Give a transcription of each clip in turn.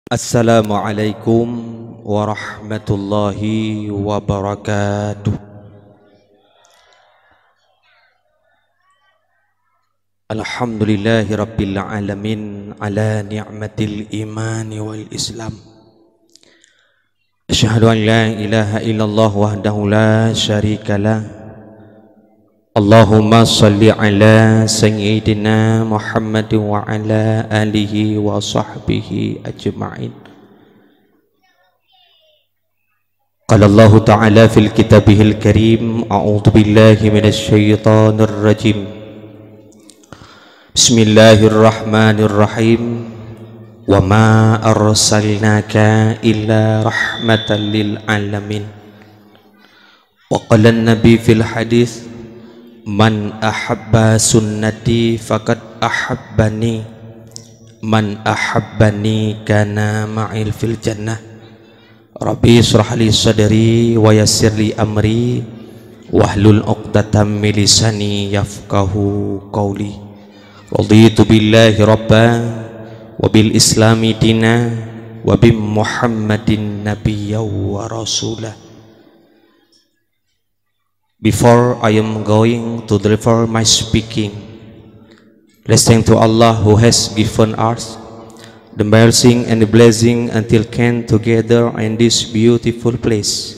Assalamualaikum warahmatullahi wabarakatuh. Alhamdulillahi rabbil alamin ala ni'matil iman wal islam. Asyhadu an la ilaha illallah wahdahu la syarikalah. Allahumma salli ala sayyidina Muhammad wa ala alihi wa sahbihi ajma'in. Qala Allah ta'ala fil kitabihil karim, a'udzu billahi minasy syaithanir rajim. Bismillahirrahmanirrahim. Wa ma arsalnaka illa rahmatan lil alamin. Wa qala an-nabi fil hadits, man ahabba sunnati faqad ahabbani, man ahabbani kana ma'il fil jannah. Rabbi israh li sadri wa yassir li amri wahlul 'uqdatam min lisani yafqahu qawli. Raditu billahi rabban wa bil islami dina wa bi Muhammadin nabiyyan wa rasulah. Before I am going to deliver my speaking, let's thank to Allah who has given us the mercy and the blessing until came together in this beautiful place.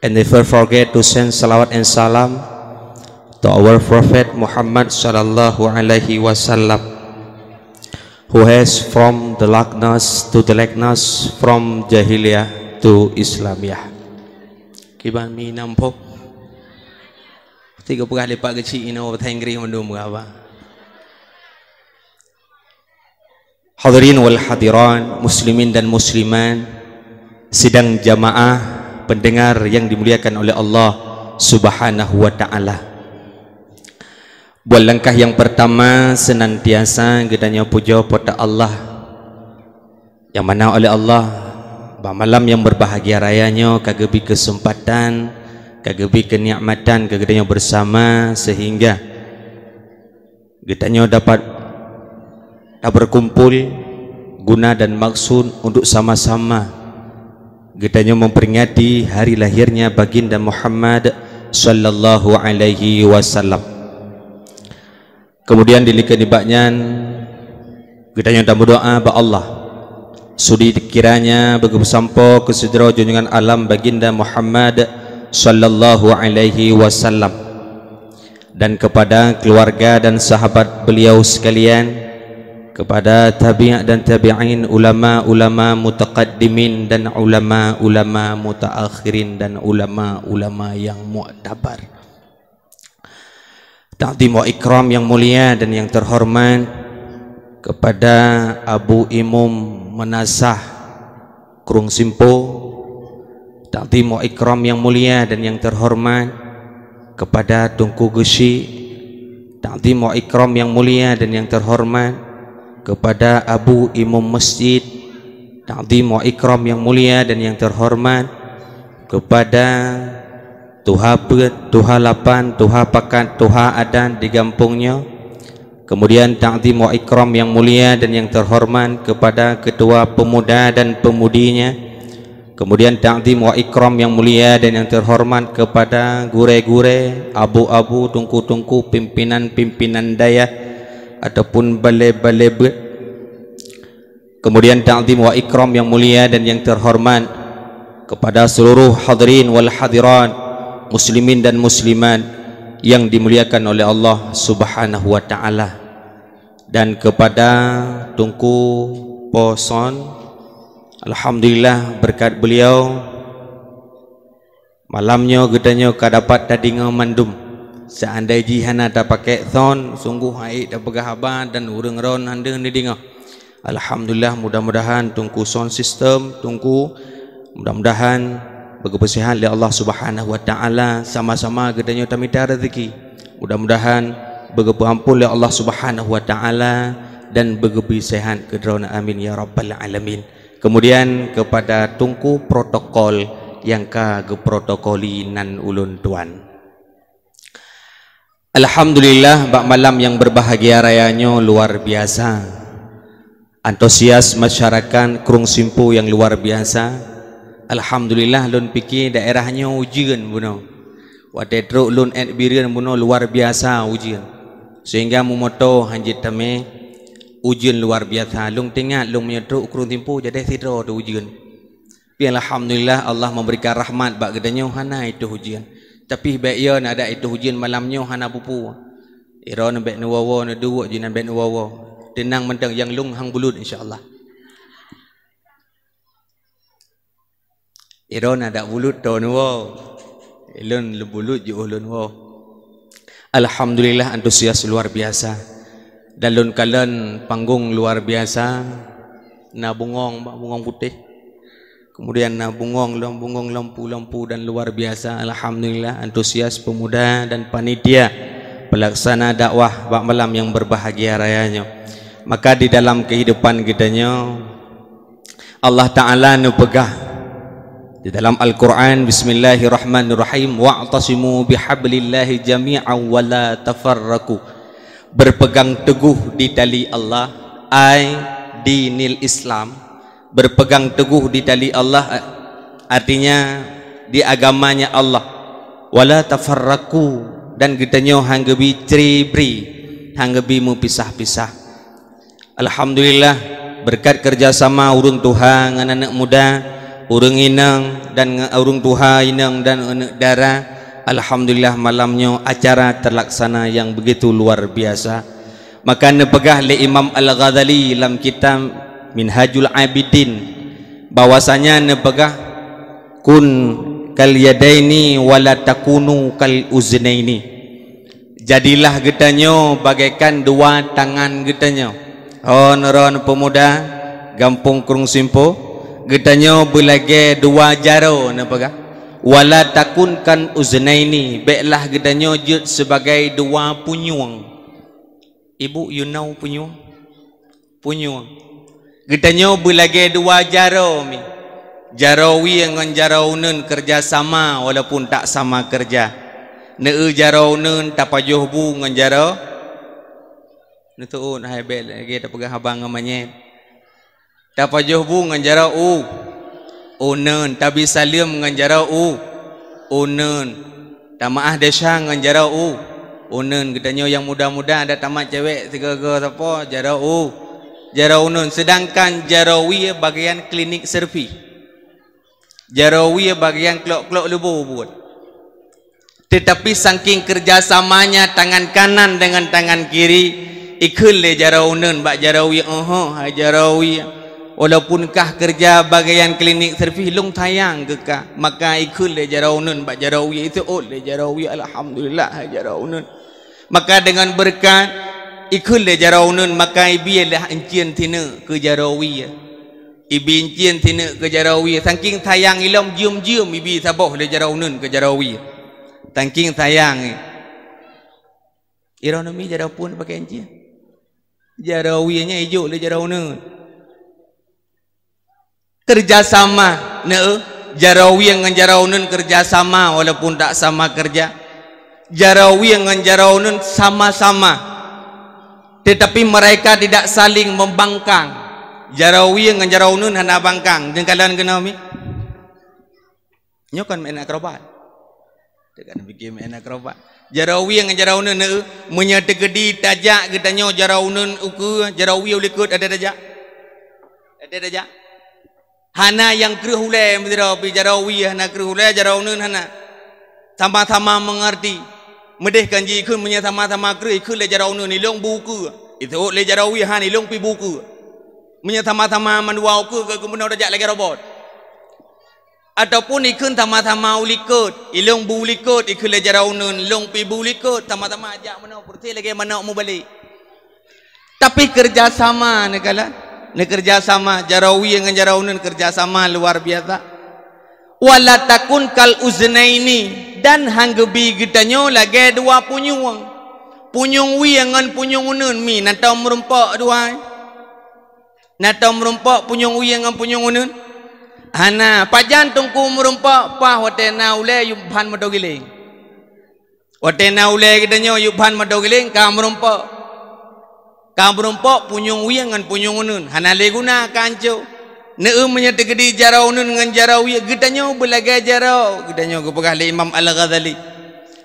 And never forget to send salawat and salam to our Prophet Muhammad sallallahu alaihi wasallam, who has from the darkness to the lightness, from jahiliyah to Islamiyah. Kiban mi nampok tiga pegah lepak kecil ini apa tanggri mandum apa. Hadirin wal hadiran, muslimin dan musliman, sidang jamaah pendengar yang dimuliakan oleh Allah Subhanahu wa taala. Buat langkah yang pertama, senantiasa gedanya puja pada Allah, yang mana oleh Allah malam yang berbahagia rayanya kagebi kesempatan, kagebi kenikmatan kegedanya bersama, sehingga gedanya dapat berkumpul guna dan maksud untuk sama-sama gedanya memperingati hari lahirnya baginda Muhammad sallallahu alaihi wasallam. Kemudian dilikanibaknya gedanya dan berdoa ba Allah sudi kiranya bagi sampo ke sedera junjungan alam baginda Muhammad sallallahu alaihi wasallam dan kepada keluarga dan sahabat beliau sekalian, kepada tabi' dan tabi'in, ulama-ulama mutaqaddimin dan ulama-ulama mutaakhirin dan ulama-ulama yang mu'tabar. Ta'zim wa ikram yang mulia dan yang terhormat kepada Abu Imam Menasah Krung Simpo. Ta'zim wa ikram yang mulia dan yang terhormat kepada Tunku Gesi. Ta'zim wa ikram yang mulia dan yang terhormat kepada Abu Imam Masjid. Ta'zim wa ikram yang mulia dan yang terhormat kepada Tuha Pet, Tuha Lapan, Tuha Pakat, Tuha Adan di kampungnya. Kemudian ta'zim wa ikram yang mulia dan yang terhormat kepada ketua pemuda dan pemudinya. Kemudian ta'zim wa ikram yang mulia dan yang terhormat kepada gure-gure, abu-abu, tungku-tungku, pimpinan-pimpinan daya ataupun balai-balai bet. Kemudian ta'zim wa ikram yang mulia dan yang terhormat kepada seluruh hadirin wal hadirat, muslimin dan muslimat yang dimuliakan oleh Allah Subhanahu wa taala, dan kepada Tunku Poson, alhamdulillah berkat beliau malamnya gedanya kadapat tadinga mandum. Seandai jihana tak pakai thon, sungguh haik tak pegah haban dan urang ron hande ni dengar. Alhamdulillah, mudah-mudahan Tunku sound system, Tunku mudah-mudahan berkebersihan oleh Allah Subhanahu wa taala, sama-sama gedanya tamita rezeki. Mudah-mudahan berkeampun oleh Allah Subhanahu wa taala dan berkebersihan kedrauna, amin ya rabbal alamin. Kemudian kepada Tunku protokol yang ka geprotokoli nan ulun tuan. Alhamdulillah, bak malam yang berbahagia rayanya luar biasa. antusias masyarakat Krung Simpu yang luar biasa. Alhamdulillah lun fikir daerahnya ujian buno. Wate truk lun adbirian buno luar biasa ujian. Sehingga mumoto hanjit tame ujian luar biasa. Lung tengah lung punya truk Krung Simpu jadi tidro tu ujian. Tapi alhamdulillah Allah memberikan rahmat bak gedanya hana itu ujian. Tapi baik ya ada itu ujian malamnya hana pupu. Ira nak nu wawa na dua jinan bet nu wawa. Tenang mentang yang lung hang bulut insyaallah. Ira nak dak bulut to nu wa. Elon le bulut je ulun wa. Alhamdulillah antusias luar biasa. Dalun kalen panggung luar biasa. Na bungong putih. Kemudian na bungong lampu dan luar biasa. Alhamdulillah antusias pemuda dan panitia pelaksana dakwah bak malam yang berbahagia rayanya. Maka di dalam kehidupan kitanya Allah Ta'ala nupegah di dalam Al-Quran, bismillahirrahmanirrahim, wa'tasimu bihablillahi jami'an wa la tafarraku. Berpegang teguh di tali Allah, ai dinil Islam. Berpegang teguh di tali Allah artinya di agamanya Allah. Wa la tafarraku, dan kitanya hanggebi ceri-beri, hanggebi mu pisah-pisah. Alhamdulillah berkat kerjasama urang Tuhan dengan anak muda, urang inang dan urang Tuhan inang dan anak dara. Alhamdulillah malamnya acara terlaksana yang begitu luar biasa. Maka nepegah le Imam Al-Ghazali dalam kitab Minhajul Abidin bahwasanya nepegah kun kal yadaini wala takunu kal uznaini. Jadilah getanyo bagaikan dua tangan getanyo. Ron pemuda Gampung Krung Simpu getanyo belage dua jaro napaga. Wala takunkan uznaini, baiklah getanyo jut sebagai dua punyuang. Ibu you know punyuang? Punyuang. Getanyo belage dua jaro mi. Jarawi dengan jarawun kerjasama walaupun tak sama kerja. Neu jarawun tapajuh bu dengan jaraw. Nutuun hai bel lagi tak pegang habang namanya. Tapajuh bu dengan jaraw unen tabi salim dengan jaraw unen. Tamaah desa dengan jaraw unen. Getanyo yang muda-muda ada tamat cewek tiga-tiga apa jaraw jarawun. Sedangkan jarawi bagian klinik servis. Jarawi bagian klok-klok lebu buat. Tetapi saking kerjasamanya tangan kanan dengan tangan kiri, ikul le jarawunan bak jarawi hai jarawi. Walaupun kah kerja bagian klinik servis long tayang ke kah, maka ikul le jarawunan bak jarawi itu le jarawi. Alhamdulillah hai jarawunan. Maka dengan berkat ikul le jarawunan maka ibilah encien tina ke jarawi. Ibi encien tina ke jarawi. Saking tayang ilam jium-jium ibi saboh le jarawunan ke jarawi. Tangking tayang ironomi jarau pun pakai encien. Jarawinya hijau le jarawunan. Kerjasama jarawi dengan jarawunan kerjasama walaupun tak sama kerja. Jarawi dengan jarawunan sama-sama tetapi mereka tidak saling membangkang. Jarawi dengan jarawunan hana bangkang. Dan kalian kenal mi? Nyokan main akrobat. Tekan bikin main akrobat. Jarawi dengan jarawunan menyata gedi tajak getanyo jarawunan uku jarawi boleh ikut ada tajak. Ada tajak. Hana yang kerhulai menjadi jarawi hana kerhulai jarawunan hana. Sama-sama mengerti. Medeh kanji ikut menyata sama-sama kerh ikut le jarawunan ilong buku. Itu le jarawi hana ilong pi buku. Menyata sama-sama manduau ke kemudian tajak lagi robot. Ataupun ikut sama-sama ulikut ilong bu ulikut ikut le jarawunan long pi bu ulikut sama-sama ajak mana perti lagi mana mau balik. Tapi kerjasama negala ne kerjasama jarawi dengan jarawunan kerjasama luar biasa. Wala takun kal uznaini, dan hanggebi getanyo lagi dua punyung. Punyung wi dengan punyung unun mi natau merempak dua. Natau merempak punyung wi dengan punyung unun. Hana pajan tungku merempak pah watena ule yubhan madogiling. Watena ule getanyo yubhan madogiling ka merempak. Kang berumpok punyung wi ngan punyung unun. Hanale guna kanco. Neu menyata gedi jarau unun ngan jarau wi. Gedanyo belagai jarau. Gedanyo kepegah le Imam Al-Ghazali.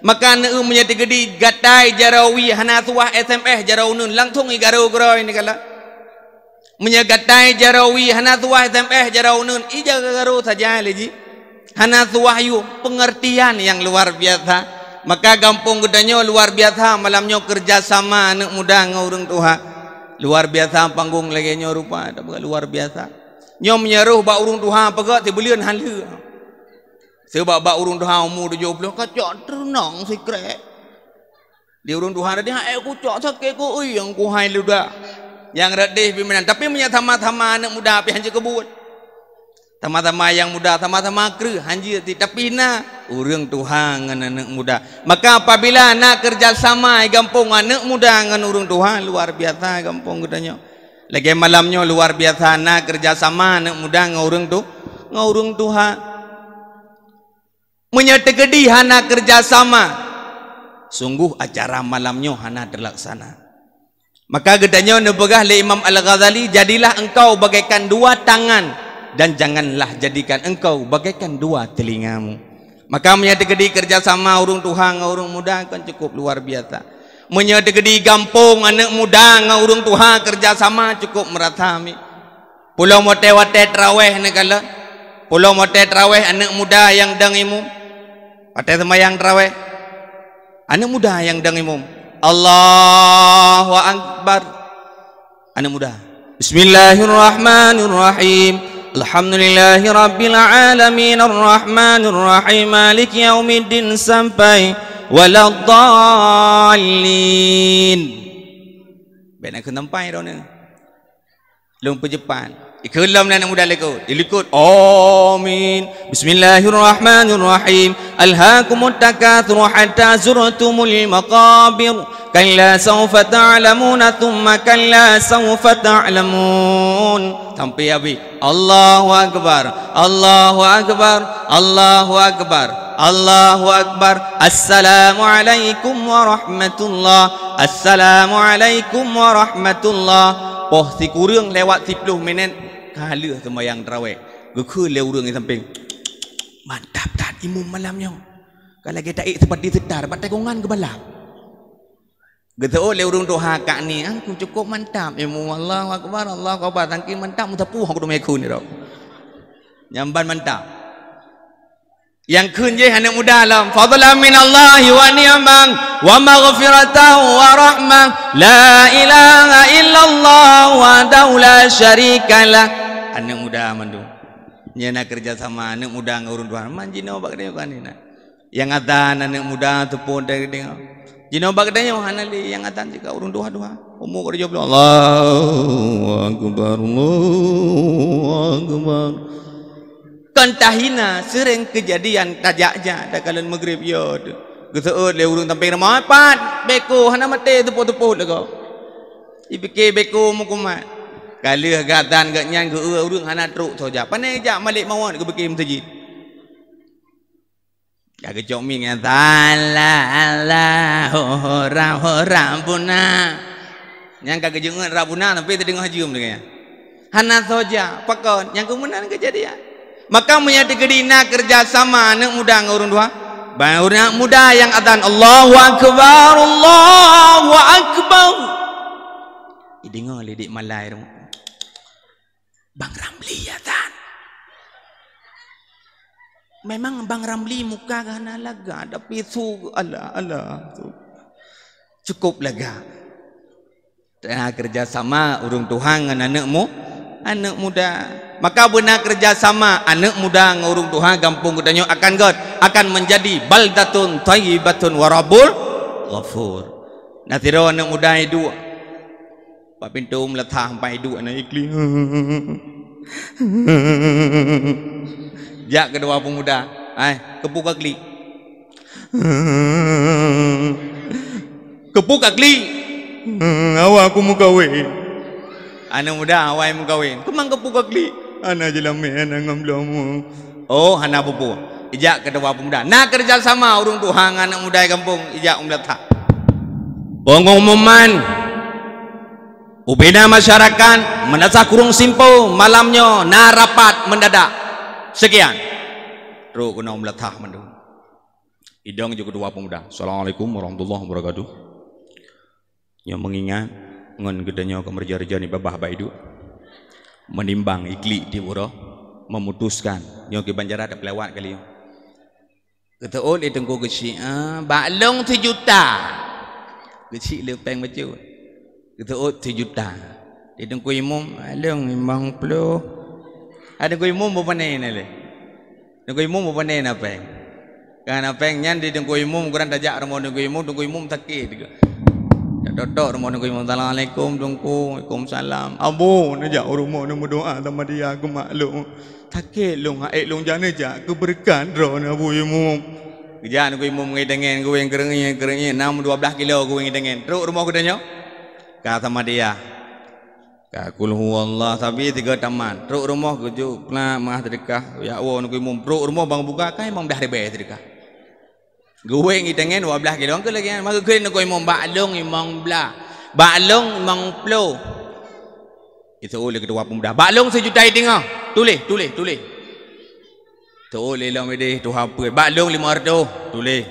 Maka neu menyata gedi gatai jarau wi. Hana tuah SMS jarau unun. Langtung i garau gerau ini kala. Menyegatai jarau wi. Hana tuah SMS jarau unun. Ija garau saja leji. Hana tuah yu. Pengertian yang luar biasa. Maka kampung gedanyo luar biasa malamnya kerjasama anak muda dengan orang tua. Luar biasa panggung lagi nyo rupa luar biasa. Nyo menyeruh ba orang tua pegak tibelian halu. Sebab ba orang tua umur 70 kacak ternang secret. Di orang tua dia aku cak sakit ko yang ku hai luda. Yang radih pimpinan tapi menyatama-tama anak muda pi hanji kebut. Tama-tama yang muda, tama-tama kru, hanji tapi na urang Tuhan dengan anak muda. Maka apabila nak kerjasama gampung anak muda dengan urang Tuhan luar biasa gampung katanya. Lagi malamnya luar biasa nak kerjasama anak muda dengan urang Tuhan. Menyetegedi hana kerjasama. Sungguh acara malamnya hana terlaksana. Maka gedanya nebegah le Imam Al-Ghazali, jadilah engkau bagaikan dua tangan dan janganlah jadikan engkau bagaikan dua telingamu. Maka menyedekedi kerjasama urung Tuhan dengan urung muda kan cukup luar biasa. Menyedekedi gampung anak muda dengan urung Tuhan kerjasama cukup meratami. Pulau mote wate terawih negala. Pulau mote terawih anak muda yang dang imum. Wate semayang terawih. Anak muda yang dang imum. Allahu Akbar. Anak muda. Bismillahirrahmanirrahim. Alhamdulillahi Rabbil Alamin Ar-Rahmanir Rahim Maliki Yaumiddin sampai waladdallin. Benar ke nampai dah ni. Lung pejepan. Ikelam anak muda lekut. Dilikut. Amin. Bismillahirrahmanirrahim. Alhaakumut takatsur hatta zurtumul maqabir. Kalla sawfa ta'lamuna thumma kalla sawfa ta'lamun. Sampai habis. Allahu Akbar. Allahu Akbar. Allahu Akbar. Allahu Akbar. Assalamualaikum warahmatullah. Assalamualaikum warahmatullah. Poh si kurang lewat 10 minit kala sembahyang tarawih. Gekul le urang samping. Mantap tak imam malamnya. Kalau kita seperti sedar batai kongan ke balap. Gitu le urang doa kak ni aku cukup mantap ilmu. Allahu Akbar. Allahu Akbar. Tangki mantap mutapuh aku do meku ni dak. Nyamban mantap. Yang kun je anak muda alam fadlan min Allah wa ni'man wa maghfiratan wa rahmah la ilaha illallah wa la syarikalah. Anak muda mandu nya nak kerja sama anak muda dengan urang Tuhan man jino bak dia kan ni. Yang atan anak muda tu pun dari dia jino bak dia hanali yang atan juga urang Tuhan umur kerja belum. Allahu Akbar. Allahu Akbar. Kantahina sering kejadian tajaknya dah kalian maghrib ya tu. Geseut le urang tamping nama pat beko hana mate tepuk-tepuk lego. Ipike beko mukumat. Kali gatan gak nyan ke urang hana truk saja. Panai jak malik mawon ke bekim masjid. Ya ke cok ming Allah orang puna. Yang kagak jengat rabuna tapi terdengar hajium dengan. Hana saja pakon yang kemudian kejadian. Maka menyadari nak kerjasama anak muda dengan orang tua. Baru anak muda yang adzan Allahu Akbar, Allahu Akbar. Dengar ledik malai tu. Bang Ramli adzan. Memang Bang Ramli muka kana laga tapi su Allah. Cukup laga. Nak kerjasama orang Tuhan dengan anak muda. Maka benar kerjasama anak muda dengan orang Tuhan kampung katanya akan menjadi baldatun thayyibatun wa rabbul ghafur. Natiro anak muda itu pak pintu meletah sampai itu anak ikli. Jak kedua pemuda, kepuk kali. Kepuk kali. Awak aku mau kahwin. Anak muda awak mau kahwin. Kemang kepuk kali. Ana jelame ana ngamlamu. Oh, hana pupu. Ijak kedua pemuda. Nak kerja sama urung Tuhan anak muda kampung ijak umlatha. Pengumuman ubina masyarakat menasa kurung simpo malamnya na rapat mendadak sekian ro kena meletah mendu idang juga dua pemuda. Assalamualaikum warahmatullahi wabarakatuh. Yang mengingat ngon gedenya kemerja-reja ni babah baidu menimbang ikli di buro memutuskan yang ke banjara ada pelewat kali yo kata oh dia tengku kecil baklong 1 juta kecil lepeng macam kata oh 1 juta dia tengku imam baklong 50 ada ku imam berapa ni le tengku imam berapa ni apa kan apa nyan di tengku imam kurang tajak rumah tengku imam takir juga dodok rumah nunggu imam. Assalamualaikum tungku waalaikumsalam abu najak rumah nak berdoa sama dia aku maklum takik long aik long jana jak keberkan ro na abu imam kerja nunggu imam ngai dengan gue yang kerengnya 6-12 kilo gue yang dengan teruk rumah aku tanya kata sama dia kul huwallah tapi 3 taman teruk rumah kujuk nak mah sedekah ya Allah nunggu imam teruk rumah bang buka kan imam dah rebe sedekah gue ngitengen 12 kilo ke lagi maka gue nak imam baklong imam bla baklong imam plo itu oleh kedua pemuda baklong 1 juta tengah tulis tu oleh lah mede tu apa baklong 500 tulis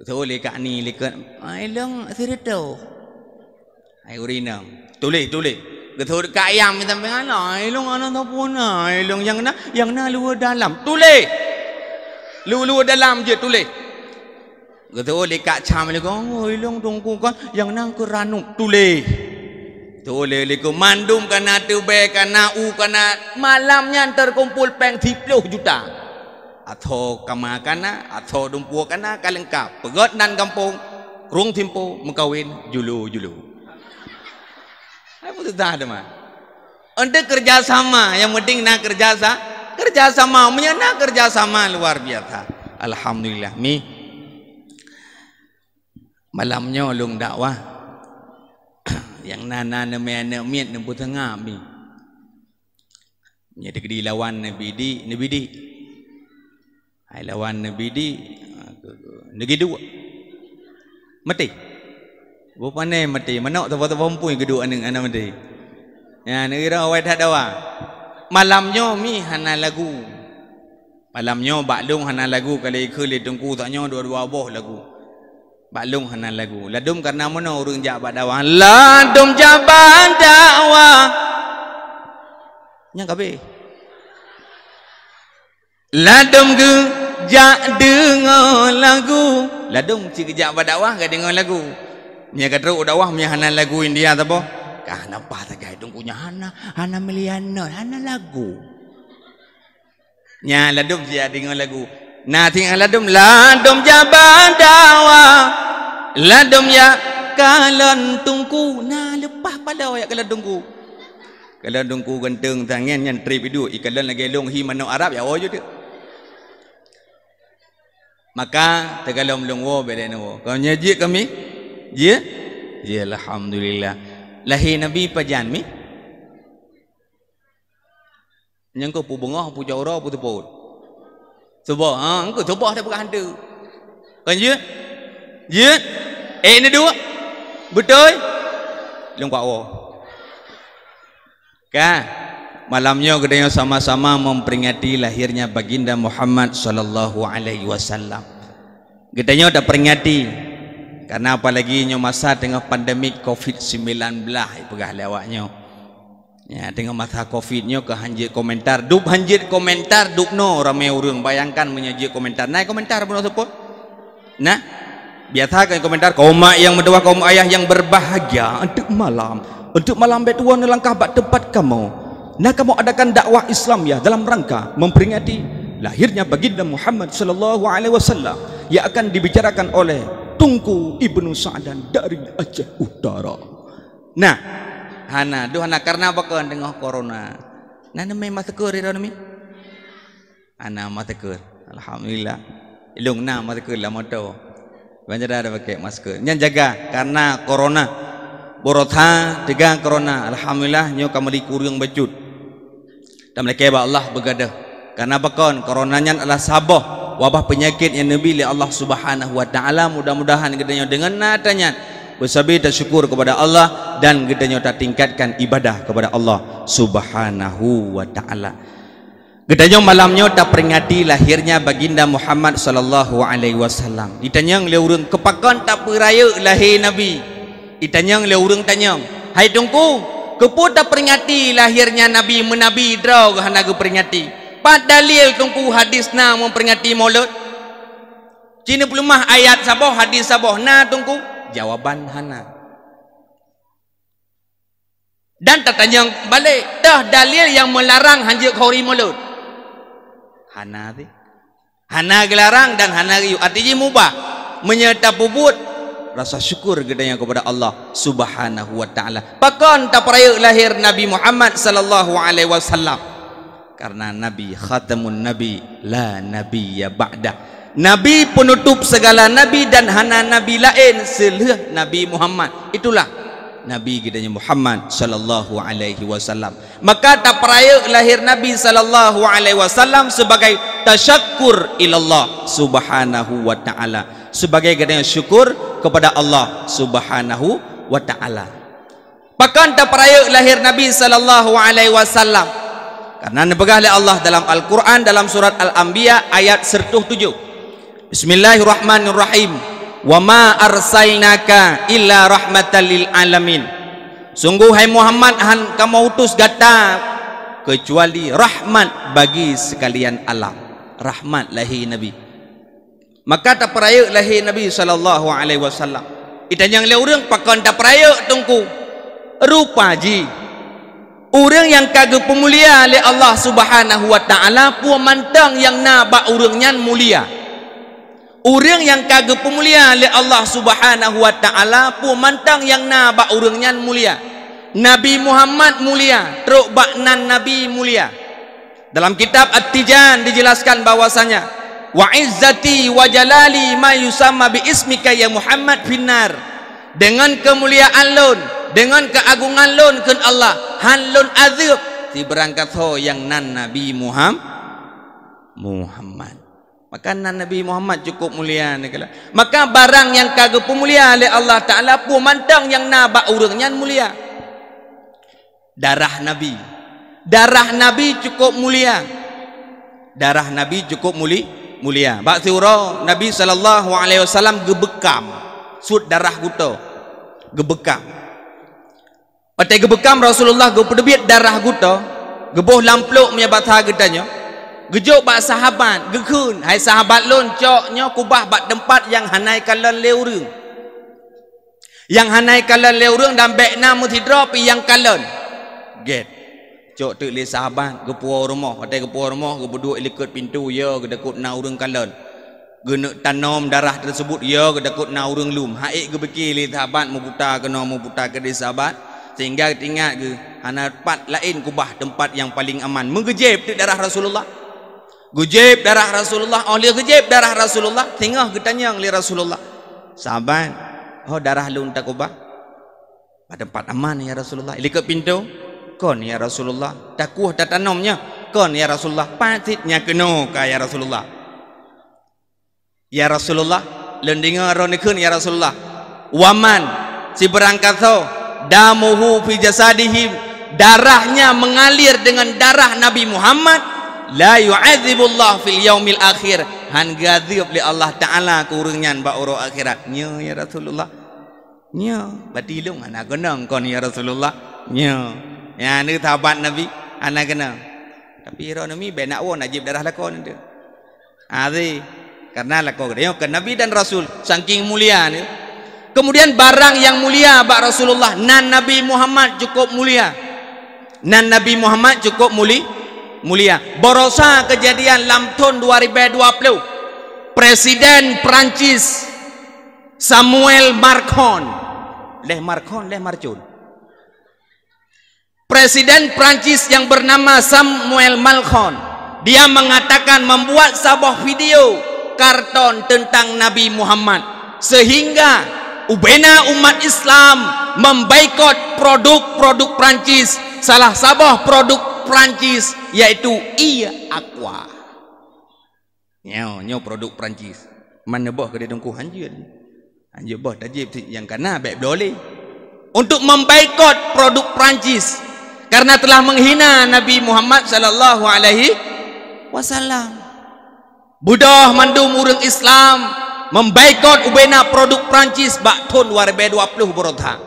tu oleh kat ni lekat baklong 100 ai urina tulis ketu kat ayam minta pengalah baklong ana tak pun baklong yang na luar dalam tulis luar dalam je tulis kata oleh kat cam ni kau ilong tungku kan yang nang keranuk tulis tu oleh ko mandum kana tebe kana u kana malamnya terkumpul peng 10 juta atau kamakana atau dumpu kana kalengkap pegot nan kampung rung timpo mengkawin julu apa tu dah ada mah anda kerjasama yang penting nak kerjasama menyana kerjasama luar biasa alhamdulillah mi malamnya long dakwah yang nana namanya miat nempu tengah mi nya degedi lawan nabi di ai lawan nabi di negeri dua mati bopane mati manok tu pompui kedua ning ana mati ya negeri awet hadawa malamnya mi hana lagu malamnya baklung hana lagu kali khuli tengku taknya dua-dua boh lagu baklung hana lagu ladum karena mana urang jabat dakwah ladum jabat dakwah nya kabe ladum ge jak dengar lagu ladum ci jabat dakwah ga dengar lagu nya kata dakwah nya hana lagu India apa kah nampak tak gai tungkunya hana miliana hana lagu nya ladum ci dengar lagu nah tinggal ladum jabat dakwah ladum ya kalan tungku nah lepas pada ya kalan tungku ganteng tangan yang trip itu ikalan lagi long hi mano Arab ya oh je maka tegalom longwo bedeno kau nyaji kami je alhamdulillah lahir nabi pajan mi nyang ko pu bengah pu jawra pu teput coba engko coba dah bukan hantu kan je ni dua betul lengkap kan malamnya gedenya sama-sama memperingati lahirnya baginda Muhammad sallallahu alaihi wasallam gedenya dah peringati karena apalagi nyo masa tengah pandemik COVID-19 pegah lewatnya ya tengah masa COVID-nya ke hanjit komentar dup no ramai orang bayangkan menyajik komentar naik komentar pun support nah biasa kan komentar kaum mak yang mendoa kaum ayah yang berbahagia untuk malam betua nelangkah bak tempat kamu nah kamu adakan dakwah Islam ya dalam rangka memperingati lahirnya baginda Muhammad sallallahu alaihi wasallam yang akan dibicarakan oleh Tunku Ibnu Sa'dan dari Aceh Utara nah hana karena apa kan tengah corona nah namai masker ira nami ana masker alhamdulillah ilung na masker la moto banjara ada pakai masker nyan jaga karena corona borotha tiga corona alhamdulillah nyo kamali kurang bacut dan mereka Allah begadah karena bakon coronanya adalah sabah wabah penyakit yang nabi li Allah Subhanahu wa taala mudah-mudahan gedenya dengan nadanya bersabar dan syukur kepada Allah, dan kita nyata tingkatkan ibadah kepada Allah Subhanahu wa taala. Kita malamnya tak peringati lahirnya baginda Muhammad sallallahu alaihi wasallam. Ditanya oleh orang kepakan tak peraya lahir Nabi. Ditanya oleh orang tanya, hai tungku, kepo tak peringati lahirnya Nabi menabi draw hana ke peringati. Pat dalil tungku hadisna memperingati Maulud. Cina pelumah ayat sabah hadis sabah na tungku. Jawaban hana. Dan tak tanya balik, dah dalil yang melarang hanjir khauri Maulud. Hana ti. Hana gelarang dan hana riu. Artinya mubah. Menyerta puput rasa syukur gedanya kepada Allah Subhanahu wa taala. Pakon tak peraya lahir Nabi Muhammad sallallahu alaihi wasallam. Karena Nabi khatamun nabi, la nabiyya ba'da. Nabi penutup segala nabi dan hana nabi lain selepas Nabi Muhammad. Itulah Nabi kita Muhammad sallallahu alaihi wasallam. Maka tak peraya lahir Nabi sallallahu alaihi wasallam sebagai tasyakkur ilallah subhanahu wa taala, sebagai kita syukur kepada Allah subhanahu wa taala. Bahkan tak peraya lahir Nabi sallallahu alaihi wasallam karena dibegah oleh Allah dalam Al-Quran dalam surat Al-Anbiya ayat 107. Bismillahirrahmanirrahim. Wa ma arsalnaka illa rahmatan lil alamin. Sungguh hai Muhammad han kamu utus gata kecuali rahmat bagi sekalian alam. Rahmat lahir Nabi. Maka tak peraya lahir Nabi sallallahu alaihi wasallam. Ditanya oleh orang pakon tak peraya tungku. Rupa ji. Orang yang kagak pemulia oleh Allah Subhanahu wa taala puan mantang yang nabak orangnya mulia. Orang yang kagak pemulia oleh Allah Subhanahu wa taala pun mantang yang nabak orangnya mulia. Nabi Muhammad mulia, teruk baknan Nabi mulia. Dalam kitab At-Tijan dijelaskan bahwasanya wa izzati wa jalali ma yusamma bi ismika ya Muhammad finnar. Dengan kemuliaan lun, dengan keagungan lun kun Allah, han lun azab di berangkat ho yang nan Nabi Muhammad. Maka Nabi Muhammad cukup mulia. Maka barang yang kagak pemulia oleh Allah Ta'ala pun mantang yang nabak orangnya mulia. Darah Nabi. Darah Nabi cukup mulia. Darah Nabi cukup mulia. Bak surah Nabi SAW gebekam. Sud darah guto. Gebekam. Patai gebekam Rasulullah gepedebit darah guto. Geboh lampluk punya bahasa getanya. Gejuk bak sahabat, gekun, hai sahabat lon coknya kubah bak tempat yang hanai kalan leurung. Yang hanai kalan leurung dan bekna mutidra pi yang kalan. Get. Cok tu le sahabat, gepuar rumah, patai gepuar rumah, gebuduk likut pintu ya, gedekut na urang kalan. Gena tanam darah tersebut ya, gedekut na urang lum. Haik gebeki le sahabat mubuta kena mubuta ke di sahabat sehingga ingat ke hana tempat lain kubah tempat yang paling aman. Menggejep tu darah Rasulullah. Gujib darah Rasulullah, oleh gujib darah Rasulullah, tengah getanya oleh Rasulullah. Sahabat, oh darah lu tak ubah. Pada tempat aman ya Rasulullah. Likut pintu, kon ya Rasulullah. Takuh tak tanamnya, kon ya Rasulullah. Patitnya kena ka ya Rasulullah. Ya Rasulullah, lendinga ronikun ya Rasulullah. Waman si berangkat so, damuhu fi jasadihim, darahnya mengalir dengan darah Nabi Muhammad. La yu'adzibullah fil yaumil akhir, han gadzib li Allah taala ku urangnya ba uro akhirat. Nya ya Rasulullah, nya badilung ana genang kon ya Rasulullah, nya ya ni sahabat Nabi ana genang. Tapi ro Nabi benak won najib darah lakon tu. Ari karena lakon dia ke Nabi dan Rasul saking mulia ni. Kemudian barang yang mulia bak Rasulullah, nan Nabi Muhammad cukup mulia. Nan Nabi Muhammad cukup mulia. Borosa kejadian dalam tahun 2020 Presiden Perancis Samuel Macron Presiden Perancis yang bernama Samuel Macron, dia mengatakan membuat sebuah video karton tentang Nabi Muhammad sehingga ubena umat Islam memboikot produk-produk Perancis. Salah sebuah produk Perancis yaitu Aqua. Nyo produk Perancis. Mana boh ke dengku hanjir. Anjir boh tajib yang kena baik boleh untuk membaikot produk Perancis karena telah menghina Nabi Muhammad sallallahu alaihi wasallam. Budah mandum urang Islam membaikot ubena produk Perancis bak tahun 2020 berotha.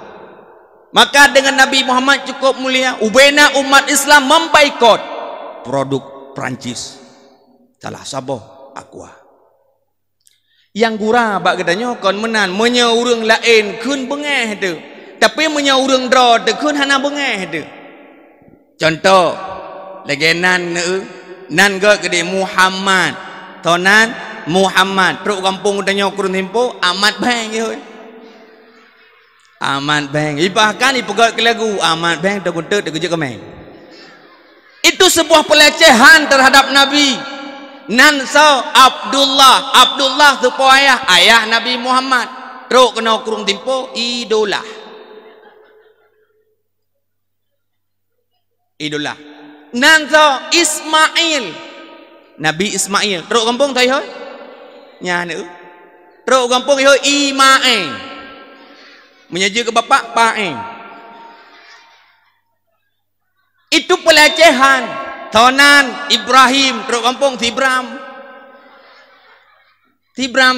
Maka dengan Nabi Muhammad cukup mulia ubena umat Islam membaikot produk Perancis. Salah saboh aqua. Yang gura bak katanya kon menan menya urang lain keun bengeh tu. Tapi menya urang dra tu keun hana bengeh tu. Contoh lagi nan ke gede Muhammad. Tonan Muhammad truk kampung katanya kurun tempo amat bang ye. Amat bang. Bahkan ipegat ke lagu amat bang tak kuntet tak kerja kemeng. Itu sebuah pelecehan terhadap Nabi. Nan so Abdullah supaya ayah Nabi Muhammad teruk kena kurung tempo idola nan so Ismail Nabi Ismail teruk kampung tai hoi nya nu teruk kampung hoi Imae menyaja ke bapak pae itu pelecehan. Tonan Ibrahim teruk kampung Tibram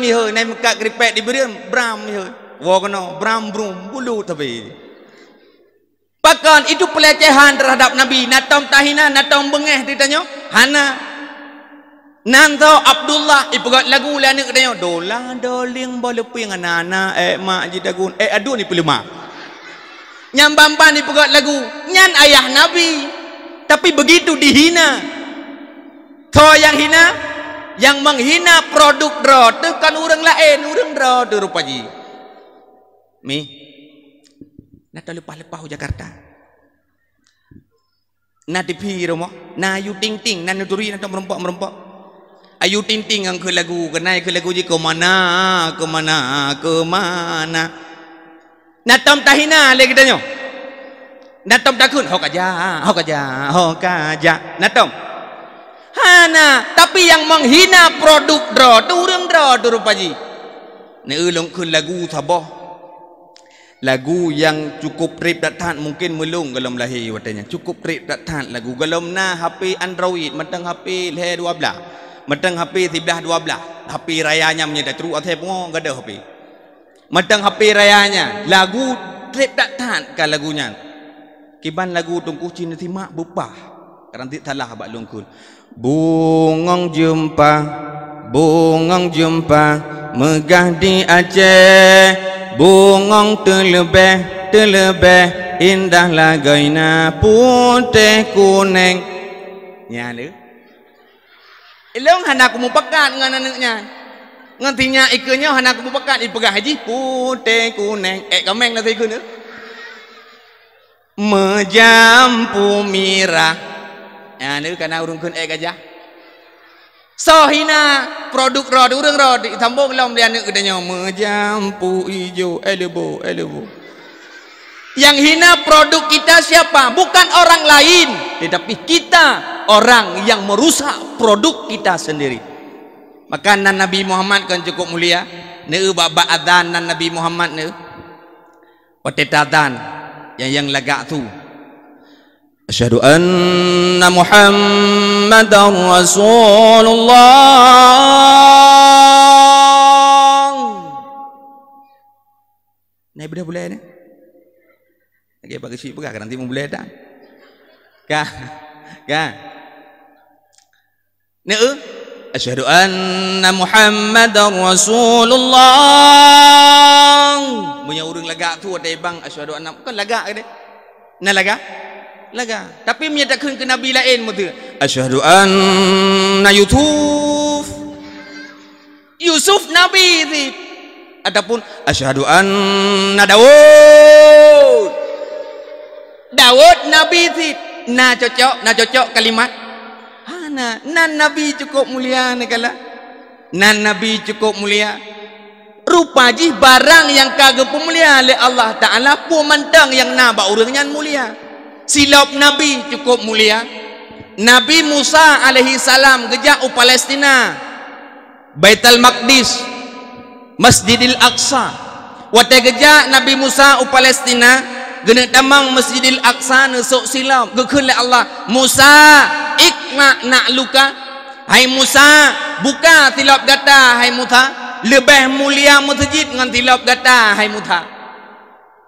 ye nai mekak kripet di beriam Bram ye wo kena Bram brum bulu tapi pakan itu pelecehan terhadap Nabi natom tahina natom bengeh ditanya hana nanto Abdullah ipegat lagu lana katanya dola doling boleping anak-anak mak jidagun aduh ni pelema nyambampan ipegat lagu nyan ayah Nabi. Tapi begitu dihina. Kau yang hina, yang menghina produk dra tu kan orang lain, orang dra tu rupaji. Mi. Nak lepas-lepas Jakarta. Na dipi romo, na ayu ting-ting, na nuturi na merempok-merempok. Ayu ting-ting ang ke lagu, kenai ke lagu je ke mana. Na tam tahina lagi tanya. Natom takun hokaja natom hana tapi yang menghina produk dra tu urang dra tu rupaji ne ulung kun lagu saboh lagu yang cukup rip datang mungkin melung dalam lahir watanya cukup rip datang lagu galom na HP Android matang HP le 12 matang HP 11 12 HP rayanya menyeda teruk athe pengo gada HP matang HP rayanya lagu rip datang kan lagunya kiban lagu tungku Cina timak bupah keranti talah bak lungkul bungong jumpa megah di Aceh bungong terlebih indah lagaina putih kuning nya le ilong hana aku mupakat dengan anaknya ngantinya ikenya hana aku mupakat ipegah haji putih kuning kameng nanti ikun mejampu mirah ya ni kana urung kun gajah sohina produk rod urang rod ditambung lom dia ni kedanya mejampu ijo elebo yang hina produk kita siapa bukan orang lain tetapi kita orang yang merusak produk kita sendiri maka nan Nabi Muhammad kan cukup mulia ne baba adzan nan Nabi Muhammad ne patetadan yang lagak tu asyhadu anna Muhammadar Rasulullah naik boleh ni lagi bagi si pegah nanti mau boleh dah kah ne asyhadu anna Muhammadar Rasulullah punya urang lagak tu ada bang asyhadu anna kan lagak ke na lagak tapi menyatakan ke nabi lain betul asyhadu anna Yusuf nabi itu ataupun asyhadu anna Daud nabi itu na cocok kalimat hana nan nabi cukup mulia negala nan nabi cukup mulia rupaji barang yang kagak pemulia oleh Allah Ta'ala pun mantang yang nabak orangnya mulia silap Nabi cukup mulia Nabi Musa alaihi salam gejak Palestina Baitul Maqdis Masjidil Aqsa Watai gejak Nabi Musa u Palestina gena tamang Masjidil Aqsa nesok silam gekun Allah Musa ikna nak luka hai Musa buka tilap gata hai Musa lebih mulia masjid dengan tilap gata hai Musa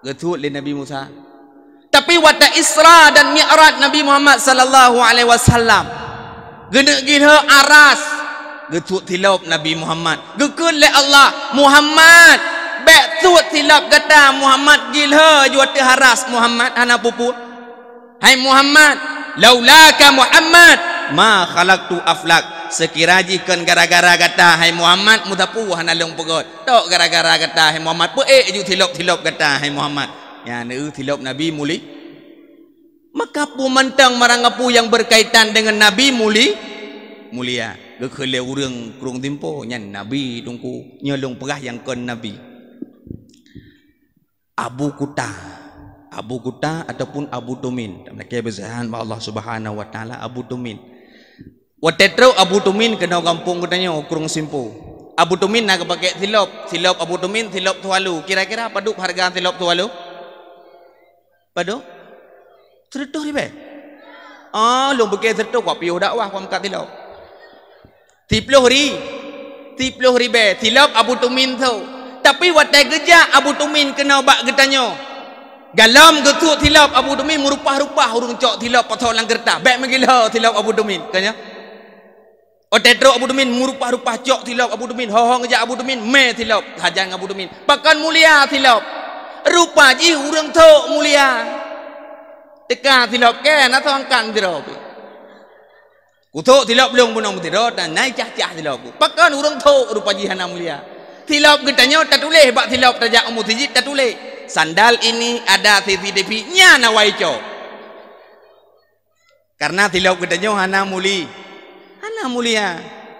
getut le Nabi Musa. Tapi wata Isra dan Mi'raj Nabi Muhammad sallallahu alaihi wasallam gena gila aras getut tilap Nabi Muhammad gekun le Allah Muhammad bek tut tilap kata Muhammad gilha juata haras Muhammad hana pupu hai Muhammad laulaka Muhammad ma khalaqtu aflak sekira jikan gara-gara kata hai Muhammad mutapu hana long pegot tok gara-gara kata hai Muhammad pe ju tilap kata hai Muhammad ya ne tilap Nabi muli maka pu mentang marang apu yang berkaitan dengan Nabi mulia gekele urang kurung timpo nyan Nabi tungku nyelong perah yang kon Nabi Abu Kuta ataupun Abu Tumin. Mereka berzahan Allah Subhanahu wa taala Abu Tumin. Watetro Abu Tumin kena kampung katanya kurung simpu. Abu Tumin nak pakai tilap Abu Tumin tilap tualu. Kira-kira apa duk harga tilap tualu? Padu? 30 ribu. Long pakai 30 kau piu dakwah kau makan tilap. 30 ribu tilap Abu Tumin tu. Tapi watai gejak Abu Tumin kena bak getanya galam getut tilap Abu Tumin merupah-rupah urung cok tilap patol lang gerta baik megila tilap Abu Tumin kanya watai truk Abu Tumin merupah-rupah cok tilap Abu Tumin hohong gejak Abu Tumin me tilap hajan Abu Tumin pakan mulia tilap rupa ji urang tok mulia teka tilap ke na tongkan tilap kutok tilap belum bunong mutirot dan naik cah-cah tilap pakan urang tok rupa ji hana mulia tilap getanya tak tulis bak tilap tajak umur tijit tak tulis sandal ini ada CCTV nya nawai cok karena tilap getanya hana mulia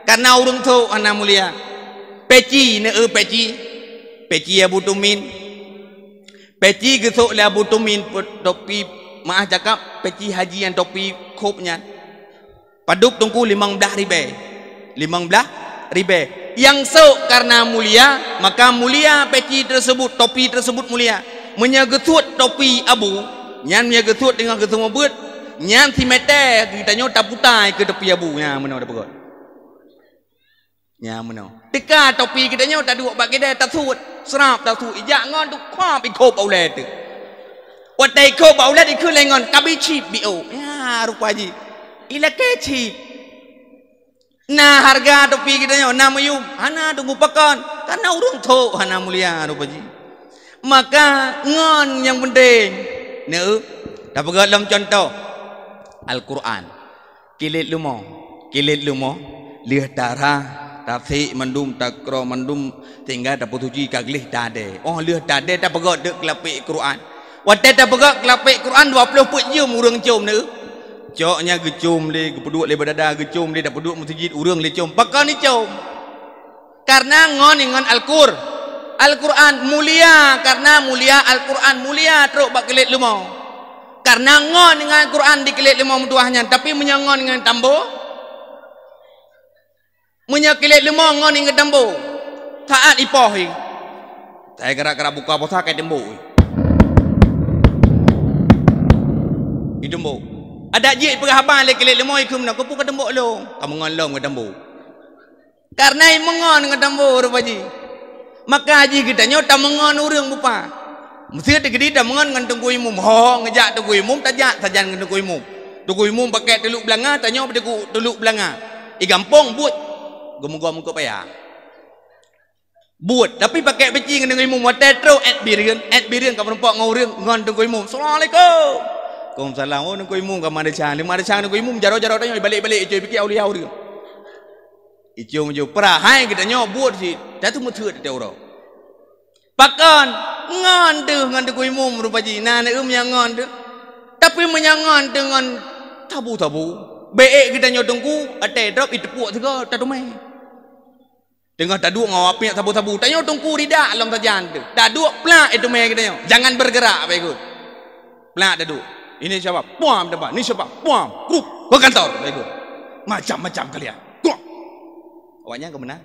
karena urung tu hana mulia peci ne peci Abu Tumin peci gesok le Abu Tumin topi maaf cakap peci haji yang topi kopnya paduk tungku 15 ribu yang sok karena mulia maka mulia peci tersebut topi tersebut mulia menyagetut topi Abu nyan menyagetut dengan ketemu bet nyan si mete kita nyota putai ke topi Abu nya mana ada pegot nya mana teka topi kita nyota dua bagi dia tasut serap tasut ijak ngon tu khop ikop aulet tu watai kop aulet ikut lengon kabi chip bio ya rupa ji ila ke chip. Nah harga topi kita nyo na mayum hana tunggu pakan karena urung tho hana mulia rupaji maka ngon yang penting ne dapat dalam contoh Al-Quran kilit lumo liah darah tafi mandum takro mandum tinggal dapat uji kaglih dade liah dade dapat dek kelapik Quran wadah dapat kelapik Quran 20 put jum urang jom ne coknya gecum le gepeduk le badada gecum le dak peduk masjid urang le com pakan ni com karena ngon dengan Al-Quran mulia karena mulia Al-Quran mulia teruk bak kelit lemau karena ngon dengan Al-Quran di kelit lemau mutuahnya tapi menyangon dengan tambo menyakilit lemau ngon dengan tambo taat ipoh saya gerak-gerak buka puasa kayak dembo idembo ada jik perhaban le kelik lemoi kum nak kupu kedembok long kamu ngalong kedembok karena mengon dengan dembok rupaji maka haji kita nyota mengon urang bupa mesti ada gede dah mengon dengan tunggu imum ho ngejak tunggu imum tajak sajan dengan tunggu imum pakai teluk belanga tanya pada teluk belanga gampong buat gom-gom kau payah buat tapi pakai peci dengan imum watetro at birian kau nampak ngurang ngon tunggu imum assalamualaikum salam nunggu imum ke mana cang nunggu imum jaro-jaro tanya balik-balik cuy fikir aulia dia ijo perahai kita nyo buat sih dah tu muthut dia orang pakan ngon dengan nunggu imum rupaji nah yang ngon tu tapi menyangon dengan tabu-tabu beek kita nyo tunggu ate drop itu puak juga tak dumai tengah tak duk ngawapnya tabu-tabu tanya tunggu tidak alam tajan tu tak duk plak itu mai kita nyo jangan bergerak baik ikut plak tak duk. Ini siapa? Puam dapat. Ini siapa? Puam. Grup ke kantor. Baik. Macam-macam kalian. Awaknya ke mana?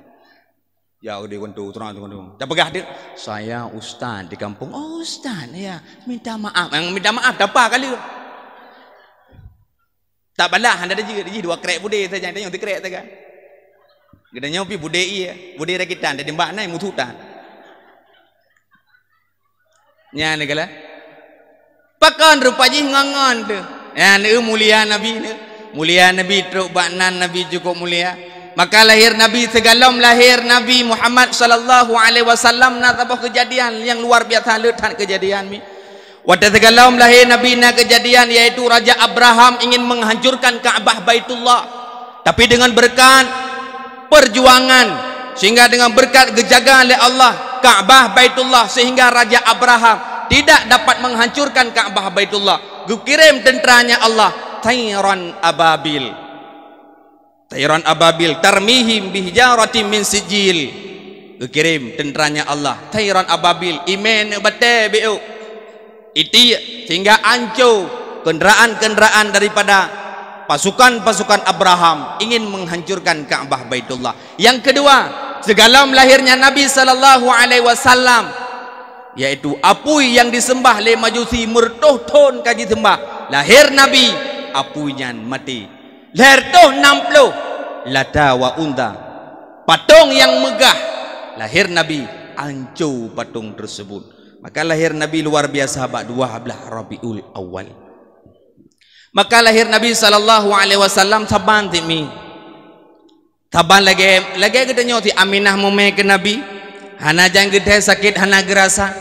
Ya dia kontu terang tu. Dah pegah dia. Saya ustaz di kampung. Oh ustaz ya. Minta maaf. Yang minta maaf dah apa kali. Tak balah anda ada je dua krek bude saja tanya tu krek saja. Gedanya pi bude iya. Bude rakitan dia mbak nai mututan. Nya negala. Pakan rupanya ngangan tu. Ya ni mulia Nabi ni. Mulia Nabi truk baknan Nabi cukup mulia. Maka lahir Nabi segalom lahir Nabi Muhammad sallallahu alaihi wasallam na tabah kejadian yang luar biasa letan kejadian mi. Waktu segalom lahir Nabi na kejadian yaitu Raja Abraham ingin menghancurkan Kaabah Baitullah. Tapi dengan berkat perjuangan sehingga dengan berkat kejagaan oleh Allah Kaabah Baitullah sehingga Raja Abraham tidak dapat menghancurkan Kaabah Baitullah. Kirim tenteranya Allah Tayran Ababil. Tayran Ababil tarmihim bihijaratin min sijil. Kirim tenteranya Allah Tayran Ababil iman bate biu. Itu sehingga hancur kenderaan-kenderaan daripada pasukan-pasukan Abraham ingin menghancurkan Kaabah Baitullah. Yang kedua, segala lahirnya Nabi sallallahu alaihi wasallam yaitu apui yang disembah oleh Majusi murtoh-ton kaji sembah. Lahir Nabi apuinya mati. Lahir tu 60 Lata wa Unda patung yang megah. Lahir Nabi hancur patung tersebut. Maka lahir Nabi luar biasa bak 12 Rabiul Awal. Maka lahir Nabi sallallahu alaihi wasallam saban timi. Taban lagi katanya ti Aminah mume ke Nabi. Hana jang gede sakit hana gerasa.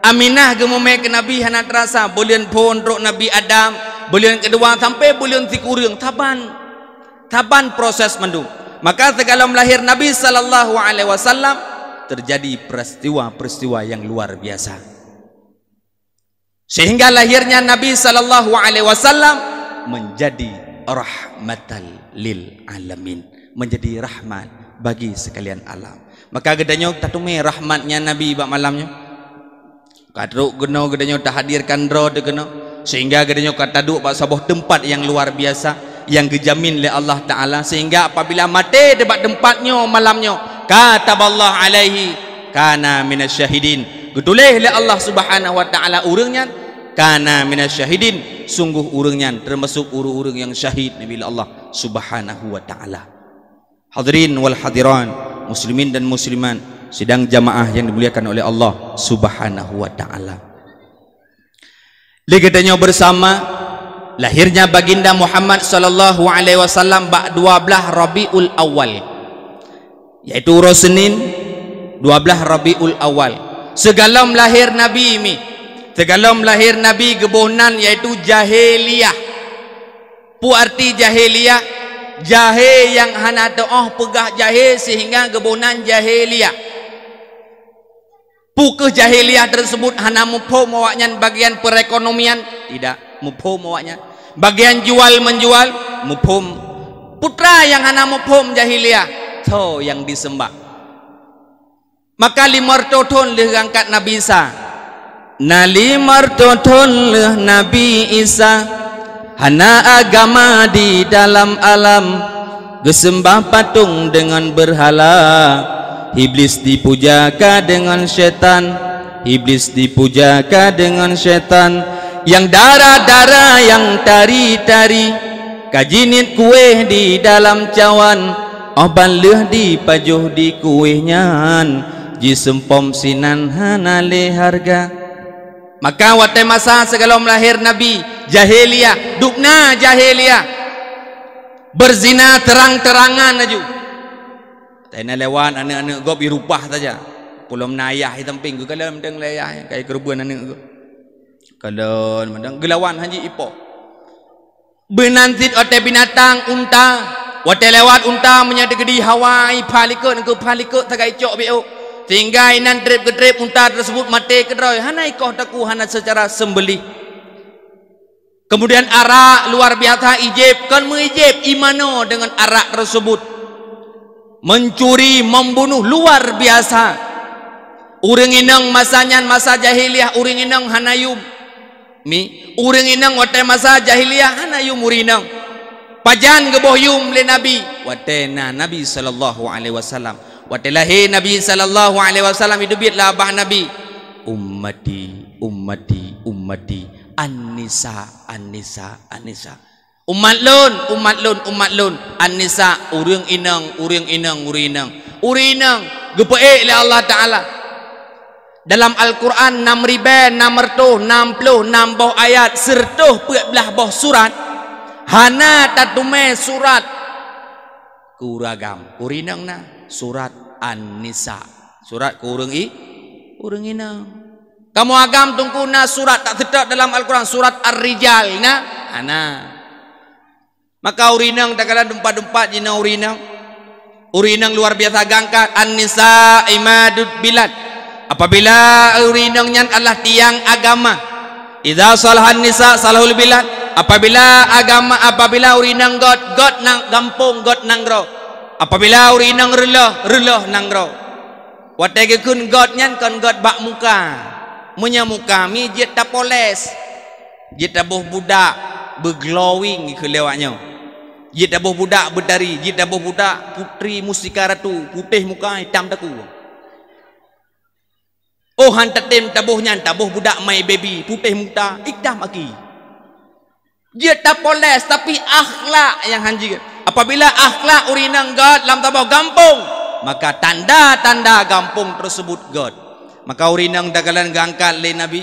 Aminah ge mume ke Nabi hana terasa. Bulan pun ruk Nabi Adam. Bulan kedua sampai bulan tikurung taban proses mendung. Maka segala lahir Nabi sallallahu alaihi wasallam terjadi peristiwa-peristiwa yang luar biasa. Sehingga lahirnya Nabi sallallahu alaihi wasallam menjadi rahmatal lil alamin, menjadi rahmat bagi sekalian alam. Maka gedanya tatume rahmatnya Nabi bak malamnya. Kadruk geno gedanya tahadirkan ro de geno. Sehingga gedenya kata duk bak sebuah tempat yang luar biasa yang dijamin oleh Allah Taala sehingga apabila mati debat tempatnya malamnya kataballah alaihi kana minasyahidin gedulih oleh Allah Subhanahu wa taala urangnya kana minasyahidin sungguh urangnya termasuk urang-urang yang syahid nabi Allah Subhanahu wa taala. Hadirin wal hadiran muslimin dan musliman sidang jamaah yang dimuliakan oleh Allah Subhanahu wa taala. Legatnya bersama lahirnya baginda Muhammad sallallahu alaihi wasallam bak 12 Rabiul Awal yaitu Senin 12 Rabiul Awal. Segalom lahir Nabi ini segalom lahir Nabi gebonan yaitu jahiliyah. Pu arti jahiliyah jahe yang hana doah pegah jahe sehingga gebonan jahiliyah. Pukeh jahiliyah tersebut hana mupom awaknya bagian perekonomian tidak mupom awaknya bagian jual menjual mupom putra yang hana mupom jahiliyah to yang disembah. Maka limar toton leh angkat Nabi Isa na limar toton leh Nabi Isa hana agama di dalam alam gesembah patung dengan berhala. Iblis dipujaka dengan setan, iblis dipujaka dengan setan, yang darah-darah yang tari-tari, kajinit kue di dalam cawan, obaleh di pajuh di kuehnya, jisempom sinan hanale harga. Maka waktu masa segala lahir Nabi jahiliyah, dukna jahiliyah, berzina terang-terangan aja. Tena lewat anak-anak gop irupah saja. Pulau menayah hitam ping kalau mendeng layah kayak kerubuan anak go. Kalau mendeng gelawan haji ipo. Benantit ote binatang unta. Wate lewat unta menyadi gedi hawai palikut ke palikut tagai cok biu. Sehingga inan trip ke trip unta tersebut mati kedroi. Hana ikoh taku hana secara sembelih. Kemudian arak luar biasa ijib. Kan mengijib imano dengan arak tersebut. Mencuri, membunuh luar biasa. Urang inang masanya masa jahiliyah urang inang hanayum. Mi urang inang wate masa jahiliyah hanayum urinang. Pajan geboh yum le Nabi. Watena Nabi sallallahu alaihi wasallam waktu lahir Nabi sallallahu alaihi wasallam itu biatlah abah Nabi ummati ummati ummati an-nisa an-nisa an-nisa umat lun umat lun umat lun an-nisa urang inang urang inang urinang urinang gepeek oleh Allah Taala dalam Al-Quran 6,660 boh ayat sertuh 14 boh surat hana tatume surat kuragam urinang na surat An-Nisa surat kurang urang inang kamu agam tungkuna surat tak tetap dalam Al-Quran surat Ar-Rijal na ana maka urinang tak kala dumpat-dumpat jina urinang luar biasa gangkat An-Nisa imadud bilad apabila urinang nyan adalah tiang agama idza salahan nisa salahul bilad apabila urinang god nang gampung god nang ro apabila urinang relah nang ro watege kun god nyan kon god bak muka menyamuka mi jet ta poles jet ta boh budak berglowing ke lewatnya jet ta boh budak berdari jet ta boh budak putri mustika ratu putih muka hitam taku oh hantatem tabuhnya tabuh budak my baby putih muka ikdam aki dia tak poles tapi akhlak yang hanji apabila akhlak urinang god lam tabuh gampung maka tanda-tanda gampung tersebut god maka urinang dagalan gangkat le Nabi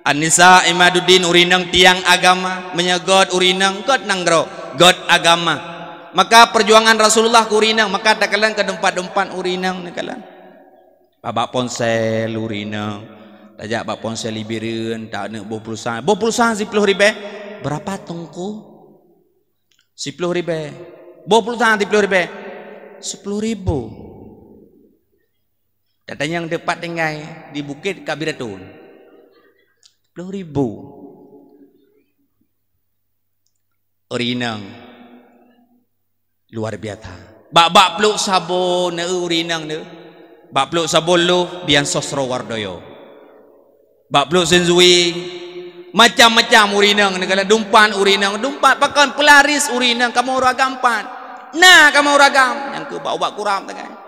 An-Nisa imaduddin urinang tiang agama menyegod urinang god nanggro god agama maka perjuangan Rasulullah urinang maka dagalan ke tempat-tempat urinang dagalan babak ponsel urinang tajak bak ponsel liberan tak nak boh pulsa 10 ribu berapa tongku 10 ribu boh pulsa 10 ribu 10 ribu datang yang dekat tinggal di Bukit Kabiratun 10 ribu urinang luar biasa bak peluk sabun urinang ne bak peluk sabun lu bian sosro wardoyo bak peluk senzui macam-macam urinang negala dumpan urinang dumpat pakan pelaris urinang kamu ragam pan nah kamu ragam yang ke bawa kuram tangan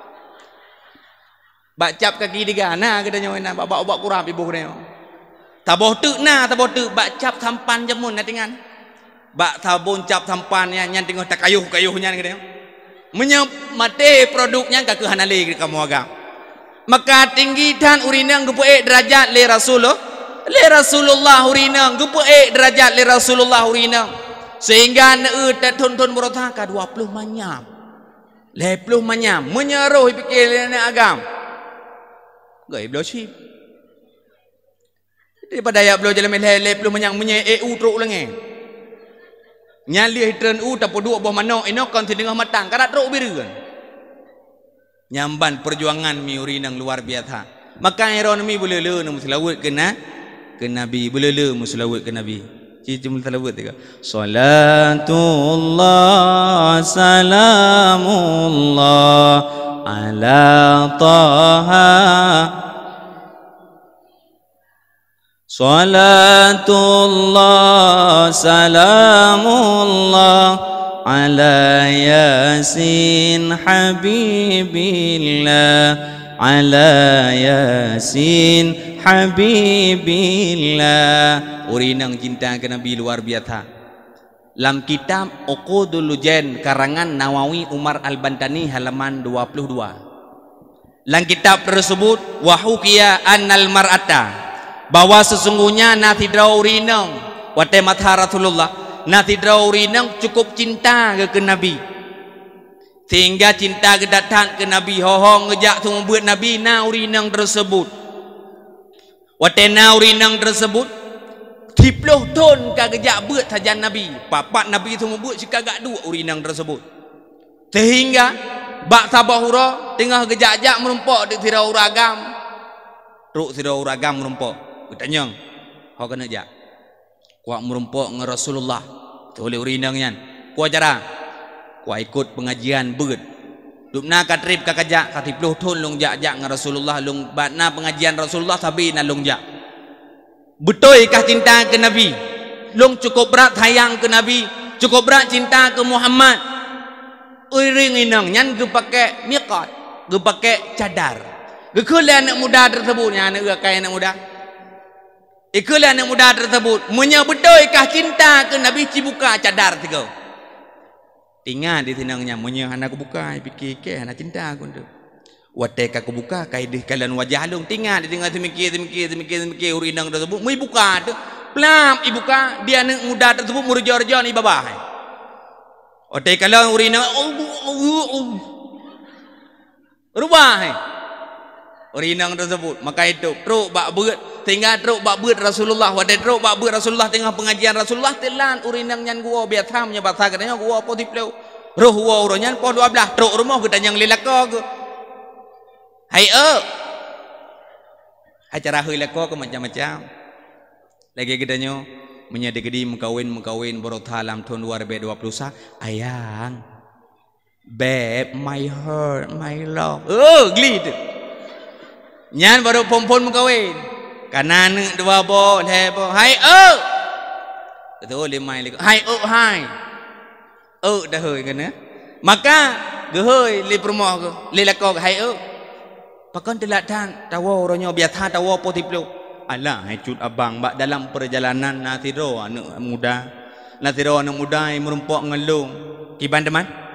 bak cap kaki diga nah katanya wena bawa kuram ibu katanya taboh tu nah taboh tu bak cap sampan jamun na tingan bak sabun cap sampan yang tengok tak kayuh-kayuhnya katanya menyamate produknya ka hanale kamu agam maka tinggi dan urinang gepuek derajat le Rasulullah urinang gepuek derajat le Rasulullah urinang sehingga ne tetun-tun berotah ka 20 manyam 20 manyam menyeruh pikir ne agam gai blo chip daripada ya blo jalan le 20 manyam menye eu truk lengen nyali hitren u tapo dua boh manok ino kon tidengah matang karat truk bireun nyamban perjuangan mi urinang luar biasa maka iron mi bulele nu selawat kena ke Nabi bulele muslawat ke Nabi cici muslawat tiga salatullah salamullah ala taha salatullah salamullah ala yasin habibillah ala yasin habibillah urinang cinta ke Nabi luar biasa dalam kitab Uqudul Lujain karangan Nawawi Umar Al-Bantani halaman 22 dalam kitab tersebut wahukiya annal mar'ata bahwa sesungguhnya natidra urinang wate matha Rasulullah natidra urinang cukup cinta ke Nabi sehingga cinta ke datang ke Nabi hohong ngejak semua buat Nabi na urinang tersebut watena urinang tersebut 10 ton kagejak buat saja Nabi papat Nabi semua buat sikagak dua urinang tersebut sehingga bak sabahura tengah gejak-jak merumpok di tirau ragam ruk tirau ragam merumpok bertanya kau kena jak kuat merumpok dengan Rasulullah oleh urinangnya kuat cara kuat ikut pengajian beut dupna katrip kakajak katipluh ton long jak-jak dengan Rasulullah long batna pengajian Rasulullah tapi na long jak betul kah cinta ke Nabi long cukup berat sayang ke Nabi cukup berat cinta ke Muhammad uring inang nyan ke pakai miqat Ge pakai cadar. Ge kula anak muda tersebut yang anak kai anak muda. Ikulah anak muda tersebut menyebetoikah cinta ke Nabi cibuka cadar tiga. Tinggal di tinangnya menyah anak buka fikir ke anak cinta aku tu. Watai aku buka kai di kalian wajah long tinggal di tinggal semikir urinang tersebut mai buka tu. Pelam ibuka dia anak muda tersebut murja-rja ni babah. Watai kalian urinang rubah. Urinang tersebut maka itu truk bak beut tinggal truk bak beut Rasulullah wadai truk bak beut Rasulullah tengah pengajian Rasulullah telan urinang nyan gua biar tham nya bahasa katanya gua apa tipleu roh gua uronyan po 12 truk rumah kita yang lelaka ke hai acara lelaka ke macam-macam lagi kitanya menyadi gedi mengkawin berothalam tahun 2021 ayang babe my heart my love geli tu nyan baru pompon mengkawin kanan dua bo lebo hai betul limai lagi hai dah hơi kan maka gehoi li permoh ke li lako hai pakon telatan tawo ronyo biasa tawo potiplo alah hai cut abang bak dalam perjalanan natiro anak muda yang merumpok ngelung kiban teman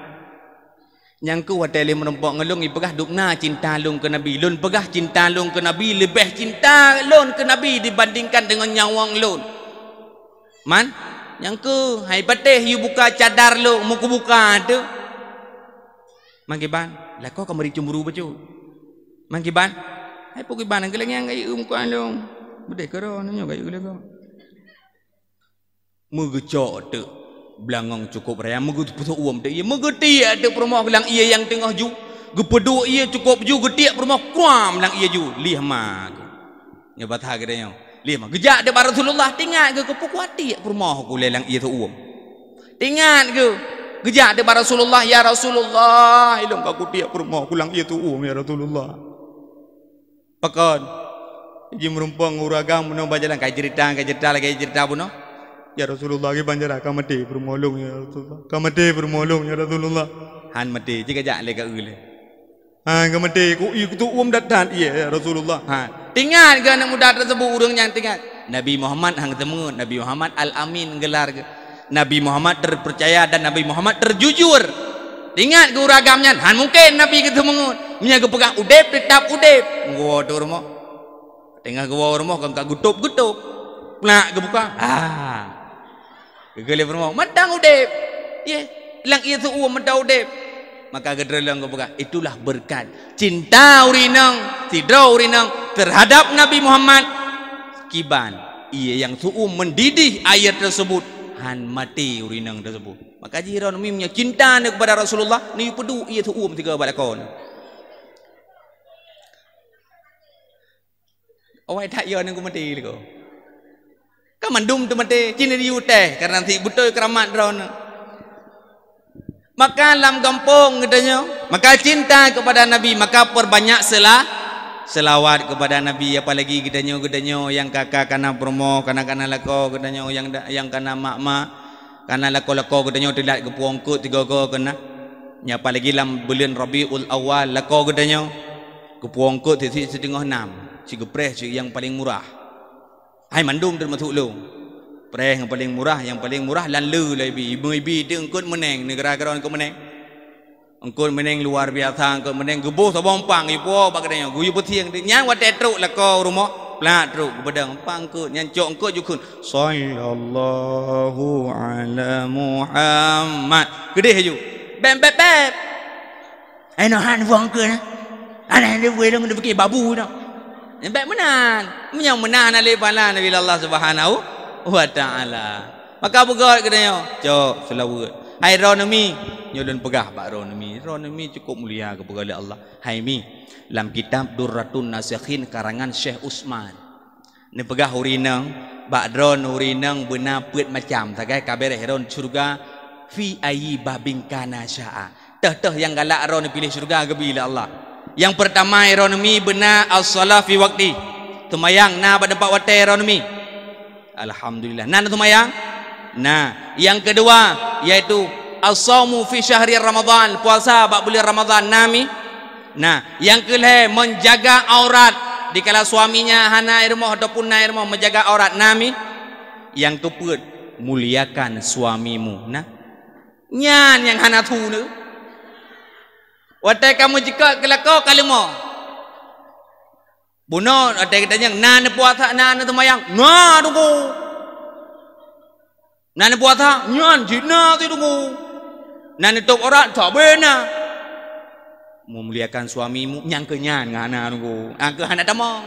yang ku wateli merumpok ngelung ipegah dukna cinta lung ke Nabi lun pegah cinta lung ke Nabi lebih cinta lun ke Nabi dibandingkan dengan nyawang lun man yang ku hai pateh you buka cadar lu muku buka tu mangkiban lah kau kamari cemburu becu mangkiban hai pukiban ang keleng yang gai muka lung bude kero nanyo gai ulego mugecok tu belangong cukup raya megutu uam tu ia megeti ada permoh bilang ia yang tengah ju gepedu ia cukup ju getiak permoh kuam bilang ia ju lih ma nya batha gedenya lih ma gejak de Rasulullah tinggal ke kepukuati permoh ku lelang ia tu uam tinggal ke gejak de Rasulullah ya Rasulullah ilung ka getiak permoh kulang ia tu uam ya Rasulullah pakon ji merumpang uragam meno bajalan kai cerita buno ya Rasulullah ke banjara kamati permolong ya Rasulullah kamati permolong ya Rasulullah han mati jika jak le ka ule han kamati ku tu datang ya Rasulullah han tinggal ke anak muda tersebut urang yang tinggal Nabi Muhammad hang temu Nabi Muhammad Al-Amin gelar ke Nabi Muhammad terpercaya dan Nabi Muhammad terjujur tinggal ke uragamnya han mungkin Nabi ketemu nya ke pegang udep tetap udep gua tu rumah tinggal ke rumah kan ka gutup nak ke buka gegele permo madang udep ye lang itu madang udep maka gedrelang ke buka itulah berkat cinta urinang tidro urinang terhadap Nabi Muhammad kiban ia yang mendidih ayat tersebut han mati urinang tersebut maka jiran mimnya cinta kepada Rasulullah ni pedu ia tiga balakon awai tak yo nang mati liko kamandum tu mati cini riu teh karena nanti betul keramat drone maka dalam kampung katanya maka cinta kepada Nabi maka perbanyak selawat kepada Nabi apalagi katanya yang kakak kana promo kana lako katanya yang kana mak kana lako katanya tidak kepuangkut tiga go kena nya apalagi dalam bulan Rabiul Awal lako katanya kepuangkut 1.5 si gepreh yang paling murah hai mandum dan matuk lu preh yang paling murah lan lu lebih ibu dia engkut meneng negara-negara engkut meneng luar biasa engkut meneng gebuh sabompang ipo baganya guyu petiang nyang wat truk lako rumah plat truk bedang pangkut nyancok engkut jukun sallallahu ala Muhammad gede haju beb ai no han wong ke ana dia boleh dong dia fikir babu dah baik menan alif pala Nabi Allah Subhanahu wa taala maka begot katanya cok selawat hai ronami nyolon pegah bak ronami cukup mulia kepada Allah hai mi dalam kitab Durratun Nasikhin karangan Syekh Usman ni pegah urinang bak urinang benar put macam tagai kabar heron surga fi ayyi babin kana syaa teh yang galak ron pilih surga ke bila Allah. Yang pertama ironomi benar as-salah fi waqti. Tumayang na pada tempat waktu ironomi. Alhamdulillah. Nah tumayang. Nah, yang kedua yaitu as-saumu fi syahri Ramadan, puasa bak bulan Ramadan nami. Nah, yang kelima menjaga aurat dikala suaminya hana irmah ataupun na irmah menjaga aurat nami. Yang keempat muliakan suamimu. Nah, nyan yang hana tu nu. Watai kamu jika kelakau kalimo. Buno watai kita yang na puasa na temayang. Na tunggu. Na puasa nyan jina tu tunggu. Na tok aurat tak benar. Memuliakan suamimu yang kenyan ngana nunggu angke hana tamang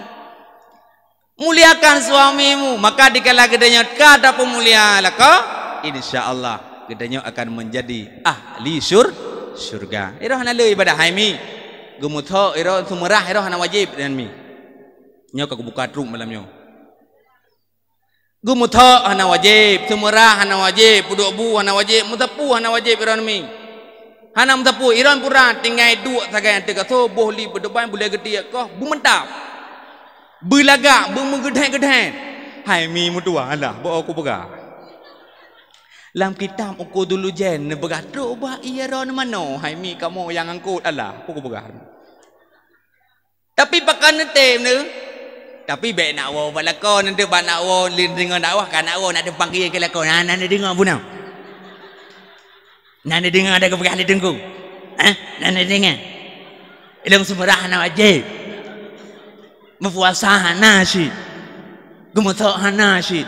muliakan suamimu maka dikala gedenya kata pemulia laka insyaallah gedenya akan menjadi ahli surga ira hana le ibadah haimi gumutho ira sumerah ira hana wajib dan mi nyo ka buka trum malam nyo gumutho hana wajib sumerah hana wajib puduk bu hana wajib mutapu hana wajib ira mi hanam tapu iran pura tinggal dua sagai ante kaso bohli berdepan boleh gede kau bumentap belaga bumegedai hai mi mutua lah bawa aku pegah lam kitab aku dulu jen begah doba iran mano hai mi kamu yang angkut Allah aku pegah tapi pakan tem ne tapi baik nak wa balakon nanti ba nak wa lin dengan dakwah kan nak wa nak panggil ke lakon ana dengar punau. Nana dengar ada kepegang di tengku. Nana dengar. Ilmu sumerah hana wajib. Mempuasa hana syid. Gemutok hana syid.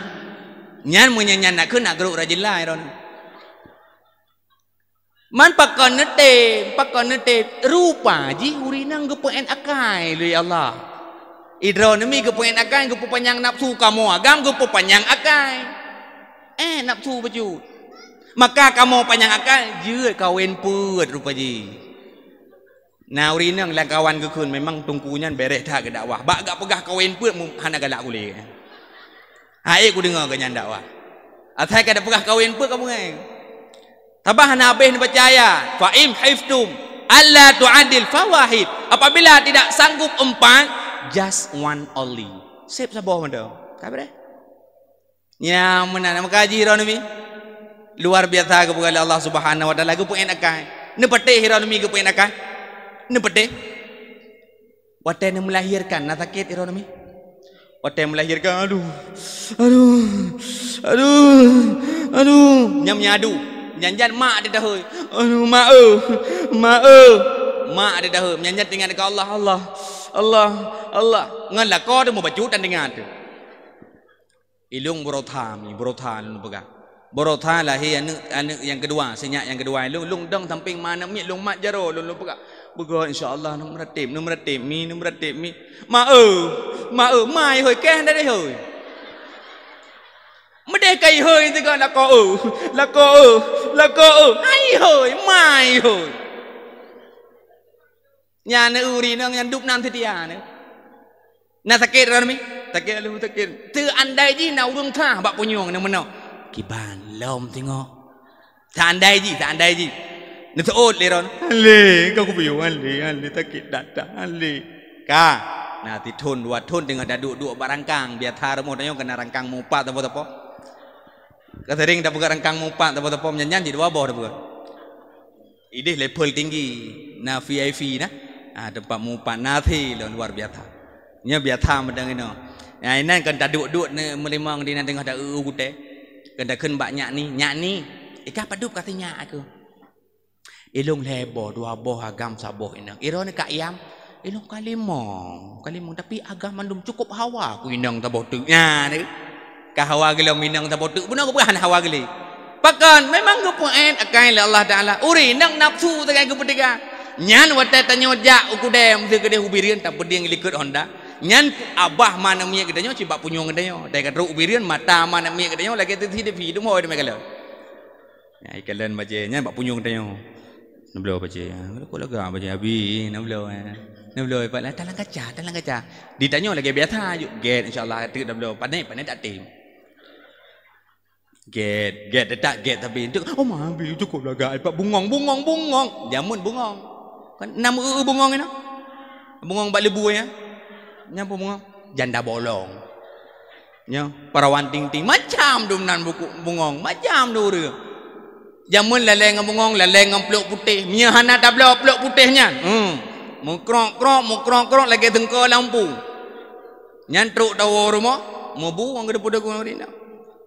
Nyan menyanyan nak ke nak geruk rajin lah. Man pakon nete. Rupa ji urinang gepen akai lui Allah. Idro nemi gepen akai gepen panjang nafsu kamu agam gepen panjang akai. Nafsu baju. Maka kamu panjang akal je kawin put rupaji. Nah urinang lah kawan ke kun memang tungkunya beres dah ke dakwah. Bak gak pegah kawin put hana galak boleh. Hai aku dengar kenyan dakwah. Atai kada pegah kawin put kamu ngai. Tabah hana habis percaya. Fa im hiftum alla tu'adil fawahid. Apabila tidak sanggup empat, just one only. Sip sabar menda. Kabar dah. Ya mana nama kaji ronami. Luar biasa kepada Allah Subhanahu wa taala ku pengen akai. Ne pete hiranumi ku pengen akai. Ne pete. Wate ne melahirkan na sakit hiranumi. Wate melahirkan aduh. Nyam nyadu. Nyanjan mak dia dah heu. Aduh mak ada dah heu. Nyanjan dengan dekat Allah. Ngan la ko tu mo baju dan dengan tu. Ilung borotha lu pegang. Borotha lah anu yang kedua, senyak yang kedua. Lung dong samping mana mi lung mak jaro lung pegak. Bego insyaallah nu meratib mi. Ma mai hoi keh dah hoi. Mede kai hoi tu kan la ko ai hoi mai hoi. Nya ne uri nang yang dup nan setia ne. Na sakit ran mi? Sakit. Tu andai ji na urung tha bak punyong ne menau. Kiban lom tengok. Tak andai ji. Nak seot leron. Ale, kau kupiu ale takit data ale. Ka, nanti tun dengan duduk barangkang biar thar mo tanyong kena rangkang mupat apa. Kasering dah buka rangkang mupat apa menyanyi di dua bawah dah buka. Ini level tinggi. Na VIP na. Tempat mupat nanti luar biasa. Nya biasa medang ini. Ya ini kan duduk ne melimang di nanti ada gute. Kena kun bak nyak ni ika padup katanya aku ilung lebo dua boh agam saboh inang iro ni kak yam ilung kalimong tapi agam mandum cukup hawa aku inang taboh tu nya ni ka hawa gelom inang taboh tu benar bukan hawa geli pakan memang ku poin akai Allah taala uri nang nafsu tegai ku petiga nyan wate tanyo jak uku dem de gede hubirian tak peding likut Honda nyan abah mana mie gedenya cibak punyong gedenya dai kadru ubirian mata mana mie gedenya lagi titi de hidup hoy de megala ya ikalan baje nyan bak punyong gedenya nablo baje ko laga baje abi nablo pak la talang kaca ditanya lagi biasa yuk get insyaallah tu nablo panai tak tim get tak get tapi itu oh mabi cukup laga pak bungong jamun bungong kan nama bungong ini bungong bak lebu ya nyampu bunga janda bolong nya parawan ting macam dumnan buku bungong macam dulu jamun laleng bungong laleng peluk putih mia hana dah peluk putihnya Mukrok lagi tengkor lampu. Nyantruk tahu rumah, mau buang ke depan aku ni nak.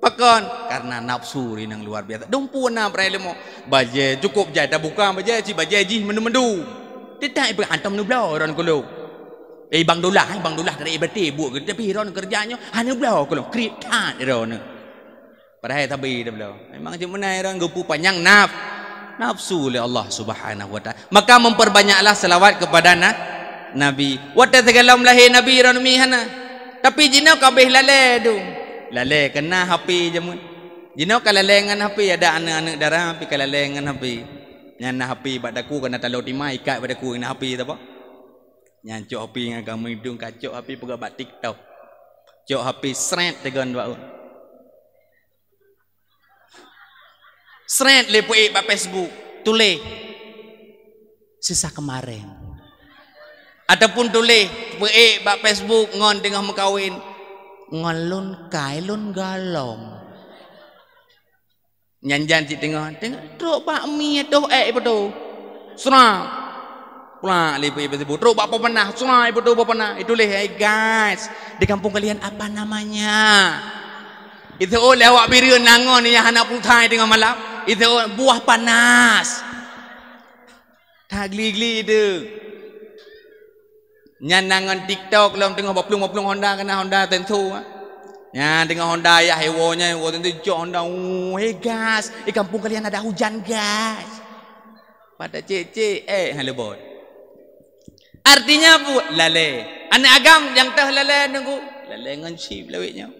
Pakan karena nafsu ni yang luar biasa. Dumpu na perai lemo. Baje cukup je dah buka baje ji mendu. Tidak ibu hantam nu blau orang kulo. Bang Dullah dari berarti buat tapi orang kerjanya hanya blau kulo kritan orang. Padahal tabi dah blau. Memang je mana orang gupu panjang nafsu oleh Allah Subhanahu wa taala. Maka memperbanyaklah selawat kepada Nabi. Wata tegalam lahir Nabi ranumi hana. Tapi jina kabeh lale tu. Lale kena HP je mun. Jino kalau lengan HP ada anak-anak darah tapi kalau lengan HP. Nyana HP badaku kena talau timai ikat badaku kena HP tu apa? Nyancuk HP dengan kamu hidung kacuk HP pegak bak TikTok. Cuk HP seret tegan buat. Seret lepo bak Facebook, tulis sisa kemarin. Ataupun tulis bak Facebook ngon tengah mengkawin. Ngalun kailun galom nyanjan si tengok truk bak mi doh betul serang pula lepas itu truk bak pepanah serang betul pepanah itu leh guys di kampung kalian apa namanya itu oleh awak biriun nangon yang anak putai tengah malam itu buah panas tak geli-geli itu nyanangan TikTok dalam tengah baplung Honda kena Honda tentu. Ya tengah Honda ya hewonya tentu jok Honda. Hey gas, di kampung kalian ada hujan gas. Pada cek halo bot. Artinya bu lale. Anak agam yang tah lale nunggu lale ngan sip lawiknya.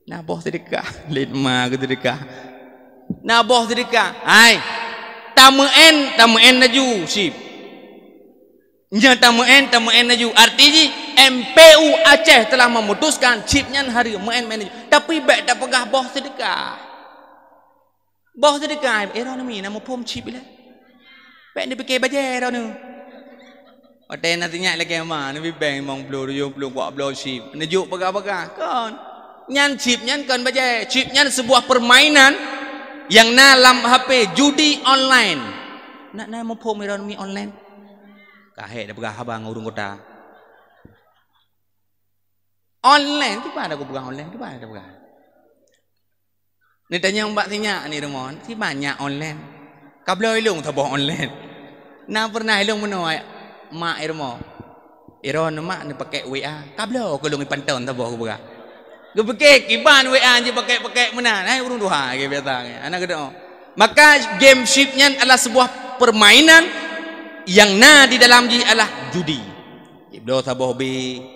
Nah boh sedekah, litma ke sedekah. Nah boh sedekah. Hai. Tamen naju sip. Nya tamen naju artinya MPU Aceh telah memutuskan chipnya hari men tapi baik tak pegah boh sedekah era ni nama pom chip lah baik ni pakai baje era ni hotel nantinya lagi mana ni bank mong belum buat blow chip nejuk pegah kan nyan chip nyan kan baje chip nyan sebuah permainan yang dalam HP judi online nak nama pom era ni online kahek dah pegah abang urung kota online tu pada aku pegang online tu pada pegang ni tanya mbak tanya ni remon si banyak online kabel ilung taboh online na pernah ilung menoi mak irmo iron mak ni pakai WA kabel aku ilung panton taboh aku pegang gue pakai kiban WA je pakai mana hai urung duha ke biasa anak gedo maka game shipnya adalah sebuah permainan yang di dalam ji adalah judi. Ibdo taboh B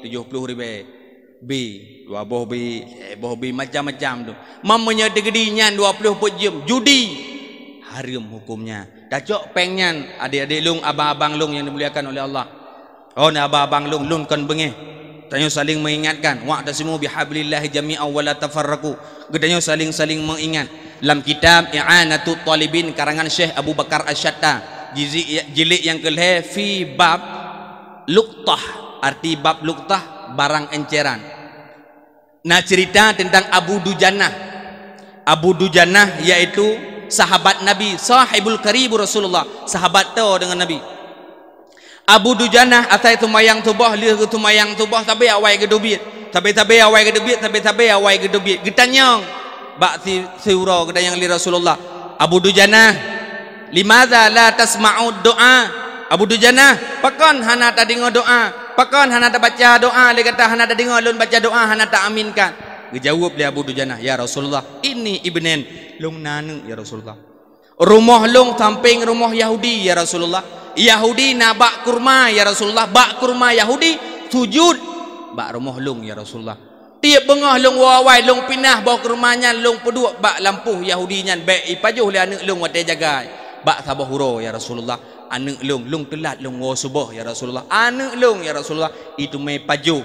70 ribu B 2 boh B macam-macam tu. Mamanya degedinya 20 jam judi. Haram hukumnya. Dacok pengnya adik-adik lung abang-abang lung yang dimuliakan oleh Allah. Oh na abang-abang lung kan bengeh. Tanya saling mengingatkan wa'tasimu bihablillahi jami'an wa la tafarraqu. Gedanya saling mengingat. Dalam kitab I'anatut Talibin karangan Syekh Abu Bakar Asy-Syatta jilid yang ke-5 fi bab luqtah arti bab luqtah barang enceran. Nah cerita tentang Abu Dujanah yaitu sahabat Nabi sahibul karib Rasulullah sahabat tu dengan Nabi. Abu Dujanah atai tumayang tubah lieu tumayang tubah tabe awai gedubit tabe awai gedubit getanyang bak siura gedanyang li Rasulullah. Abu Dujanah limadza la tasma'u doa Abu Dujanah pakon hana ta dengar doa pakon hana ta baca doa dia kata hana ta dengar lun baca doa hana ta aminkan dijawab dia Abu Dujanah ya Rasulullah ini ibnen lung nanu ya Rasulullah rumah lung samping rumah Yahudi ya Rasulullah Yahudi na bak kurma ya Rasulullah bak kurma Yahudi sujud bak rumah lung ya Rasulullah tiap bengah lung wawai lung pinah bawa ke rumahnya lung peduk bak lampuh Yahudinya baik ipajuh le anak lung wate jaga bak sabah huro ya Rasulullah anak lung telat lung wo subuh ya Rasulullah anak lung ya Rasulullah itu me paju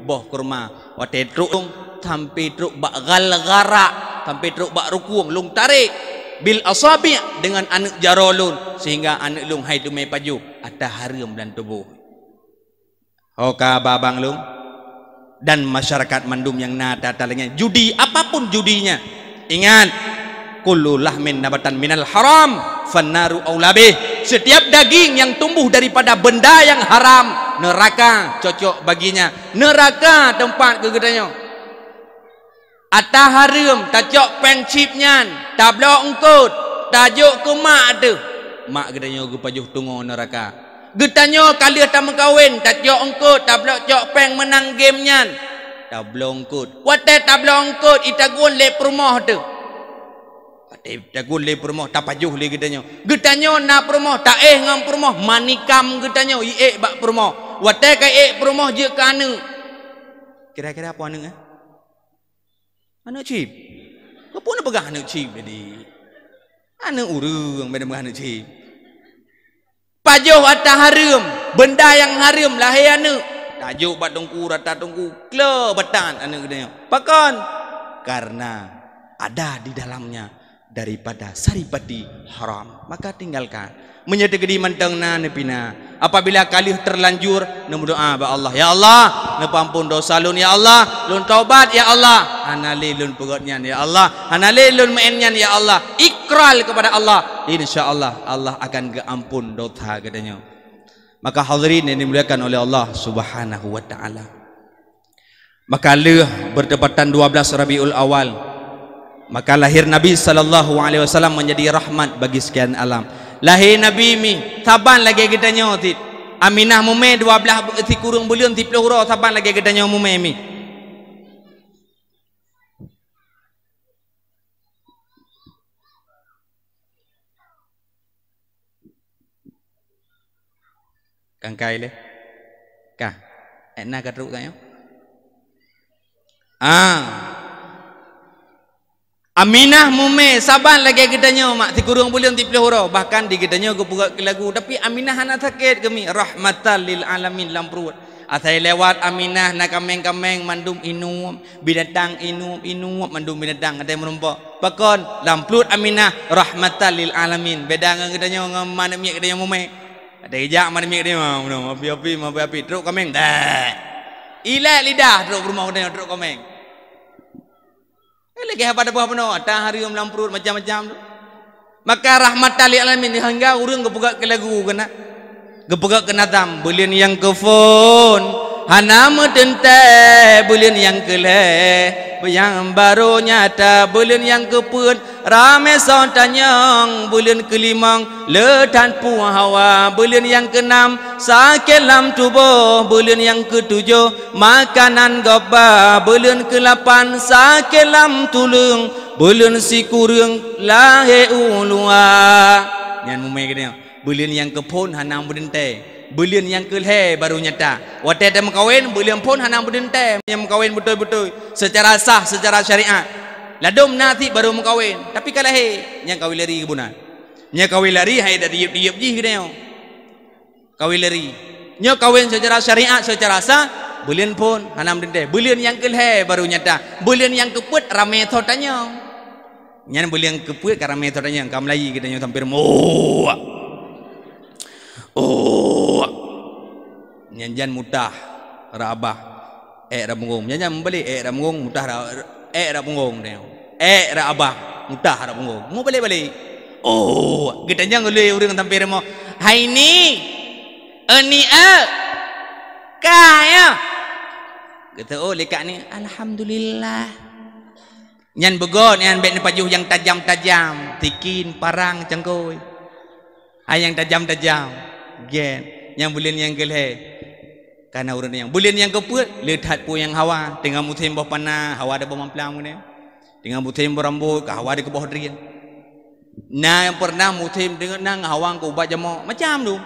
boh kurma wate truk lung sampai truk bak galgara sampai truk bak rukung lung tarik bil asabi' dengan anak jarolun sehingga anak lung hai tu me paju ada haram dan tubuh hoka babang lung dan masyarakat mandum yang nada talanya judi apapun judinya ingat kullu lahmin nabatan minal haram fannaru aulabih setiap daging yang tumbuh daripada benda yang haram, neraka cocok baginya. Neraka tempat kegedanyo. Atas haram tajok pencipnyan, tablok engkut, tajuk ke mak tu. Mak gedanyo ge pajuh tunggu neraka. Getanyo kali tak mengkawin, tajok engkut, tablok cok peng menang game nyan. Tablok engkut. Wate tablok engkut itagun le perumah tu. Tagun le perumah tak pajuh le gedanyo. Getanyo na perumah tak ngam perumah manikam getanyo i bak perumah. Wate kai perumah je ke anu. Kira-kira apa anu anak cip. Apa nak pegang anak cip tadi? Anak urang benda pegang anak cip. Pajuh atas haram, benda yang haram lahir anak. Tajuk bat tungku rata tungku, kle batan anak gedenya. Pakon karena ada di dalamnya daripada saripati haram, maka tinggalkan. Menyedekedi manteng na nepina. Apabila kali terlanjur nemu doa ba Allah, ya Allah, nepampun dosa lun ya Allah, lun taubat ya Allah, hanali lun pegatnyan ya Allah, hanali lun meenyan ya Allah, ikral kepada Allah, insyaallah Allah akan keampun dosa katanya. Maka hadirin yang dimuliakan oleh Allah Subhanahu wa taala. Maka bertepatan 12 Rabiul Awal, maka lahir Nabi sallallahu alaihi wasallam menjadi rahmat bagi sekian alam. Lahir Nabi mi saban lagi kita nyotit. Aminah mume 12 ti kurung bulan 30 hurau saban lagi kita nyomu mume mi. Kangkai le. Kah. Enak katruk kayo. Aminah mume saban lagi kitanya mak ti kurung bulan 30 hurau bahkan di kitanya go buka ke lagu tapi Aminah anak sakit kami rahmatan lil alamin lam perut asai lewat Aminah nak kameng-kameng mandum inum binatang inum mandum binatang ada merompak pakon lam perut Aminah rahmatan lil alamin beda dengan kitanya mana mi kitanya mume ada ijak mana mi kitanya api truk kameng dah ilat lidah truk rumah kitanya truk kameng. Lagi apa buah penuh, tak hari malam perut macam-macam tu. Maka rahmatan lil alamin hingga urang gepegak ke lagu kena. Gepegak ke nazam bulan yang kefon hanam tente bulan yang keleh yang baru nyata bulan yang kepun rame son tanyang bulan kelimang letan puah hawa bulan yang keenam sakelam tubuh bulan yang ketujuh makanan goba bulan ke-8 sakelam tulung bulan si kurang lahe ulua yang mumai kena bulan yang kepun hanam bulan teh bulan yang keleh baru nyata wadah dah mengkawin bulan pun hanam bulan teh yang mengkawin betul-betul secara sah secara syariat ladum nanti baru mengkawin tapi kalau yang kawin lari kebunan yang kawin lari hai dah diep-diep je kena kawin lari yang kawin secara syariat secara sah bulan pun hanam bulan teh bulan yang keleh baru nyata bulan yang keput ramai thot tanya yang bulan keput ramai thot tanya kam lai kita nyo hampir nyanjan mutah rabah rabungong nyanjan membeli rabungong mutah rabungong rabah mutah rabungong mau balik kita jangan boleh urang tampir mo hai ni kaya kata lekat ni alhamdulillah nyan begon nyan bet ni pajuh yang tajam-tajam tikin parang cangkoi yang tajam-tajam gen yang bulan yang gelhe karena urang yang bulan yang keput lehat pu yang hawa tengah mutim bawah panah hawa ada bawah mamplang ni tengah mutim berambut ke hawa ada ke bawah drian nah yang pernah mutim dengan nang hawa ke ubat jamak macam tu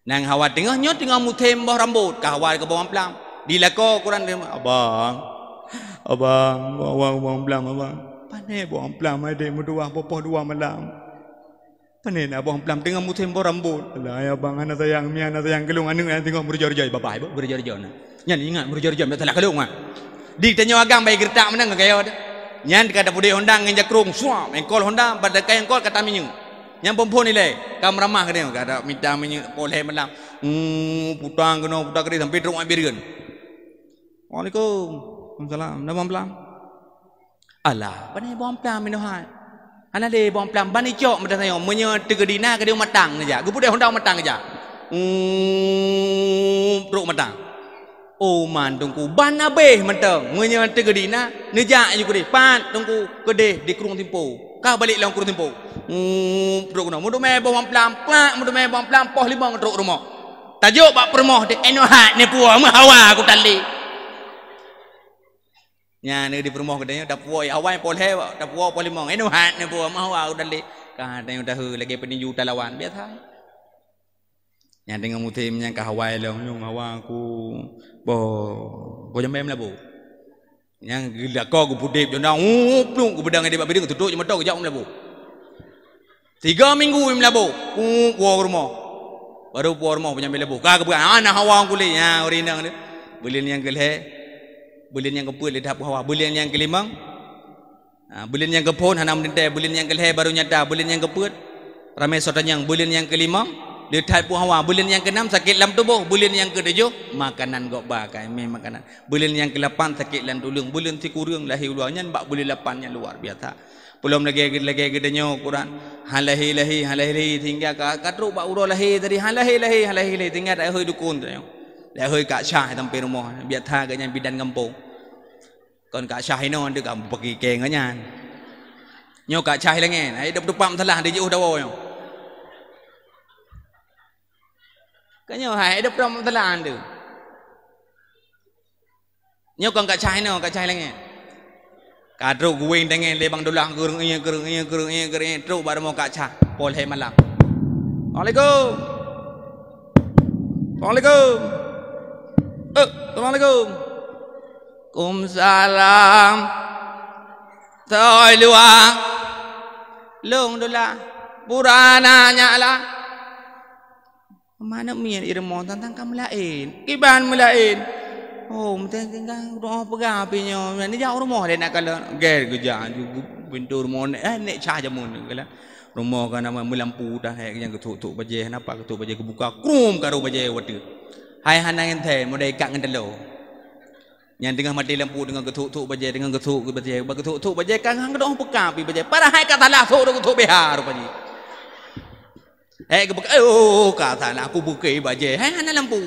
nang hawa tengahnya tengah mutim bawah rambut ke hawa ada ke bawah mamplang dilako Quran dia abang bawah mamplang abang panai bawah mamplang ada mudua popoh dua malam panen abang pelam tengah mutim bau rambut. Alah ya bang anak sayang mi anak sayang kelung anu tengok berjor-jor bapak berjor-jor nah. Nyan ingat berjor-jor tak telah kelung ah. Di tanya agang bayi gertak menang gaya dah. Nyan kata budai Honda nginjak krung suam engkol Honda pada kaya engkol kata minyu. Nyan pompon ni le kam ramah ke dia kata minta minyu poleh melang. Putang kena putang keri sampai teruk ambil kan. Waalaikumsalam. Nama pelam. Alah, panai bom pelam minuhan. Anale bom pelam bani cok mata saya menye tegedina ke dia matang aja. Gu budai hondang matang aja. Truk matang. Oh man tungku bana beh mentang menye tegedina nejak je kudih pat tungku kedeh di Kurung Timpo. Kau balik lang Kurung Timpo. Truk na mudu me bom pelam plak mudu me bom pelam poh limang truk rumah. Tajuk bak permoh de enohat ne puah hawa aku tali. Nya ni di permoh kedanya dak puah awai polhe dak puah pol limang enohat ne puah hawa aku tali. Ka de dah lagi peninju talawan biasa. Nya dengan mutim nya ka hawai long nyung hawa aku bo jamem la bu. Nya gila ko gu pudip jona plung gu bedang de bak biding tutuk je metok jauh la bu. 3 minggu im la bu. Puah rumah. Baru puar mau penyambil lebu. Kau kebukan anak hawa kulit ya orang ni. Bulan yang kelih, bulan yang kepul lidah hawa. Bulan yang kelimang, bulan yang kepon hanam dente. Bulan yang kelih baru nyata. Bulan yang keput ramai sotanyang. Bulan yang kelimang lidah hawa. Bulan yang keenam sakit dalam tubuh. Bulan yang ketujuh makanan gok bakai makanan. Bulan yang ke-8 sakit dalam tulang. Bulan si kurang lahir luarnya. Bak bulan 8 yang luar biasa. Belum lagi gedenya Quran halahi tinggal katru bak uro lahi tadi halahi tinggal dah hơi dukun tadi dah hơi kak syah sampai rumah biar tha ke nyan bidan kampung kon kak syah ino dia kam pergi keng nyan nyo kak syah lengen ai dep dupam telah di jauh dawo nyo kanyo hai dep dupam telah tu nyo kon kak syah lengen kadro guing dengan lebang dolang gerung truk baru mau kaca pol he malam. Assalamualaikum. Assalamualaikum. Kumsalam. Toilua. Long dola. Purana nyala. Mana mian irmon tentang kamu lain. Kiban melain. Oh, mungkin doa pegang apinya. Ni jauh rumah dia nak kalau ger kerja juga pintu rumah nek cah jamun kalau rumah kan nama melampu dah yang ketuk baje napa ketuk baje kebuka krum karo baje wadu. Hai hanang ente modai kak ngendelo. Yang tengah mati lampu dengan ketuk baje dengan ketuk baje kan hang doa pegang api baje. Para hai kata lah sok ketuk behar baje. Hai kebuka oh kata lah aku buka baje. Hai hanang lampu.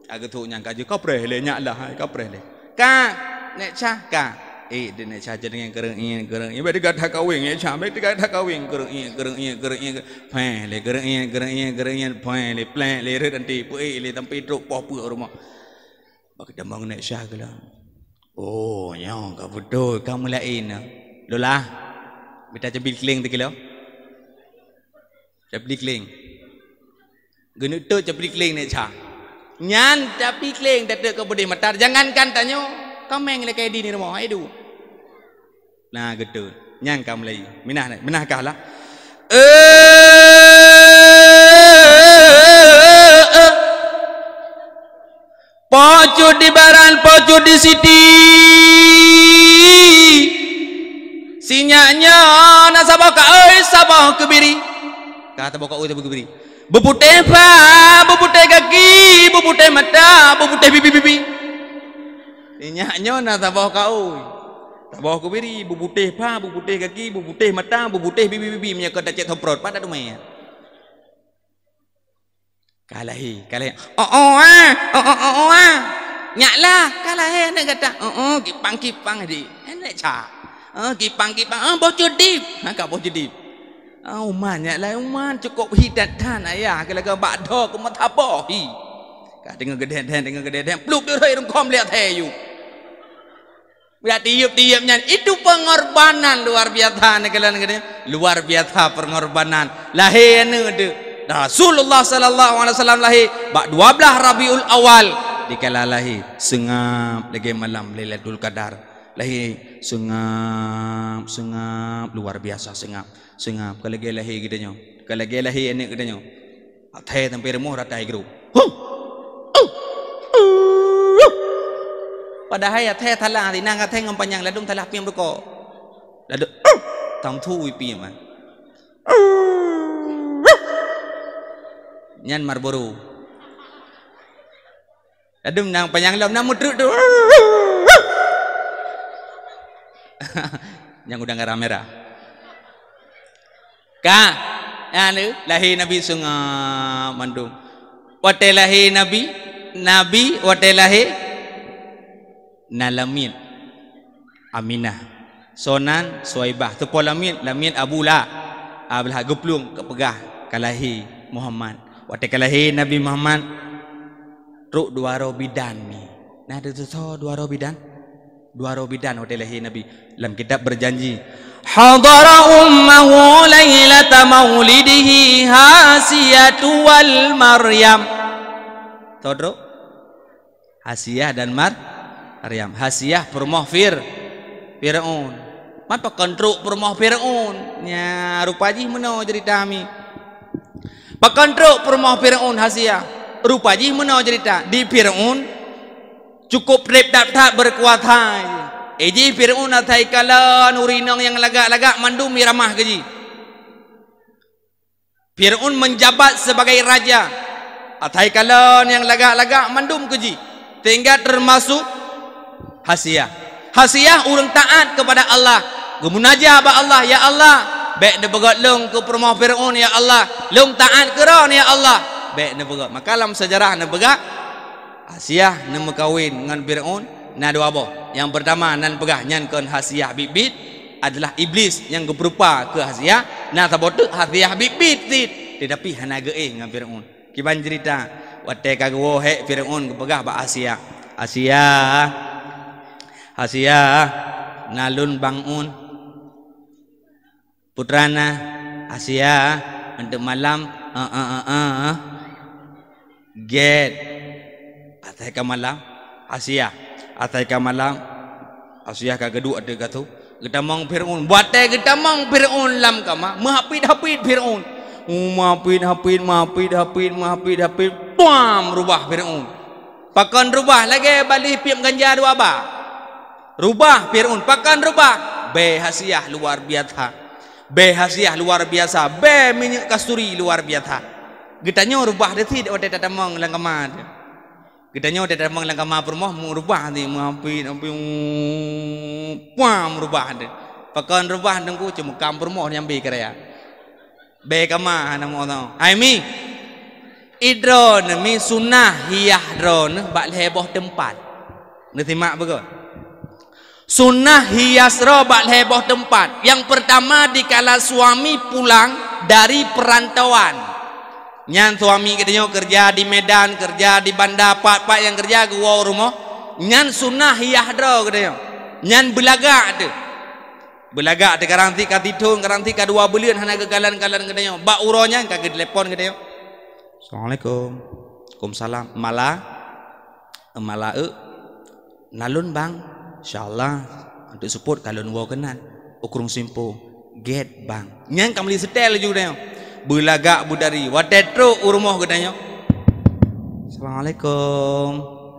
Aku tu nyangka je kau pereh nyak lah kau pereh le. Ka nek cah ka. Dia nek cah je dengan gereng ini bagi gat kawing ya cah bagi gat kawing gereng ini peh le gereng ini peh le plan le red nanti pui le tampi truk poh pu rumah. Bagi damang nek cah gela. Oh nyong kau betul kamu lain. Lola. Beta cebil keling tu kilo. Cebil keling. Genut tu cebil keling nek cah. Nyan tapi kleng datuk kau boleh matar jangankan tanyo kau meng le kayak di ni rumah ai du nah gitu nyan kau mulai minah kah lah pojok di baran pojok di siti sinyanya nasabah ka oi sabah kebiri kata bokak oi kebiri bubute pa, bubute kaki, bubute mata, bubute bibi. Inyaknya na tabah kau. Tabah ku biri, bubute pa, bubute kaki, bubute mata, bubute bibi. Punya kau dah cek toprot pada tu mai. Kalahi. Oh. Nyaklah, kalahi nak kata. Kipang di. Enak cak. Kipang. Bocor dip. Kak bocor dip. Umannya lah uman cukup hidat dan ayah kalau kau bakdo kau mata bohi. Kau dengan gede peluk dia orang kom lihat heyu. Lihat tiup-tiupnya itu pengorbanan luar biasa negara luar biasa pengorbanan. Lahir ni Rasulullah sallallahu alaihi wasallam lahir bak 12 Rabiul Awal dikala lahir sengap lagi malam Lailatul Qadar. Lahir sengap luar biasa sengap kalau dia lahir gitanya kalau dia lahir enak gitanya atai sampai remuk ratai geru padahal atai thalah di nang atai ngempanyang ladung thalah piam roko ladung tam thu piam man nyan Marlboro ladung nang panyang lam namut tu yang udang merah lahir Nabi sungai mandum. Wate lahir Nabi wate lahir Nalamin Aminah Sonan Suaibah tu pun Lamin Abula belah geplung kepegah kalahi Muhammad wate kalahi Nabi Muhammad ruk duaro bidan ni nah tu duaro bidan wate lahi Nabi dalam kitab berjanji hadara ummahu lailata maulidihi Hasiyatu wal Maryam todro Hasiyah dan Maryam. Hasiyah permoh Fir'aun. Mapa kontrok permoh Fir'aun. Nya rupaji meno cerita kami. Pakontrok permoh Fir'aun Hasiyah. Rupaji meno cerita di Fir'aun cukup rep tak berkuasa. Eji Fir'aun atai kala nurinang yang lagak-lagak mandum miramah keji. Fir'aun menjabat sebagai raja. Atai kala yang lagak-lagak mandum keji. Sehingga termasuk Hasiyah orang taat kepada Allah. Gemunajah ba Allah, ya Allah, baik de begat long ke permoh Fir'aun ya Allah. Long taat keron ya Allah. Baik de begat. Maka dalam sejarah de begat Hasiyah ne kawin dengan Fir'aun na dua boh. Yang pertama nan pegah nyan kon Hasiyah bibit adalah iblis yang berupa ke Hasiyah. Na tabotu Hasiyah bibit tetapi hana geeh dengan Fir'aun. Kiban cerita wate kagwo he Fir'aun kepegah ba Hasiyah nalun bangun putrana Hasiyah untuk malam get atai ka malam Hasiyah kagadu ada gatu getamang Fir'aun wate getamang Fir'aun lam kama mahapid Fir'aun mahapid pam rubah Fir'aun pakan rubah lagi balik piam ganja dua ba rubah Fir'aun pakan rubah be Hasiyah luar biasa be minyak kasturi luar biasa getanya rubah detik wate tatamang langkama getanya wate tatamang langkama permoh rubah ni mahapid pam rubah de pakan rubah dengku cuma kam permoh nyambi keraya be kama namo tau aimi idron mi sunnah hiyah dron bak heboh tempat netimak betul sunnah hias ro bak heboh tempat yang pertama dikala suami pulang dari perantauan nyan suami katanya kerja di Medan kerja di Bandar pak yang kerja ke rumah nyan sunnah hiyah dro katanya nyan belagak tu belagak de garanti ka tidung garanti ka 2 bulan hana kegalan-galan katanya bak uronya kagak telepon katanya Assalamualaikum Waalaikumsalam malah nalun bang insyaallah untuk support kalon wo kenan ukrung simpo get bang nyang kamli setel juga katanya belagak budari watetro urmoh katanya Assalamualaikum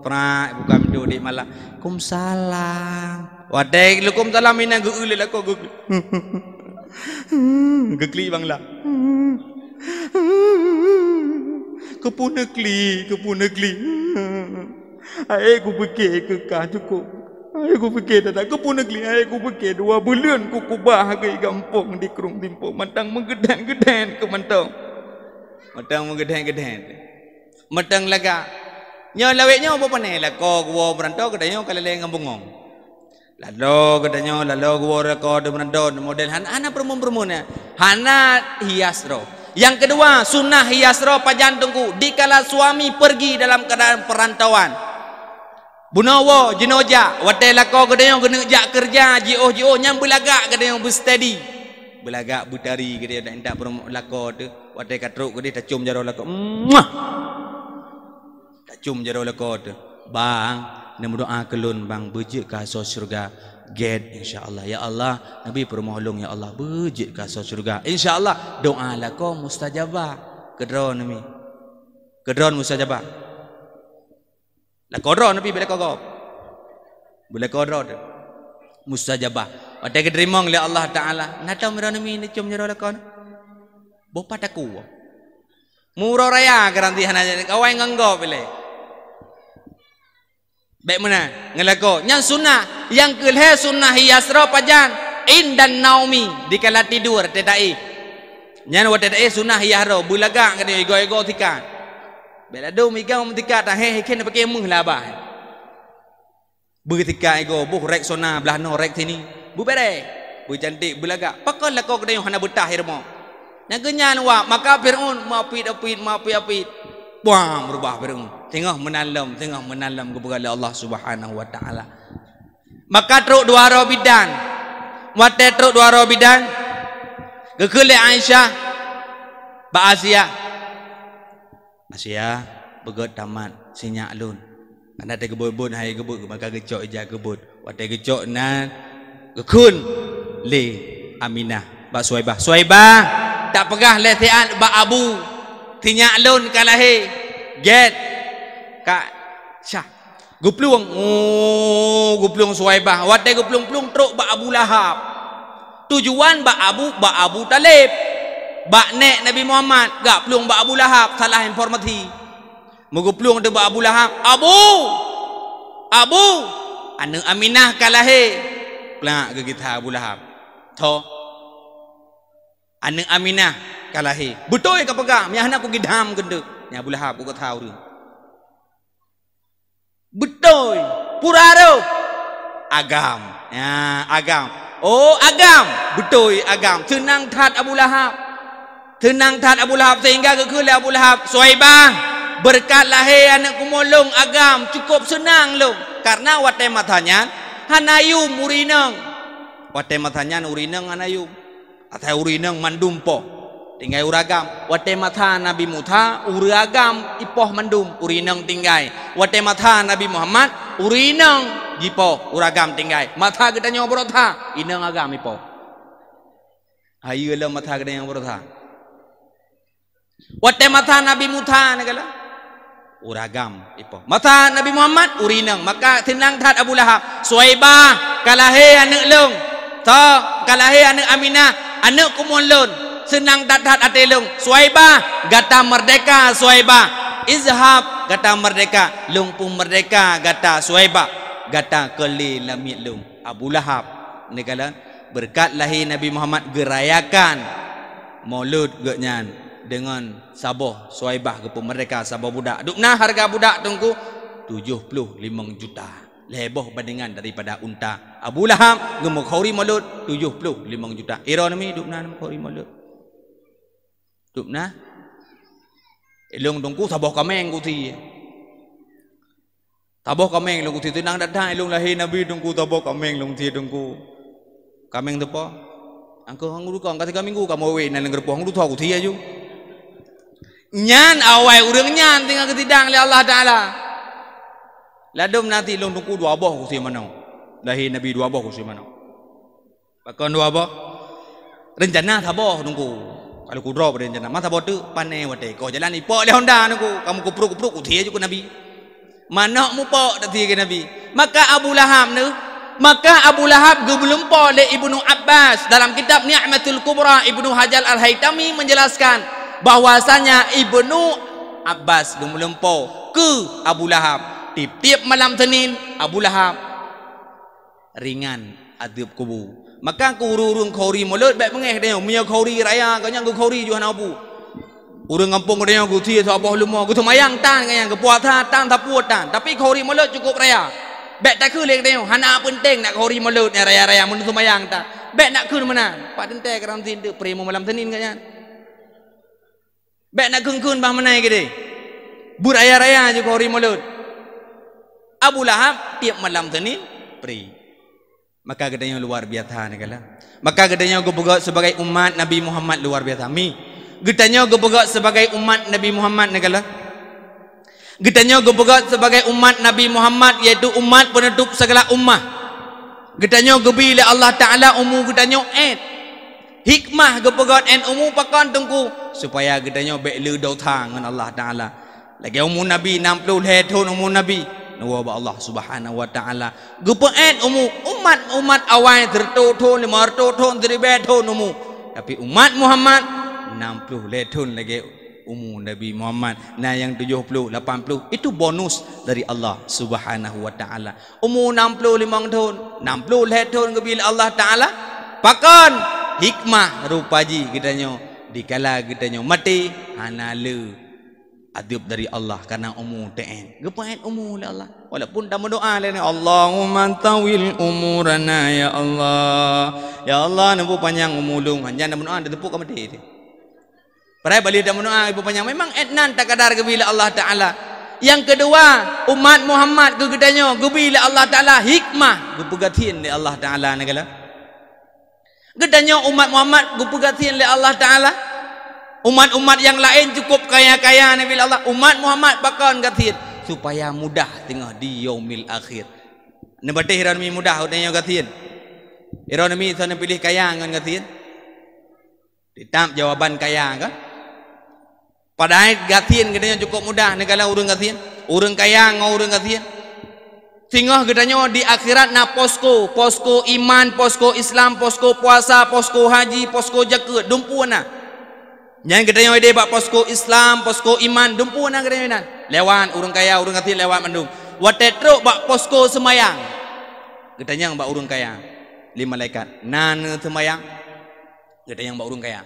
pra bukan duduk malah Waalaikumsalam wadai lukum salam ina geul lako gekli bangla kepunekli ai ku fikir ke ka cukup ai ku fikir dah kepunekli ai ku fikir 2 bulan ku kubah ke kampung di Krung Timpo matang menggedan-gedan ke matang menggedan-gedan matang laga nya laweknya apa pane lako gua berantau kedanyo kalele ngambungong lalu katanya lalu gua rekod menendon model hana perempuan hana hias roh yang kedua sunnah hias roh pajantungku dikala suami pergi dalam keadaan perantauan bunawo jenoja wate lako katanya kena jak kerja jio nyam belagak katanya bersteady belagak butari katanya dak perempuan lako tu wate katruk katanya tak cium jaro lako tak cium jaro lako tu bang dan berdoa kelun bang bejik ke asal syurga get insyaallah ya Allah Nabi permohon ya Allah bejik ke asal syurga insyaallah doa la ko mustajabah kedron Nabi kedron mustajabah la kodron Nabi bila kodron mustajabah ada kedrimong oleh Allah taala nata mira Nabi ni cium jero la kon bopa taku muro raya garanti hana kawai nganggo bile baik mana ngelako yang sunnah yang kelih sunnah hiasra pajan in dan naumi dikala tidur tedai Nyan wate sunah yahro bulaga kene ego tikat. Bela do miga tikat ta he ken pakai mung lah bah. Bu tikat ego bu rek sona belah no rek sini. Bu bere. Bu cantik bulaga. Pakon la kok kene hana betah hirmo. Nang kenyan wa maka Firaun mapi. Buang berubah Firaun. Tengah menalam kepada Allah Subhanahu wa taala. Maka truk dua bidan. Wate truk dua bidan. Gekele Aisyah ba Asia begot tamat sinyak lun anda te gebut hai gebut maka gecok ija gebut wate gecok nan gekun le Aminah ba Suhaibah tak pegah le tian ba Abu sinyak lun kalahe get ka Syah guplung Suhaibah wate guplung truk ba Abu Lahab. Tujuan ba Abu Talib ba nek Nabi Muhammad gak pelung ba Abu Lahab salah informasi mugo pelung de ba Abu Lahab Abu anu Aminah kalahe pelak ke kita Abu Lahab to anu Aminah kalahe betul ka pegang nya anak ku gidam gendek nya Abu Lahab ku tahu tu betul puraro agam Oh agam betul agam tenang tat Abu Lahab sehingga kekele Abu Lahab Suhaibah berkat lahir anak kumolong agam cukup senang long karena wate matanya hanayum urinang wate matanya urinang hanayum atau urinang mandumpo tinggai uragam wate mata Nabi Musa uragam ipoh mandum urinang tinggai wate mata Nabi Muhammad urinang jipo uragam tinggai mata kita nyawa berotha inang agam ipo ayo lah mata kita nyawa berotha wate mata Nabi Musa negala uragam ipo mata Nabi Muhammad urinang maka tenang tat Abu Lahab Suhaibah kalahe anak long ta kalahe anak Aminah anak kumolon senang tat atelong Suhaibah gata merdeka Suhaibah izhab gata merdeka lungpung merdeka gata Suhaibah gata keli lamit lung Abu Lahab negala berkat lahir Nabi Muhammad gerayakan maulud genyan dengan sabah Suhaibah ke mereka sabah budak dukna harga budak tungku 75 juta lebih bandingan daripada unta Abu Lahab gemuk khori maulud 75 juta ira nami dukna khori maulud dukna elong tungku sabah kameng ku ti tabah kameng long ti tenang datang long lahir Nabi tungku tabah kameng long ti tungku kameng tu pa angko hang lu kang kata minggu kamu we nan ngger pohang lu tahu ti aju nyan awai urang nyan tinggal ketidang le Allah taala ladum nanti long tungku dua boh ku si manau lahir Nabi dua boh ku si manau bakon dua boh rencana tabah tungku kalau ku drop rencana mata boh tu panai wate ko jalan ipo le Honda tungku kamu kupruk ku ti aju ku Nabi mana mupo dati ke Nabi maka Abu Lahab belum po le Ibnu Abbas dalam kitab Ni'matul Kubra Ibnu Hajar Al-Haytami menjelaskan bahwasanya Ibnu Abbas belum po ke Abu Lahab tiap malam Senin Abu Lahab ringan adab kubu maka kururung khori mulut baik mengeh dia punya khori raya kanya ku khori juhan abu urang kampung dia ku ti sabah lumo ku semayang tan kaya ku puasa tan tapuatan tapi khori mulut cukup raya baik tak ke lek dia hana penting nak khori mulut ni raya-raya mun semayang tan baik nak ke mana pak tente keram tindu premo malam Senin kanya baik nak kun bah menai ke dia buraya-raya je khori mulut Abu Lahab tiap malam Senin pri maka gedanya luar biasa negala maka gedanya gebegot sebagai umat Nabi Muhammad luar biasa gedanya gebegot sebagai umat Nabi Muhammad negala gedanya gebegot sebagai umat Nabi Muhammad yaitu umat penutup segala ummah gedanya gebile Allah Taala umu gedanya hikmah gebegot umu pakan tungku supaya gedanya be'le dau thang dengan Allah Taala lagi umu Nabi 60 hetun umu Nabi nuwa Allah Subhanahu wa taala gepeet umat awal tertoton 500 ton 1000 ton umu tapi umat Muhammad 60 letun lagi umu Nabi Muhammad nah yang 70 80 itu bonus dari Allah Subhanahu wa taala umu 65 tahun 60 letun gebila Allah taala pakan hikmah rupaji kitanya dikala katanya mati hanala adab dari Allah karena umur ta'in gepain umur Allah walaupun dah berdoa lain Allahumma tawil umurana ya Allah nampu panjang umur lu hanya dah berdoa dah tepuk ke mati tu padahal balik dah berdoa ibu panjang memang etnan tak kadar kebila Allah Ta'ala. Yang kedua umat Muhammad ke katanya kebila Allah Ta'ala hikmah gepegatian oleh Allah Ta'ala negala katanya umat Muhammad gepegatian oleh Allah Ta'ala. Umat-umat yang lain cukup kaya-kaya Nabi Allah. Umat Muhammad bakal gatian supaya mudah tengah di yaumil akhir. Nebate hiranmi mudah utanya gatian. Hiranmi sana pilih kaya ngan gatian. Ditam jawaban kaya kan? Padahal gatian katanya cukup mudah negala urang gatian. Urang kaya ngau urang gatian. Sehingga katanya di akhirat na posko iman, posko Islam, posko puasa, posko haji, posko zakat, dumpu na. Yang katanya ide bak posko Islam, posko iman, dumpu na katanya lewat urang kaya, urang gatian lewat mandum. Watetro bak posko semayang. Katanya bak urang kaya. 5 malaikat. Nan semayang. Katanya bak urang kaya.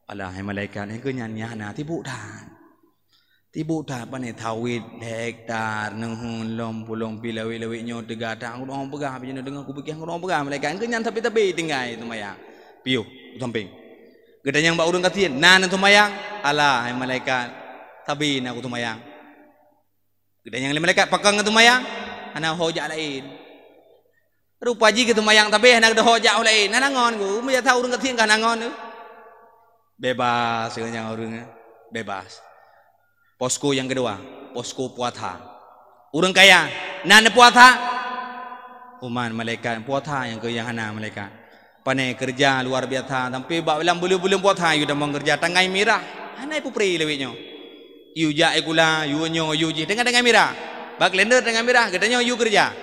Alah hai malaikat yang kenyanya na tibu dah pane tawid hektar nehun lom pulong pilawi-lawi nyo tegata aku orang pegah bijana dengar aku fikir aku orang pegah malaikat kenyan tapi tinggai tu maya piu samping gedanya yang bak urang katien nan tu mayang alah hai malaikat tabi na aku tu mayang gedanya yang malaikat pakang tu mayang ana hojak lain rupa ji ke tu mayang tapi ana ada hojak lain ana ngon ku me tahu urang katien kan ngon tu bebas dengan orang bebas. Posko yang kedua, posko puasa. Orang kaya, nana puasa. Umat malaikat puasa yang ke yang hana malaikat. Panai kerja luar biasa. Tapi bak dalam belum puasa you dah mau kerja tangai mirah. Hana ipu pri lewitnya. You ja ikula, you nyo, you ji dengan mirah. Bak lender dengan mirah. Katanya you kerja.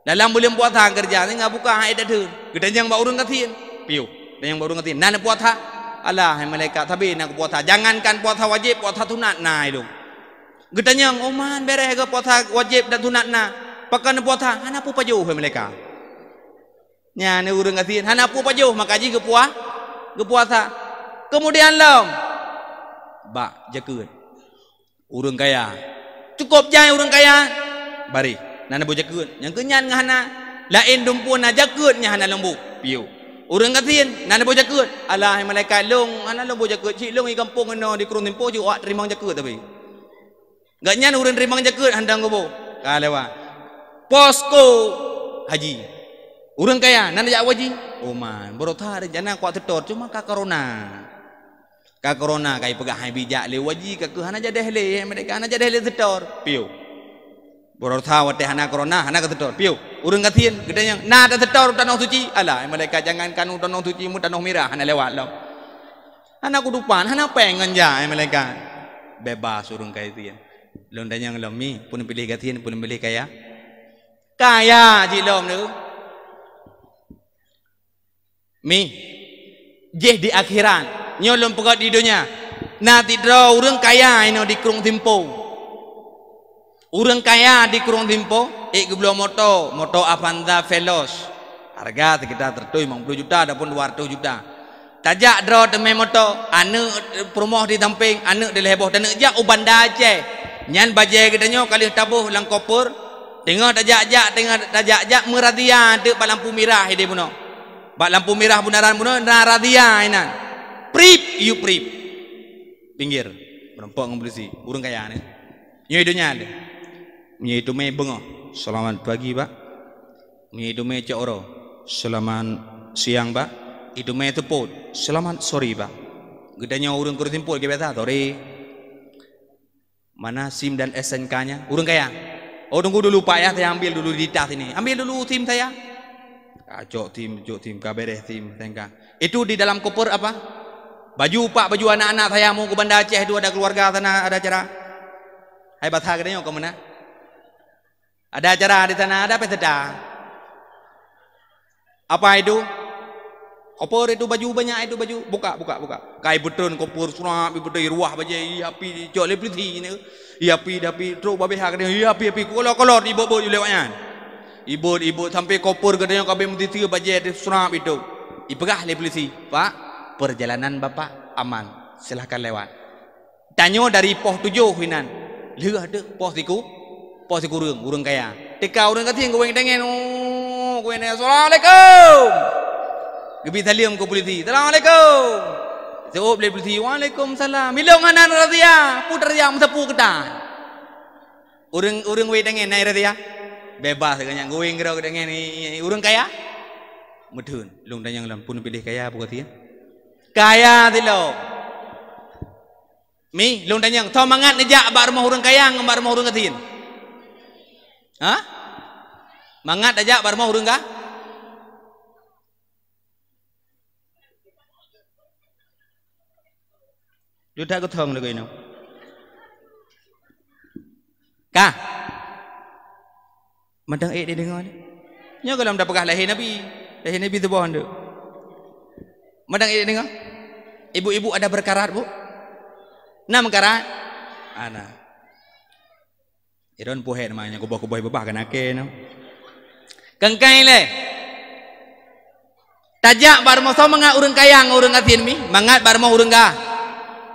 Dalam belum puasa kerja, ni ngah buka hai dah tu. Katanya yang bak urang katin. Piu. Dan yang bak urang katin. Nana puasa. Allah hai malaikat tapi nak puasa jangankan puasa wajib puasa sunat nah itu getanya oman beres ke puasa wajib dan sunat nah pakan puasa hana pu pajuh hai malaikat nya ne urang katin hana pu pajuh maka ji ke puasa kemudian lom bak jakeut urang kaya cukup jai urang kaya bari nana bu jakeut yang kenyan ngahana lain dumpun jakeut nya hana lembu piu urang katin nana bo jakeut alah malaikat long ana long bo jakeut cik long i kampung eno di Kurung Tempo ju wak terima jakeut tapi gak nyan urang terima jakeut handang go ka lewa posko haji urang kaya nana jak haji man borotha jana kuat tetor cuma ka corona kai pegah hai bijak le haji ka ke hana jadeh le mereka hana jadeh le tetor piu borotha wate hana corona hana ka tetor piu urang katin gedanya na da tetor tanah suci alah malaikat jangan kanu tanah suci mu tanah mirah hana lewat lo hana kudupan hana pengen ja malaikat bebas urang katin lon danyang lami pun pilih katin pun pilih kaya ji lom nu mi jeh di akhirat nyolom pegat di dunia na tidro urang kaya ino di Kurung Tempo. Urang kaya di Kurung Tempo, belum moto Avanza Veloz. Harga sekitar 50 juta ataupun 200 juta. Tajak draw demi moto, anu promoh di samping, anu di leheboh dan jak ubanda Aceh. Nyan bajai katanya kali tabuh lang kopur, tengok tajak meradia de bak lampu merah ide buno. Bak lampu merah bunaran buno na radia inan. Prip, you prip. Pinggir. Berempok dengan polisi, urang kaya ni. Nyo hidunya ada. Nyo itu me bengoh. Selamat pagi, Pak. Nyo itu me coro. Selamat siang, Pak. Itu me teput. Selamat sore, Pak. Gedanya urang Kurung Tempo ke biasa, sore. Mana SIM dan SNK-nya? Urang kaya. Oh, tunggu dulu Pak ya, saya ambil dulu di tas ini. Ambil dulu SIM saya. Jok tim, kabereh tim, SNK. Itu di dalam koper apa? Baju Pak, baju anak-anak saya mau ke Banda Aceh itu ada keluarga sana, ada acara. Hai batha katanya ke mana? Ada acara di sana, ada pesta. Apa itu? Koper itu baju banyak itu baju. Buka. Kai beton koper surah, beton ruah baje api jok le pliti ni. Api terus babe ha katanya api kolor ibu lewatnya. Ibu sampai koper katanya kabe mesti baje surah itu. Ipegah le pliti, Pak. perjalanan bapak aman, silahkan lewat. Tanya dari pos 7 hinan. Leh ada pos siku urang kaya. Teka urang kating goeng dengen. Oh, goeng dengen. Assalamualaikum. Gebi taliam ke polisi. Assalamualaikum. Jawab le polisi. Waalaikumsalam. Milong hanan razia. Putar yang sepu ketan. Urang we dengen nai razia. Bebas kanya goeng gerau dengen urang kaya. Medun. Long tanyang lam pun pilih kaya apa kata? Kaya tilo. Mi long tanyang. Tau mangat nejak bar rumah urang kaya ngambar rumah urang katin. Hah? Mangat ajak bar rumah urang ka? Juta ko thong lagi no. Ka. Madang dia dengar. Nya kalau dah pegah lahir Nabi tu bohong tu. Madang dia dengar. Ibu-ibu ada berkarat bu? Nam karat? Ana. Iron pohet namanya kubah-kubah babah kan ake no. Kengkai le. Tajak bar mo so mangat urang kayang urang atin mi, mangat bar mo urang ka.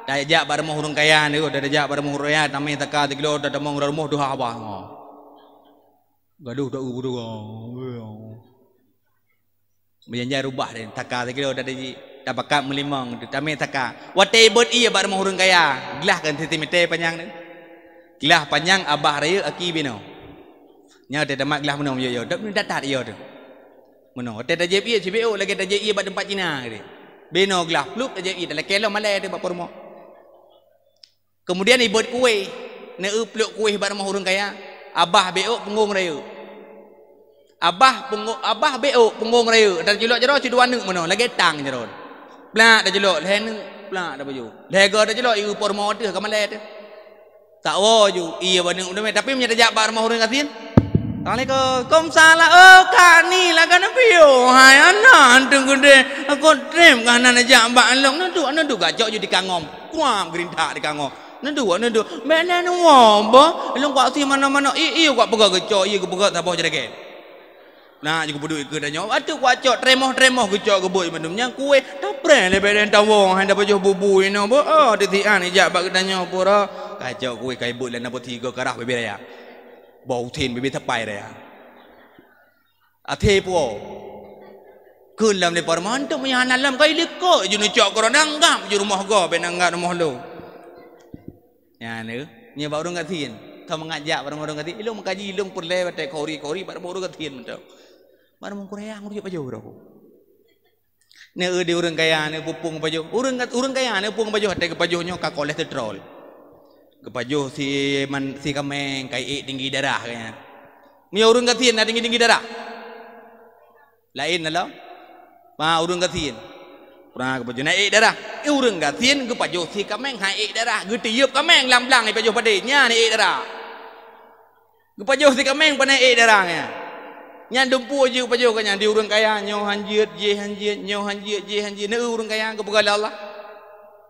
Tajak bar mo urang kayang ni, tajak bar mo urang ya tamai taka 3 kilo dah mong rumah duha abah. Gaduh dah ubu doa. Menjadi rubah den taka 3 kilo dah bakat melimang tamai taka. Watai bot iya bar mo urang kaya. Gelah kan sentimeter panjang ni. Gelah panjang abah raya aki bino. Nya ada mak gelah menong yo dak datat yo tu. Menong ada jep iya CBO lagi ada jep iya bad tempat Cina ni. Bino gelah plup ada jep iya dalam kelo malai tu bapa rumah. Kemudian ibut kuih, ne pluk kuih bar rumah urang kaya. Abah beok punggung raya. Abah beok punggung raya. Dan jelok jero ci 2 neuk menong lagi tang jero. Plak dah jelok leh neuk plak dah baju. Lega dah jelok iu por mo tu ka malai tu. Tak wo ju iya ba neuk tapi menyata jak bar rumah urang katin. Assalamualaikum salam. Oh kak ni lah kan pio. Hai anak tunggu deh. Aku trem kanan aja mbak long nandu gajok je di kangom. Kuam gerinta di kangom. Nandu. Mana nu apa? Long kau si mana-mana. Iyo kau pegak gajok. Iyo kau pegak tak boleh jadi. Nah, juga berdua ikut dan nyawa. Aduh kau cok tremoh gajok keboi mandumnya kue. Tak pernah lebih dari tawong. Hanya baju bubu ini. Oh, ditian ijak bak dan nyawa pura. Gajok kue kai bui dan nabo 3 kerah berbeda ya. Bau tin bibit tapai dah ya. Ate po. Kelam le parman tu punya alam kai leko ju cok koro nanggam ju rumah go benanggat rumah lo. Ya ne, ni ba urang katin. Tha mengajak barang urang katin. Ilung makaji ilung perle bate kori barang urang katin tu. Barang mung koreang urang baju ro. Ne di urang kaya ne pupung baju. Urang kaya ne pupung baju hate ke bajunyo ka kolesterol. Kepajuh si kameng kai tinggi darah kayaknya. Mi urang katin ada tinggi darah. Lain lah. Ma urang katin. Pernah kepajuh naik darah. Urang katin kepajuh si kameng naik darah. Getiup kameng lam-lam ni pajuh padenya naik darah. Kepajuh si kameng naik darahnya. Nya dumpu je kepajuh kanya di urang kaya nyo hanjit je hanjit nyo hanjit je hanjit ne urang kaya kepegal Allah.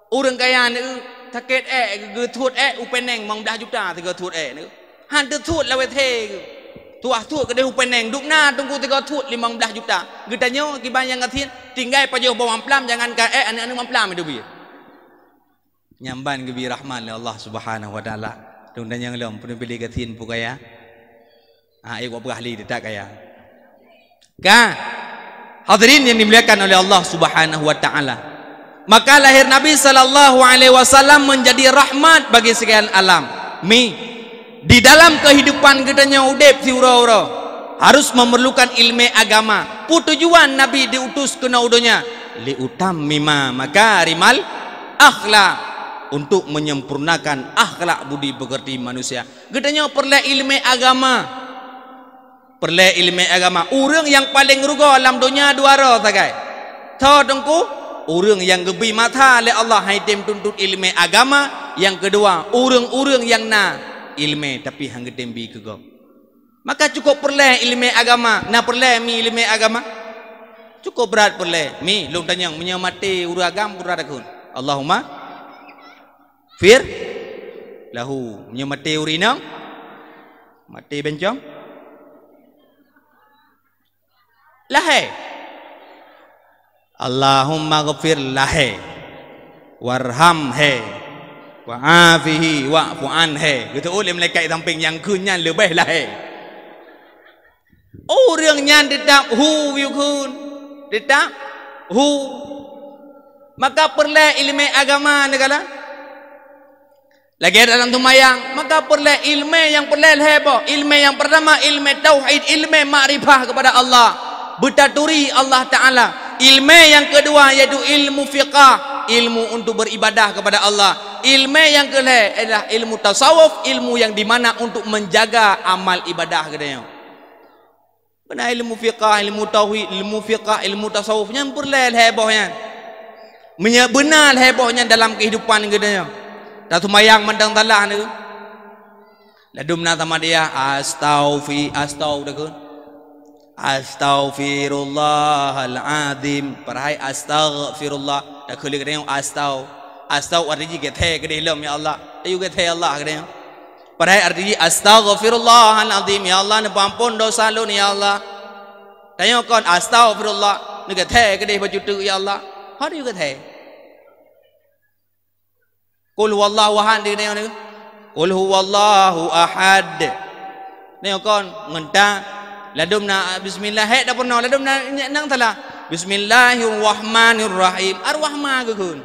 Urang kaya ne Taket ke thut upeneng mang 10 juta tiga thut ni. Han tu thut lawe the. Tuah thut ke dia upeneng duk na tunggu tiga thut 15 juta. Getanyo ki bayang ngatin tinggal pajoh bawa amplam jangan ka anak-anak amplam itu bi. Nyamban ke bi rahman Allah Subhanahu wa taala. Dung dan yang lom pun pilih katin pu kaya. Ai gua ahli tak kaya. Ka hadirin yang dimuliakan oleh Allah Subhanahu wa taala. Maka lahir Nabi SAW menjadi rahmat bagi sekalian alam. Di dalam kehidupan gedanya udep si ura-ura harus memerlukan ilmu agama. Tujuan Nabi diutus ke naudonya liutammima makarimal akhlak, untuk menyempurnakan akhlak budi pekerti manusia. Gedanya perlu ilmu agama. Perlu ilmu agama. Orang yang paling ruga dalam dunia dua orang sagai. Tahu dengku? Orang yang gebi mata oleh Allah haitim tuntut ilmu agama. Yang kedua, orang-orang yang na ilmu tapi hang gedembi kegok. Maka cukup perlu ilmu agama. Na perlu mi ilmu agama. Cukup berat perlu. Mi long tanyang menyamati uragam puradakun. Allahumma fir lahu menyamati urinang mati bencong. Lahai Allahumma ghafir lahe warham he wa afihi wa'fu anhe. Gitu oleh malaikat samping yang kunyan lebih lahe. Oh riang nyan tetap hu yukun tetap hu. Maka perlu ilmu agama negala. Lagi dalam tumayang, maka perlu ilmu yang perlu heboh. Ilmu yang pertama ilmu tauhid, ilmu makrifah kepada Allah, bertaturi Allah Taala. Ilmu yang kedua yaitu ilmu fiqah, ilmu untuk beribadah kepada Allah. Ilmu yang kedua adalah ilmu tasawuf, ilmu yang dimana untuk menjaga amal ibadah katanya. Benar ilmu fiqah, ilmu tauhid, ilmu fiqah, ilmu tasawufnya perlu hebohnya. Benar hebohnya dalam kehidupan katanya. Dah tumayang mandang talah ni. Ladumna sama dia Astaghfirullahaladzim. Perhai astaghfirullah. Dah kulit katanya Astau artinya kethe kedalam ya Allah. Ayu kethe Allah katanya. Perhai artinya astaghfirullahaladzim ya Allah ni ampun dosa lu ni ya Allah. Tanya kon astaghfirullah ni kethe kedai baju tu ya Allah. Hari juga thầy. Qul huwallahu ahad đi nêu nữa. Qul huwallahu ahad. Nêu con ngân ta là đum na bismillah hết đã pernah là đum na nang thala. Bismillahirrahmanirrahim. Ar-Rahman ke kun.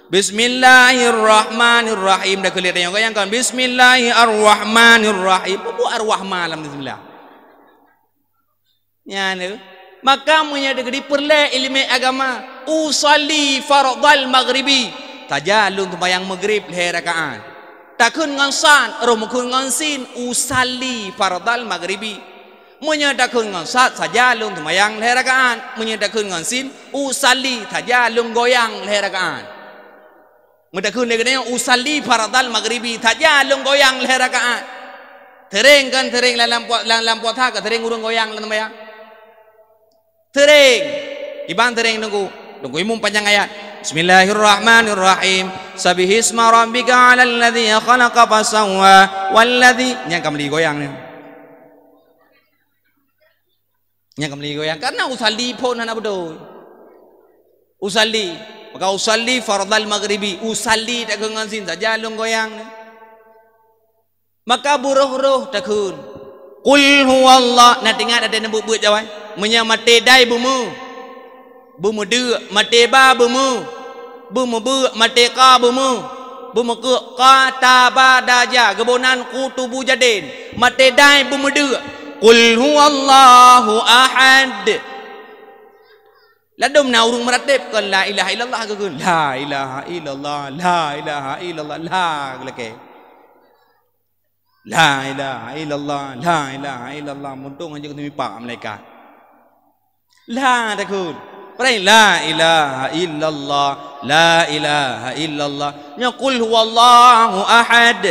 Bismillahirrahmanirrahim dah kulit yang kan Bismillahirrahmanirrahim. Apa ar-Rahman dalam bismillah. Nya ni maka menyadari perlu ilmu agama. Usalli fardal maghribi tajalun sembahyang maghrib 2 rakaat. Takun ngansan roh mukun ngansin usalli fardal maghribi. Menyadakun ngansat sajalun sembahyang 2 rakaat. Menyadakun ngansin usalli tajalun goyang 2 rakaat. Mendakun neganya usalli fardal maghribi tajalun goyang 2 rakaat. Tereng kan tereng dalam puasa ke tereng urung goyang dalam sembahyang. Tereng iban tereng nunggu imum panjang ayat. Bismillahirrahmanirrahim. Sabihisma rabbika 'alal ladzi khalaqa fasawwa walladzi nya kamli goyang ni. Nya kamli goyang karena usalli pun ana betul. Usalli maka usalli fardal maghribi usalli tak ngansin saja long goyang ni. Maka buruh-ruh takun. Qul huwallah nak ingat ada nak buat jawab. Menyamate dai bumu. Bumu de mate ba bumu. Bumu bu mate ka bumu. Bumu ke ka ta ba daja gebonan kutubu jadin. Mate dai bumu de. Qul huwallahu ahad. Ladum na urung meratib kan la ilaha illallah ke kun. La ilaha illallah, la ilaha illallah, la gelake. La ilaha illallah, la ilaha illallah. Muntung aja ketemu pak malaikat. La takun. Perai la ilaha illallah, la ilaha illallah. Nya qul huwallahu ahad,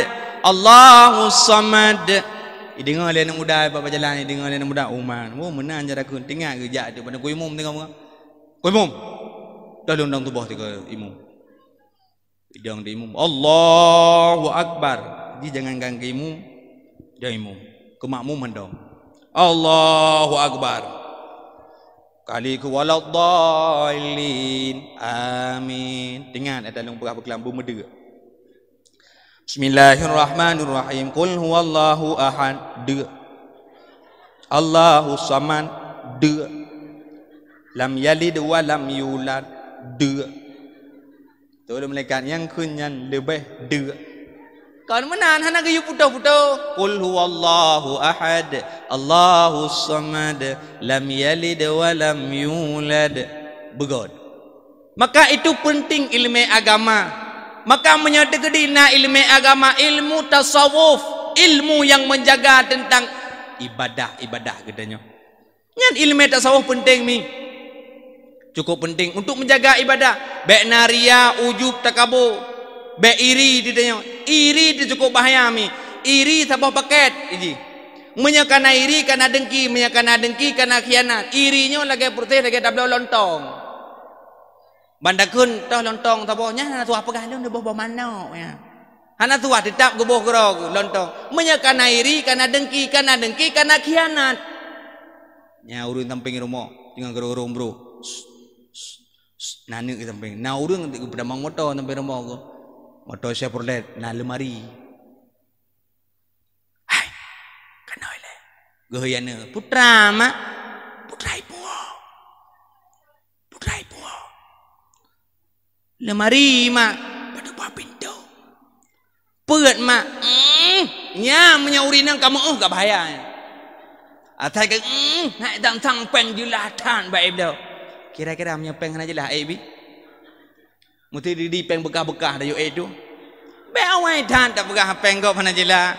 Allahus samad. Dengar le nak muda apa jalan ni dengar le nak muda uman. Oh menan je takun. Tengah kerja tu pada ku imum tengok muka. Ku imum. Dah lundang tubuh tiga imum. Idang di imum. Allahu akbar. Ji jangan gang ke imum. Dia imum. Ke makmum mendong. Allahu akbar. Kali ku waladhdallin. Amin. Dengar ada dalam berapa kelambu meda. Bismillahirrahmanirrahim. Qul huwallahu ahad. Allahus samad. Lam yalid wa lam yulad. Tu malaikat yang kunyan lebih kan menan hana gayu puto-puto. Qul huwallahu ahad, Allahus samad, lam yalid wa lam yulad. Begod. Maka itu penting ilmu agama. Maka menyadari na ilmu agama, ilmu tasawuf, ilmu yang menjaga tentang ibadah katanya. Nyan ilmu tasawuf penting mi. Cukup penting untuk menjaga ibadah. Baik naria, ujub, takabur. Baik iri ditanya. Iri itu cukup bahaya mi. Iri sabah paket iji. Menyakana iri kana dengki, menyakana dengki kana khianat. Irinya lagi putih lagi tablo lontong. Bandakun toh lontong tabohnya hana tuah pegalun de boh mano ya. Hana tuah tetap geboh gerog lontong. Menyakana iri kana dengki kana khianat. Nya urun tamping rumah dengan gerorong bro. Nana ke samping. Na urang pada mang motor sampai rumah aku. Motor Chevrolet na lemari. Hai. Kanole. Goyana. Putra mak. Putra ibu. Putra ibu. Lemari mak. Pada buah pintu. Peut mak. Nya menyauri nang kamu gak bahaya. Atai ke nak dang sang peng julatan baik dah. Kira-kira menyepeng aja lah bi. Mesti di peng bekah-bekah dah yo tu. Be awai tan tak bekah peng kau pana jela.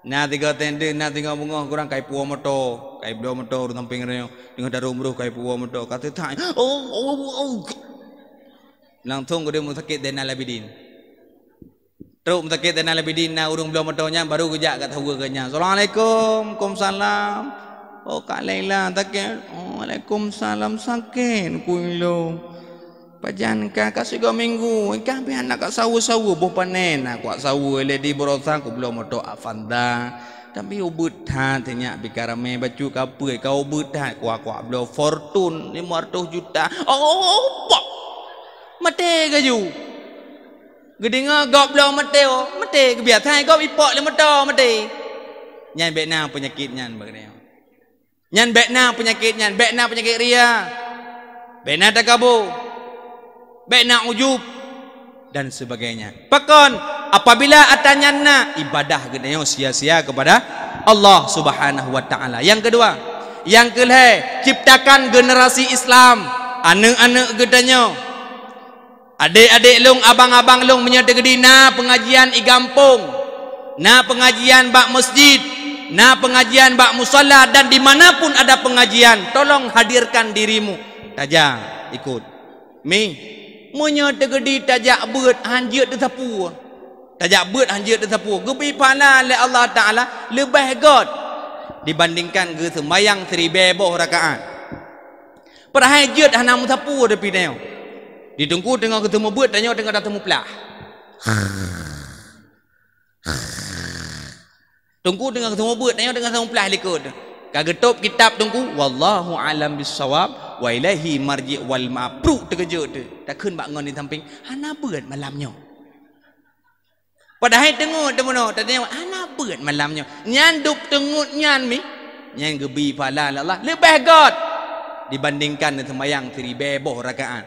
Na tiga tende na tiga bunga kurang kai puo motor, kai dua motor samping reo dengan darum ruh kai puo motor kata thai. Oh. Langsung dia mu sakit dan alabidin. Teruk sakit dan alabidin na urung belum motornya baru gejak kat tahu kenya. Assalamualaikum, Waalaikumsalam. Oh Kak Laila takkan. Oh Waalaikumsalam sakit kuilo. Pajan Kak siga minggu. Kak bi anak kat sawu-sawu boh panen aku sawu lady berosa aku belum motor Avanda. Tapi ubut ha tanya bikarame baju kape kau ubut ha kuak belum fortune 500 juta. Oh pak. Mate gaju. Gedinga gop belum mate oh. Mate ke biasa gop ipok le motor mate. Nyan bekna penyakit nyan bagni. Nyan bekna penyakit nyan, bekna penyakit ria, bekna takabur, bekna ujub dan sebagainya. Pakon apabila atanyanna ibadah genayo sia-sia kepada Allah Subhanahu wa taala. Yang kedua, yang kelih ciptakan generasi Islam, anak-anak gedanyo. Adik-adik long, abang-abang long menyata gedina pengajian i gampung. Na pengajian bak masjid. Nah pengajian bak musalla dan dimanapun ada pengajian tolong hadirkan dirimu tajak ikut mi munya tegedi tajak beut hanjut de sapu tajak beut hanjut de sapu gebi pahala oleh Allah Taala lebih god dibandingkan ge sembayang 1000 rakaat perhajut hana sapu de pineo ditunggu tengah ketemu beut tanya tengah datang pelah. Tunggu dengan ketemu buat tanya dengan ketemu pelah likut. Kagetup kitab tunggu wallahu alam bisawab wa ilaihi marji wal ma'pru terkejut tu. Tak keun bak ngon di samping hana beut malamnya. Padahal tengok temono tanya hana beut malamnya. Nyan dup tengut nyan mi. Nyan gebi pahala Allah lebih god dibandingkan sembahyang 1000 rakaat.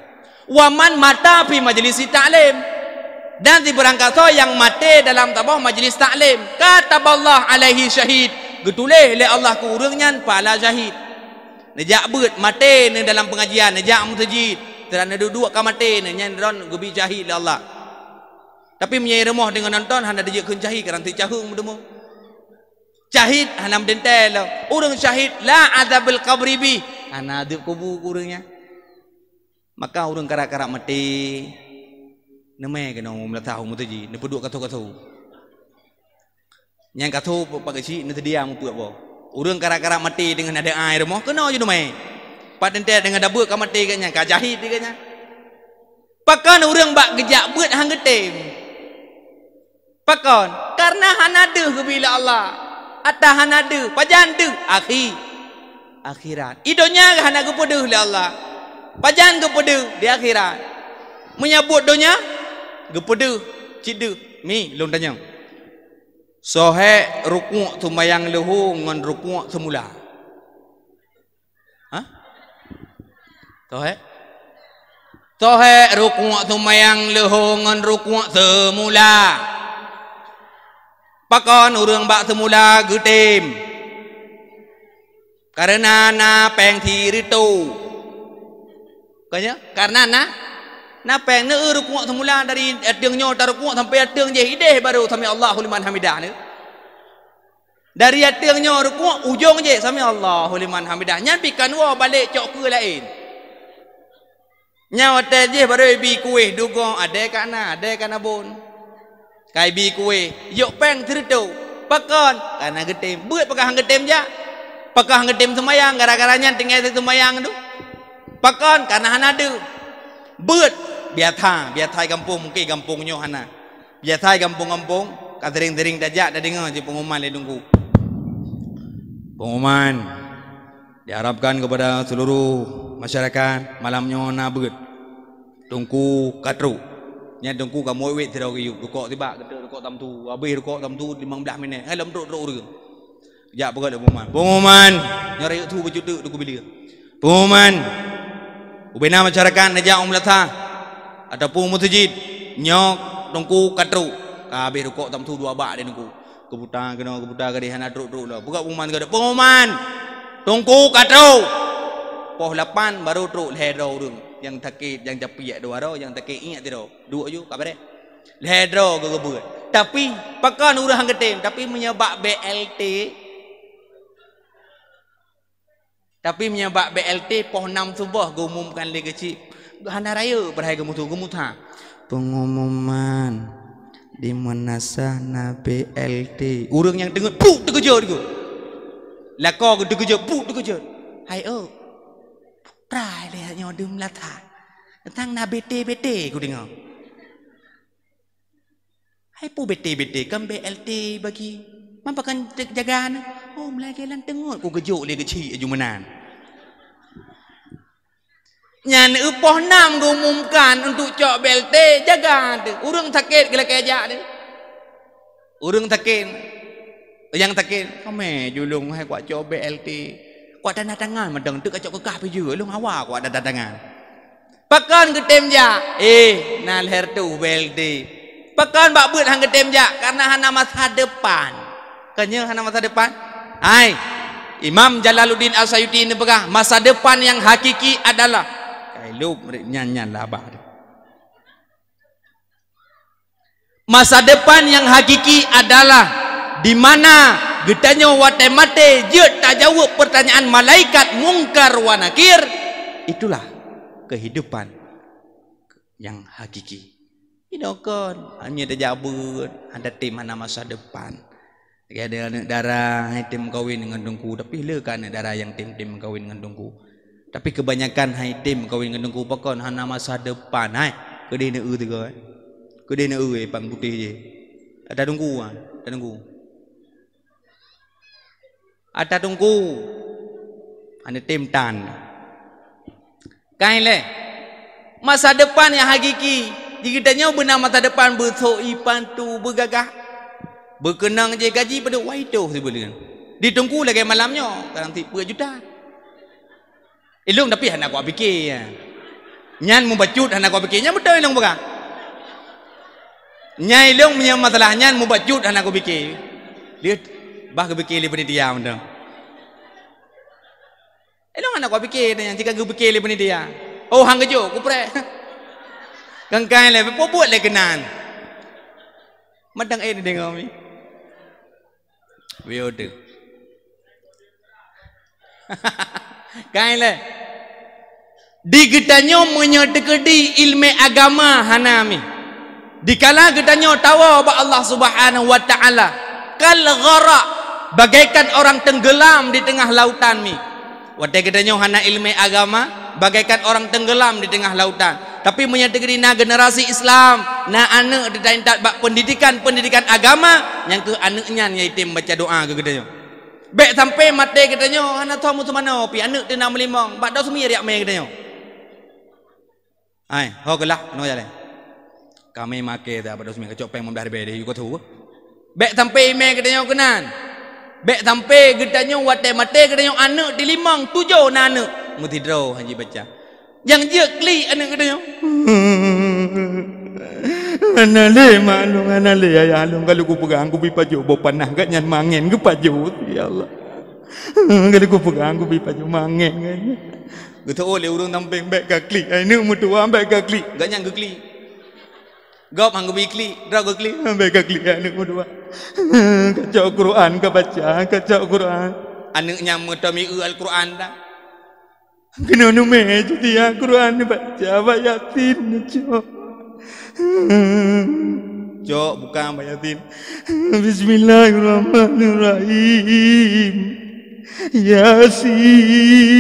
Wa man mata fi majlis ta'lim. Dan diberangkat yang mati dalam tabah majlis taklim kataballah alaihi syahid getulih oleh Allah ku urangnya pahala syahid nejak beut mati ni dalam pengajian nejak musjid terana duduk ka mati ni nyan ron gebi syahid oleh Allah tapi menyai remah dengan nonton hana dejek keun syahid kerana cahung demo syahid hana mendentel urang syahid la azabul qabri bi hana adab kubur urangnya maka urang kara-kara mati Nama kena orang tahu mutaji, ni peduk katu. Yang katu pakai si, ni terdiam mumpuk apa? Orang kara-kara mati dengan ada air moh, kena je nama. Paten dengan ada buat mati kanya, kajahit dia kanya. Pakon orang bak gejak buat hang getem. Pakon, karena hanade bila Allah. Atah hanade, pajan de, akhirat. Idonya hana kepada Allah. Pajan kepada di akhirat. Menyebut donya gepada cida mi long tanya sohe rukuk sembayang lehu ngan rukuk semula ha sohe rukuk sembayang lehu ngan rukuk semula pakon urang bak semula getem karena na peng thiritu kanya karena na peng ne rukuk semula dari adengnya tar rukuk sampai adeng je hideh baru sami Allahu liman hamidah ne dari adengnya rukuk ujung je sami Allahu liman hamidah nyan pikan wa balik cok ke lain nyawa te je baru bi kuih dugo ade kana bon kai bi kuih yok peng tritu pakon kana getem buat pakah hang getem ja pakah hang getem semayang gara-gara nyan tinggal semayang tu pakon karena hanade buat biar thai kampung mungkin kampungnya hana biar thai kampung kadering-dering dajak dah dengar je pengumuman le tunggu pengumuman diharapkan kepada seluruh masyarakat malamnya na beut Tungku katru. Nya tungku kamu wait tidak kau rukuk tiba kata rukuk tam tu. Habis rukuk tam tu 15 minit. Hai lam ruk ruk. Jak pergi pengumuman. Pengumuman nyari tu baju tu duku bila. Pengumuman ubina masyarakat najak umlatha ataupun masjid nyok tungku katru. Habis rukuk tam tu 2 bak dia tungku. Kebuta ke dia nak ruk lah. Buka pengumuman ke pengumuman. Tungku katru. Poh 8 baru truk lehero urang. Yang takit yang japiak dua ro yang takit ingat tiro dua ju kabar deh lehero ke gebur tapi pakan urang ketem tapi menyebab BLT poh 6 subuh umumkan le kecil hana raya berhai gemutu gemuta pengumuman di manasana BLT urang yang dengar puk terkejut tu lako ke terkejut puk terkejut hai Prai le nyodum latha. Tentang na bete ku dengar. Hai pu bete kan BLT bagi. Mampakan jagaan. Oh melagi lan tengok ku gejuk le kecil aju menan. Nyan upoh 6 ku umumkan untuk cok BLT jaga tu. Urang sakit gila kejak tu. Urang sakit. Yang sakit kame julung hai kuat cok BLT. Kuat dana tangan madang tu kacau kekah perju lu awak kuat dana tangan pakan ketem ja na leher tu BLT pakan bak beut hang ketem ja karena hana masa depan kanya hana masa depan hai Imam Jalaluddin Al-Sayuti ni pegah masa depan yang hakiki adalah lu nyanyian lah abah masa depan yang hakiki adalah di mana getanya wate mate je tak jawab pertanyaan malaikat mungkar wa nakir. Itulah kehidupan yang hakiki. Ini kan hanya terjabut ada tim mana masa depan. Ada anak darah tim kawin dengan dungku tapi le kan anak darah yang tim kawin dengan dungku. Tapi kebanyakan hai tim kawin dengan dungku pakon hana masa depan hai kedene tu kan. Kedene pang putih je. Ada dungku ada dungku. Ada tunggu ane tim tan kain le masa depan yang hakiki jikitanya benar masa depan bersoi pantu bergagah berkenang je gaji pada waido sebulan ditunggu lagi malamnya kadang 3 juta ilung tapi anak aku fikir ya nyan membacut anak aku fikirnya betul ilung bukan nyai ilung punya masalah nyan membacut anak aku fikir dia bah kebekil daripada dia benda. Elong anak kau fikir yang jika kau bekil daripada dia. Oh hang kejo, ku prek. Kangkai le, po buat le kenan. Madang ni dengar mi. Weode. Kain le. Digetanyo menyedekedi ilmu agama hanami. Dikala getanyo tawa ba Allah Subhanahu wa taala kal ghara bagaikan orang tenggelam di tengah lautan mi. Wadai getanyo hana ilmu agama bagaikan orang tenggelam di tengah lautan. Tapi menyedekedi na generasi Islam, na anak didaintat bak pendidikan agama yang ke anaknya yaitu baca doa ke getanyo. Bek sampai mati getanyo hana tahu mutu mana pi anak tu nak melimang bak dah sumi riak mai getanyo. Ai, ho gelak no jale. Kami make dah pada sumi kecok peng membelah be dia ko tu. Bek sampai mai getanyo kenan. Bek sampai getanyo wate mate getanyo anak di limang 7 na anak. Muti draw haji baca. Yang dia klik anak getanyo. Anale malung anale ya alung kalau ku pegang ku pi paju bo panah kat nyan mangen ku paju ya Allah. Kalau ku pegang ku pi paju mangen kan. Gitu oleh urang tampeng bek ka klik. Ai nu mutua bek ka klik. Gak nyang klik. Gop hang bi klik, dra go klik bek ka klik anu mutua. Kacau Quran ka baca, kacau Quran. Anaknya mutami Al-Quran dah. Kena nume jadi Al-Quran baca bayatin cok. Cok bukan bayatin. Bismillahirrahmanirrahim. Yasin.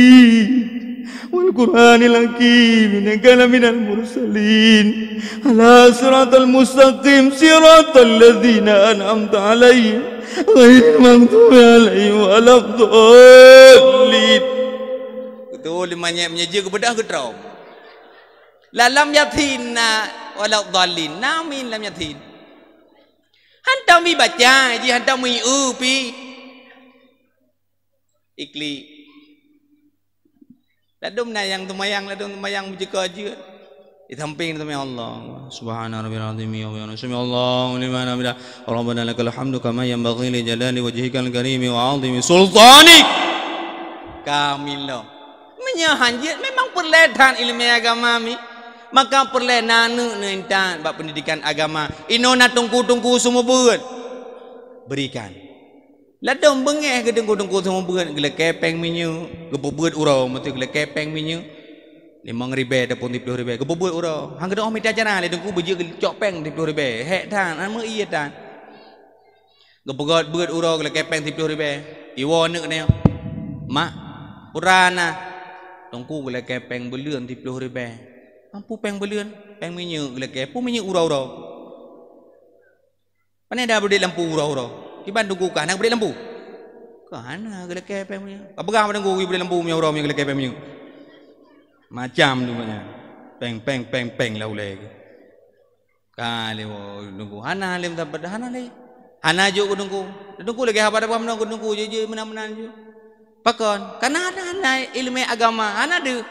Wal Qur'anil Hakim innaka laminal mursalin ala siratal mustaqim siratal ladzina an'amta 'alaihim ghairil maghdubi 'alaihim waladdallin. Betul limanya menyeja ke bedah ke trau. La lam yatinna wala dhalin. Namin lam yatin. Hantar mi baca je hantar mi pi. Ikli. Ladum na yang tumayang menjaga je. Di samping nama Allah Subhana rabbil azim wa bihamdihi Allahu liman hamida Rabbana lakal hamdu kama yanbaghi li jalali wajhikal karim wa 'azimi sultanik kamilo menyahanjit memang perletan ilmu agama mi maka perle nanu nentan bab pendidikan agama inona tungku-tungku semua buat berikan ladom bengeh ke tungku-tungku semua buat gele kepeng minyu gebuat urau mesti gele kepeng minyu 5,000 ataupun 10,000 ke bobot ura hang ke dah minta jana le dengku beje cok peng 10,000 hek tan amo iya tan ke begot beut ura ke kepeng 10,000 iwo nek ne mak urana dengku ke kepeng beleun 10,000 ampu peng beleun peng minyak ke pu minyak ura-ura pane dah beli lampu ura-ura di Bandung ku kan beli lampu kana ke kepeng minyak apa gam dengku beli lampu minyak ura minyak ke kepeng minyak macam tu banyak peng lau lagi kali wo nunggu hana lim dapat hana le hana jo nunggu lagi apa ada nunggu je menan je pakon karena ada hana ilmu agama hana de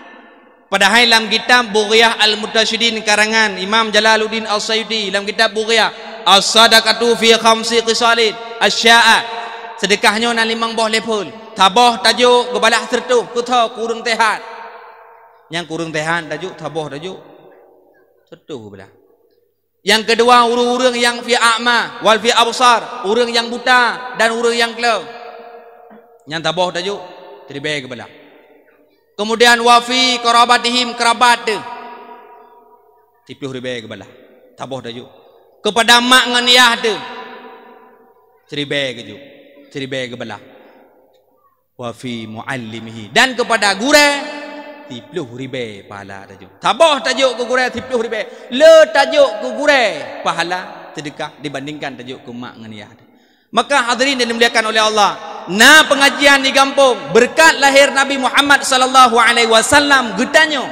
padahal dalam kitab Bughyah Al-Murtasyidin karangan Imam Jalaluddin Al-Sayuti dalam kitab Bughyah as-sadaqatu fi khamsi qisalin asya'a sedekahnya nan 5 buah lepul tabah tajuk gebalah sertuh kutha kurung tehat yang kurung tehan tajuk taboh tajuk setuh belah yang kedua urang-urang yang fi a'ma wal fi absar urang yang buta dan urang yang klau yang taboh tajuk teribay ke belah kemudian wa fi qarabatihim kerabat de 10,000 ke belah taboh tajuk kepada mak ngan yah de teribay ke belah wa fi muallimihi dan kepada guru 10,000 pahala tajuk tabah tajuk ke gurau 10,000 le tajuk ke gurau pahala sedekah dibandingkan tajuk ke mak ngan yah maka hadirin yang dimuliakan oleh Allah na pengajian di kampung berkat lahir Nabi Muhammad sallallahu alaihi wasallam getanyo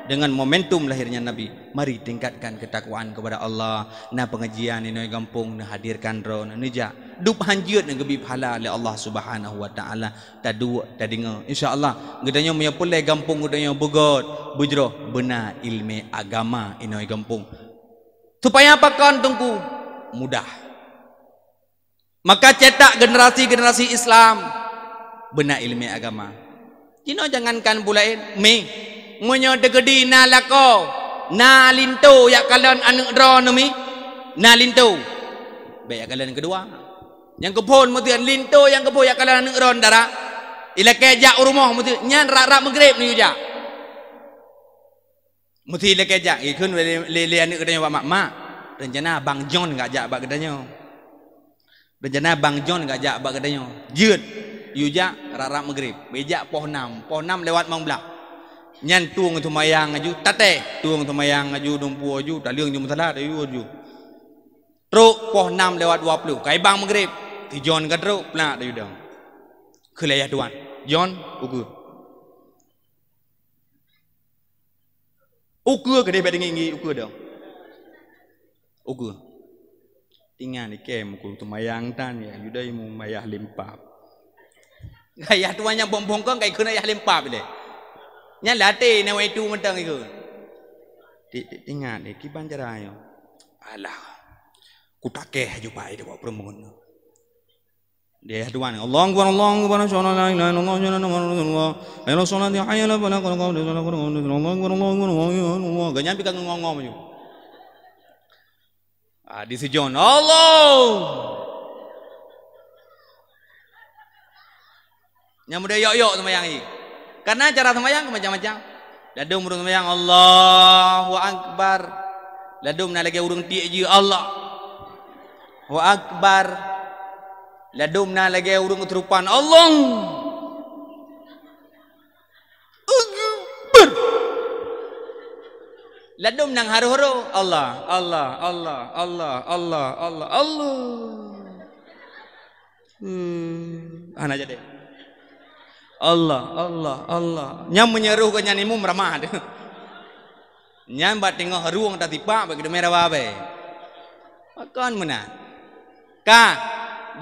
dengan momentum lahirnya Nabi mari tingkatkan ketakwaan kepada Allah na pengajian ini kampung na hadirkan ro na nija dup hanjut na gebi pahala oleh Allah Subhanahu wa taala tadu tadinga insyaallah gedanyo punya pulai kampung gedanyo begot bujro benar ilmu agama ini kampung supaya apa kan tungku mudah maka cetak generasi Islam benar ilmu agama cino jangankan pulain me munyo degedi na lako na linto yak kalon anu dro numi na linto baik kalon kedua yang kepon mesti linto yang kepo yak kalon anu dro dara ila kejak rumah mesti nyan rak maghrib ni juga mesti ila kejak ikun le anu kedanya mak rencana bang John enggak jak bak kedanya rencana bang John enggak jak bak kedanya jeut yuja rak maghrib bejak poh 6 lewat mang belak nyan tuang tu mayang aju tate tuang tu mayang aju dumpu aju tak liang jum salah aju truk poh 6 lewat 20 kai bang maghrib ti John ka truk plak dah udang kelayah tuan John ukur ke dia bedingi ukur dah ukur tinggal ni kem ku tu mayang tan ya judai mu mayah limpap gaya tuannya bom-bongkong kai kena yah limpap le nya latih na itu mentang itu ingat ni kiban jarayo alah ku takeh jupai dia buat permohonan dia tuan Allahu akbar Allahu akbar syana la ilaha illallah syana rasulullah ayo salat ya hayya la fala qala qawla Allahu akbar Allah ganyan pikang ngomong yo di sejon Allah nyamuda yok semayang ini karena cara semayang macam-macam ladum urung semayang Allahu akbar ladum na lagi urung tiak je Allah wa akbar ladum na lagi urung terupan Allah akbar ladum nang haru-haru Allah ana jadi Allah nyam menyeruh ke nyanimu meramah Nyan bat tengok ruang tak tipak bagi merah babe. Makan mana? Ka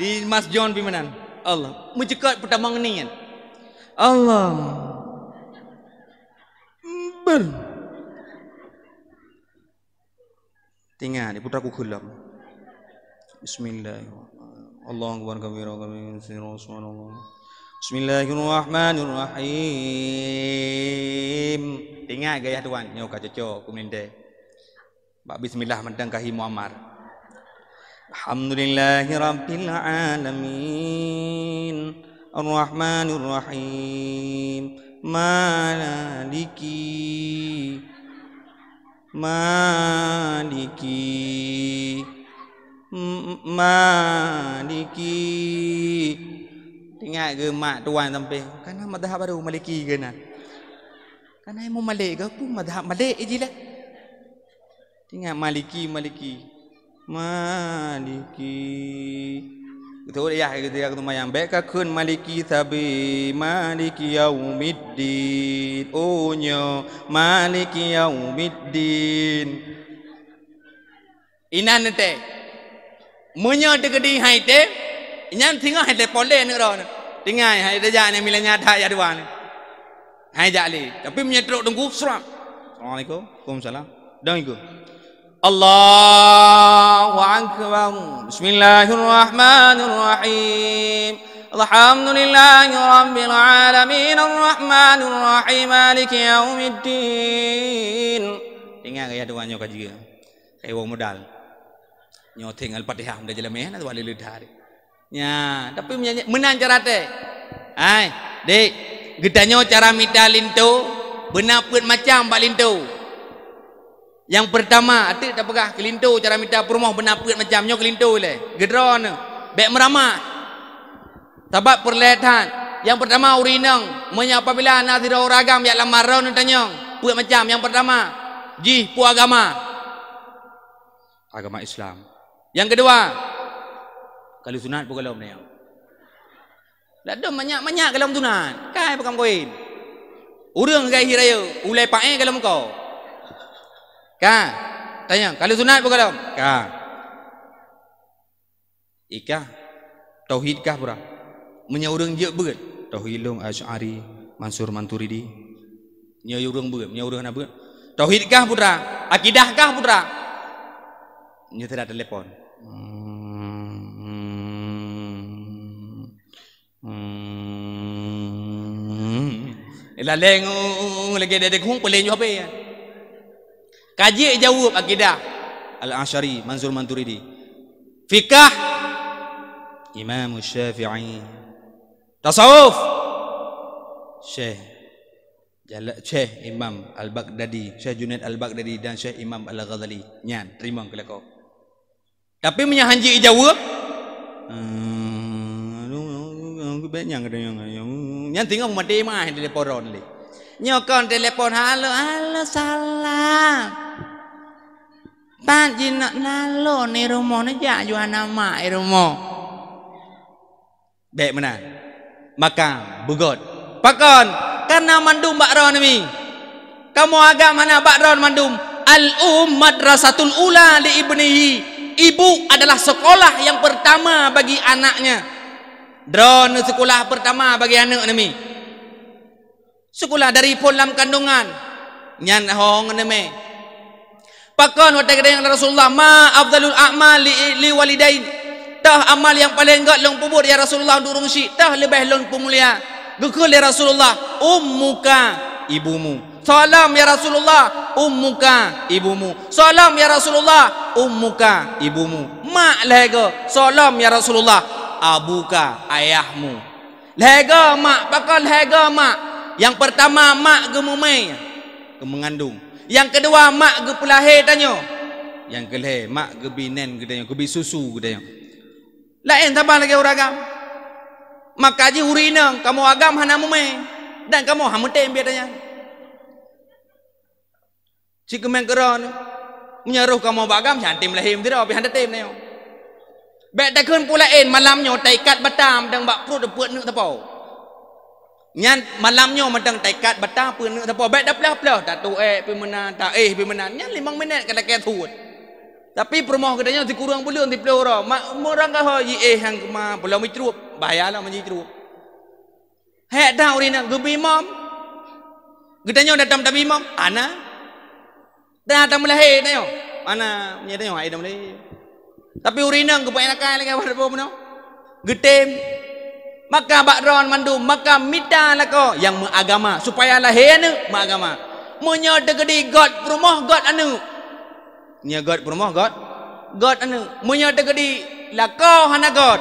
di Mas John pimanan. Allah, mencekat pertama ni kan. Allah. Ber. Tinggal di putraku kulam. Bismillahirrahmanirrahim. Allahu akbar kabira kabira subhanallah. Bismillahirrahmanirrahim. Tinggal gaya tuan, nyo ka cocok ku mende. Bak bismillah mendang kahi Muammar. Alhamdulillahirabbil alamin. Arrahmanirrahim. Maliki Tinggal ke mak tuan sampai karena madhab baru Maliki ke nak karena mau Malik ke pun madhab Malik je lah. Tinggal Maliki betul ya gitu ya ketemu yang baik kun Maliki tabi Maliki yaumiddin onyo Maliki yaumiddin inan nete menyo tegedi haite nyan tinggal haite pole ni ro tinggal haite ja ni milanya dah ya duan hai jali tapi menyetruk tunggu seram. Assalamualaikum waalaikumsalam dan ikut Allahu akbar. Bismillahirrahmanirrahim. Alhamdulillahirabbil alamin arrahmanirrahim maliki yaumiddin. Tinggal gaya tuannya kaji. Kayak wong modal. Nyo tinggal Fatihah dah jalan meh na wali lidah. Nya, tapi menang cara teh. Hai, Dik, gedanyo cara midalin tu benar pun macam balintu. Yang pertama, atik tak pegah kelintu cara minta perumah benar pun macam nyo kelintu le. Gedron, bek meramah. Sebab perlihatan. Yang pertama urinang, apabila nazira uragam ya lamaron tanyong. Pun macam yang pertama, jih pu agama Islam. Yang kedua, kalau sunat pun kalau ni. Tak ada banyak kalau sunat. Kai pakam koin. Urang gai hiraya, ulai pae kalau kau. Ka, tanya, kalau sunat pun kalau? Ka. Ika, tauhid kah pura? Nya urang je beut. Tauhid long Asy'ari, Mansur Maturidi. Nya urang beut, nya urang na beut. Tauhid kah putra? Akidah kah putra? Nya tidak telefon. Laleng lagi dedek hung peleng jo ape. Kaji jawab akidah Al-Asy'ari Mansur Maturidi. Fikah Imam Syafi'i. Tasawuf Syekh Imam Al-Baghdadi, Syekh Junaid Al-Baghdadi dan Syekh Imam Al-Ghazali. Nyan terima kelakau. Tapi menyahanji jawab banyak kadang yang tinggal mati mah telepon ni. Nyokon telepon halo salam. Pan jinak nalo ni rumah ni jak jual nama rumah. Baik mana? Maka bugot. Pakon karena mandum bakron ni. Kamu agak mana bakron mandum? Madrasatul ula li ibnihi. Ibu adalah sekolah yang pertama bagi anaknya. Drone sekolah pertama bagi anak ni. Sekolah dari polam kandungan. Nyan hong ni. Pakon waktu yang Rasulullah ma afdalul a'mal li walidain. Tah amal yang paling enggak long pubur ya Rasulullah durung syik. Tah lebih long pemulia. Gukul ya Rasulullah ummuka ibumu. Salam ya Rasulullah ummuka ibumu. Salam ya Rasulullah ummuka ibumu. Mak lega. Salam ya Rasulullah abuka ayahmu. Lega mak, bakal lega mak. Yang pertama mak ge mumai, ge mengandung. Yang kedua mak ge pelahir tanyo. Yang kelih mak ge binen ge tanyo, ge bisusu ge tanyo. Lain tambah lagi uragam. Maka ji urinang kamu agam hana mumai dan kamu hamutem biadanya. Si kemen keron menyeruh kamu bagam jantim lahim tidak tapi handa tem nayo. Baik tak kun pula malamnya taikat batam dan bak perut deput nak tapau. Nyan malamnya madang tekad batang pun apa baik dah pelah tak tu pi menang tak pi menang nyan 5 minit kena ke thut. Tapi permoh katanya dikurang belum di pelora. Orang kah ye hang ma belum mitrup bayalah menjitrup. Hek dah urina gebimam. Katanya datang tak bimam ana. Dah datang melahir tanya. Mana punya tanya ai dah melahir. Tapi urina gepai nakal lagi apa pun no. Getem maka bakron mandum maka mita lako yang mengagama supaya lahir anu mengagama munyo degedi god perumah god anu nya god perumah god anu munyo degedi lako hana god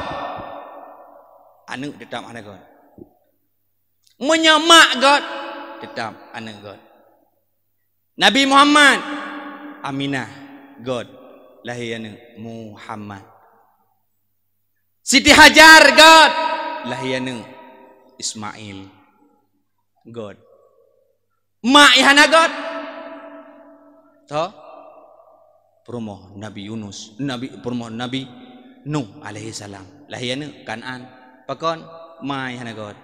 anu tetap hana god munyo mak god tetap anu god Nabi Muhammad Aminah god lahir anu Muhammad Siti Hajar god lahiyana Ismail God mak ihana God to perumoh Nabi Yunus perumoh Nabi Nuh alaihi salam lahiyana Kanan pakon mak ihana God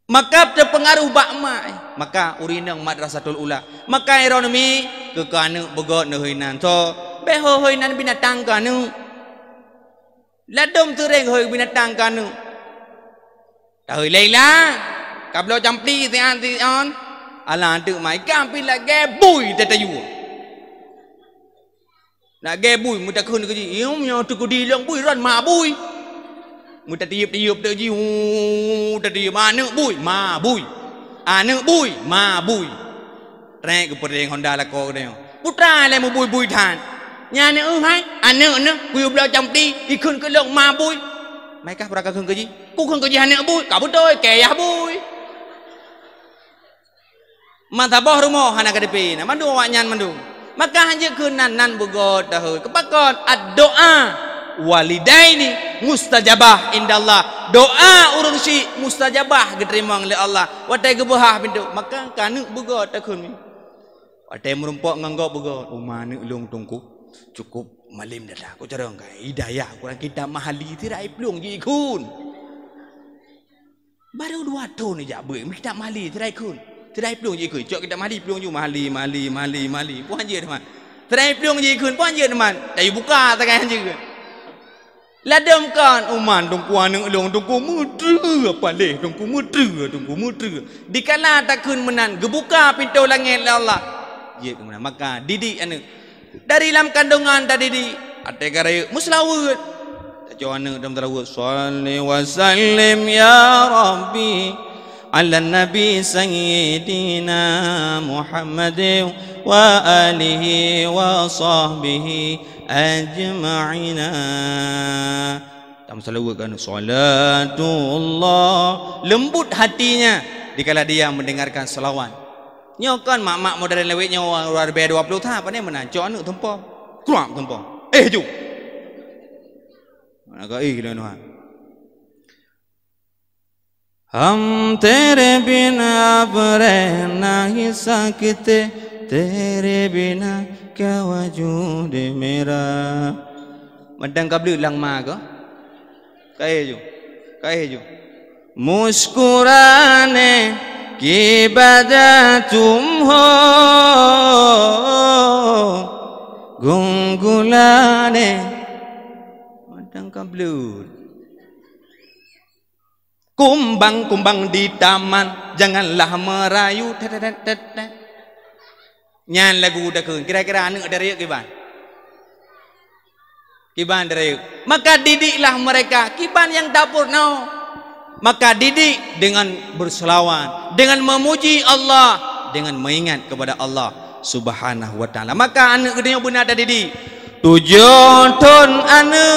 maka terpengaruh bak mak maka urinang madrasatul ula maka ironomi ke kana begot neuhinan to beho hoinan binatang kanu ladom tereng hoi binatang kanu Tahu Laila, kablo campli tian tian, ala tu mai kampi la gebui tetayu. Nak gebui muda kun keji, iom nyo tu kudi long bui ran ma bui. Muda tiup tu ji, tadi mana bui, ma bui. Anu bui, ma bui. Rek ke pereng Honda la ko dia. Putra le mu bui than. Nya ne hai, anu bui blo campli, ikun ke long ma bui. Mereka beraka khung keji, ku khung keji hanya bui, kau betul, kaya bui. Mata boh rumah hanya kedepi, na mandu awanyan mandu. Maka hanya kenan nan bugot dahul. Kepakon doa walidaini mustajabah indallah. Doa urung si mustajabah diterima oleh Allah. Watai gebah pintu. Maka kanu bugot takun. Watai merumpok nganggok bugot. Umane ulung tungku cukup. Malim dah aku cara enggak hidayah kurang kita mahali tirai pelung ji kun baru 2 tahun ni jak ber kita mahali tirai kun tirai pelung ji kun cok kita mahali pelung ju mahali puan je teman tirai pelung ji kun puan je teman tai buka tangan je ladam kan uman tungku anu ulung tungku mudra apa leh tungku mudra dikala takun menan gebuka pintu langit Allah je kemudian maka didik anu dari dalam kandungan tadi di ada gara muslawat tajuan dalam tarawih salli wa sallim ya rabbi ala nabi sayyidina Muhammad wa alihi wa sahbihi ajma'ina dalam salawat kan salatullah lembut hatinya dikala dia mendengarkan selawat nyokan mak-mak modern lewetnya orang luar biasa 20 tahun apa ni menancok anu tempoh keluar tempoh ju mana kau gila nuhan हम तेरे बिना अब रह नहीं सकते तेरे बिना क्या वजूद मेरा madang kablu lang ma ko kahe ju मुस्कुराने की वजह तुम हो गुनगुनाने madang kablu kumbang di taman janganlah merayu nyan lagu dah kun kira-kira anu dari kiban dari maka didiklah mereka kiban yang dapur no maka didik dengan berselawat dengan memuji Allah dengan mengingat kepada Allah Subhanahu wa taala maka anak gedenya benar ada didik 7 tahun anu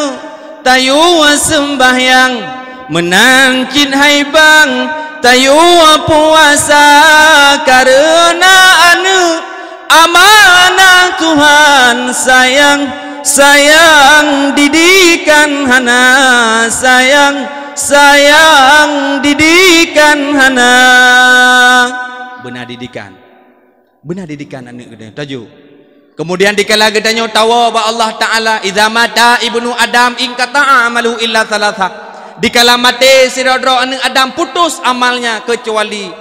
tayu sembahyang menancin haibang tayu puasa karena anu amanah Tuhan sayang didikan hana sayang didikan hana benar didikan anak gedenya tajuk kemudian dikala gedenya tawa ba Allah taala idza mata ibnu adam in qata'a amalu illa thalatha Dikala mati sirodro anak Adam putus amalnya kecuali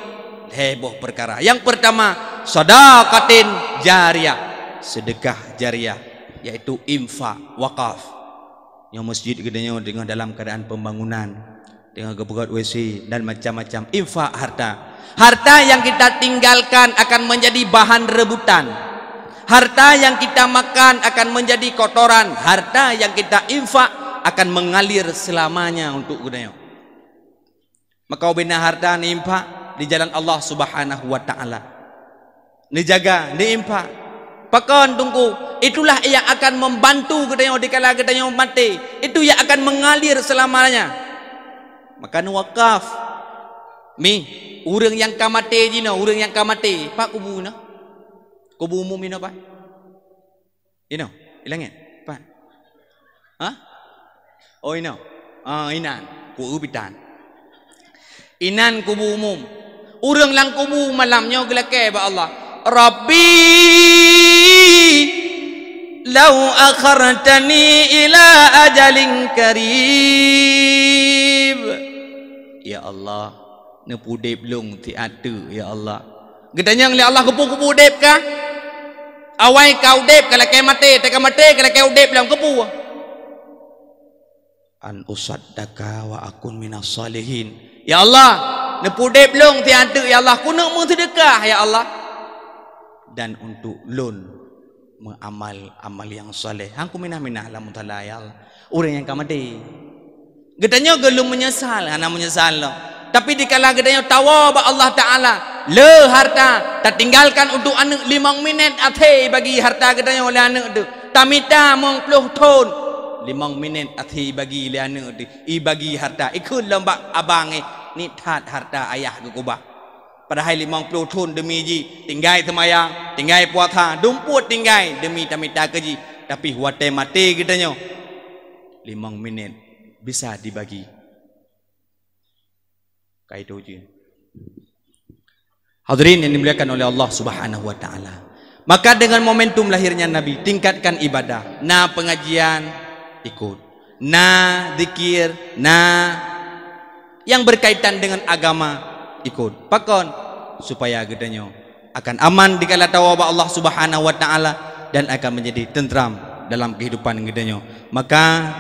heboh perkara. Yang pertama, sedekatin jariyah, sedekah jariyah, yaitu infak, wakaf. Yang masjid gedenya dengan dalam keadaan pembangunan, dengan kebuat WC dan macam-macam infak harta. Harta yang kita tinggalkan akan menjadi bahan rebutan. Harta yang kita makan akan menjadi kotoran. Harta yang kita infak akan mengalir selamanya untuk gunanya. Maka bina harta ni infak di jalan Allah Subhanahu wa taala. Ni jaga, ni infak. Pakon tunggu, itulah yang akan membantu gunanya dikala gunanya mati. Itu yang akan mengalir selamanya. Maka nu wakaf. Mi, orang yang kamate jino, orang yang kamate, pak kubu na. Kubu umum ino pak. Ino, ilangnya, pak. Hah? Oh ino. Inan, kubu ubitan. Inan kubu umum. Orang lang kubu malamnya gelake ba Allah. Rabbi law akhartani ila ajalin karib. Ya Allah, ne pudep long ti ada ya Allah. Gedanya ngli Allah kupu-kupu dep ka? Awai kau dep kalau ke mate, tak mate kalau kau dep dalam kupu. An usaddaka wa akun minas salihin. Ya Allah, ne pudep long ti ada ya Allah, ku nak mu sedekah ya Allah. Dan untuk lun mengamal amal yang soleh. Hangku minah-minah la mutala ya Allah. Orang yang kamati. Gedanya gelum menyesal, ana menyesal lo. Tapi dikala gedanya tawa ba Allah Taala, le harta tak tinggalkan untuk anak 5 minit ate bagi harta gedanya oleh anak tu. Tamita mong 10 tahun 5 minit ate bagi le anak tu. I bagi harta ikut lembak abang ni tat harta ayah ku kubah. Padahal 50 tahun demi ji tinggai semayang, tinggai puasa, dumput tinggai demi tamita keji. Tapi wate mati gedanya 5 minit bisa dibagi. Kaitu je. Hadirin yang dimuliakan oleh Allah Subhanahu wa taala. Maka dengan momentum lahirnya Nabi, tingkatkan ibadah. Na pengajian ikut. Na zikir, na yang berkaitan dengan agama ikut. Pakon supaya gedanya akan aman dikala tawaba Allah Subhanahu wa taala dan akan menjadi tentram dalam kehidupan gedanya. Maka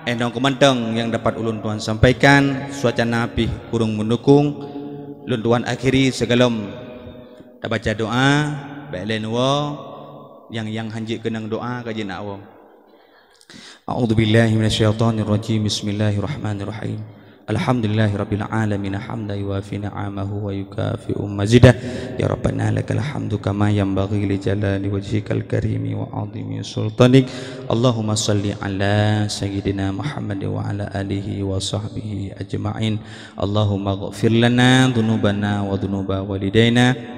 endong kemanteng yang dapat ulun tuan sampaikan, suacana api kurung mendukung. Ulun tuan akhiri segalom dah baca doa, bailen wa yang hanji kenang doa kaji nak wa. A'udzubillahi minasyaitonirrajim. Bismillahirrahmanirrahim. Alhamdulillahirabbil alamin hamdan yuwafi ni'amahu wa yukafi'u mazidah. Ya Rabbana lakal hamdu kama yanbaghi li jalali wajhikal karimi wa 'azimi sultanik. Allahumma salli ala sayyidina Muhammad wa ala alihi wa sahbihi ajma'in. Allahumma ighfir lana dhunubana wa dhunuba walidaina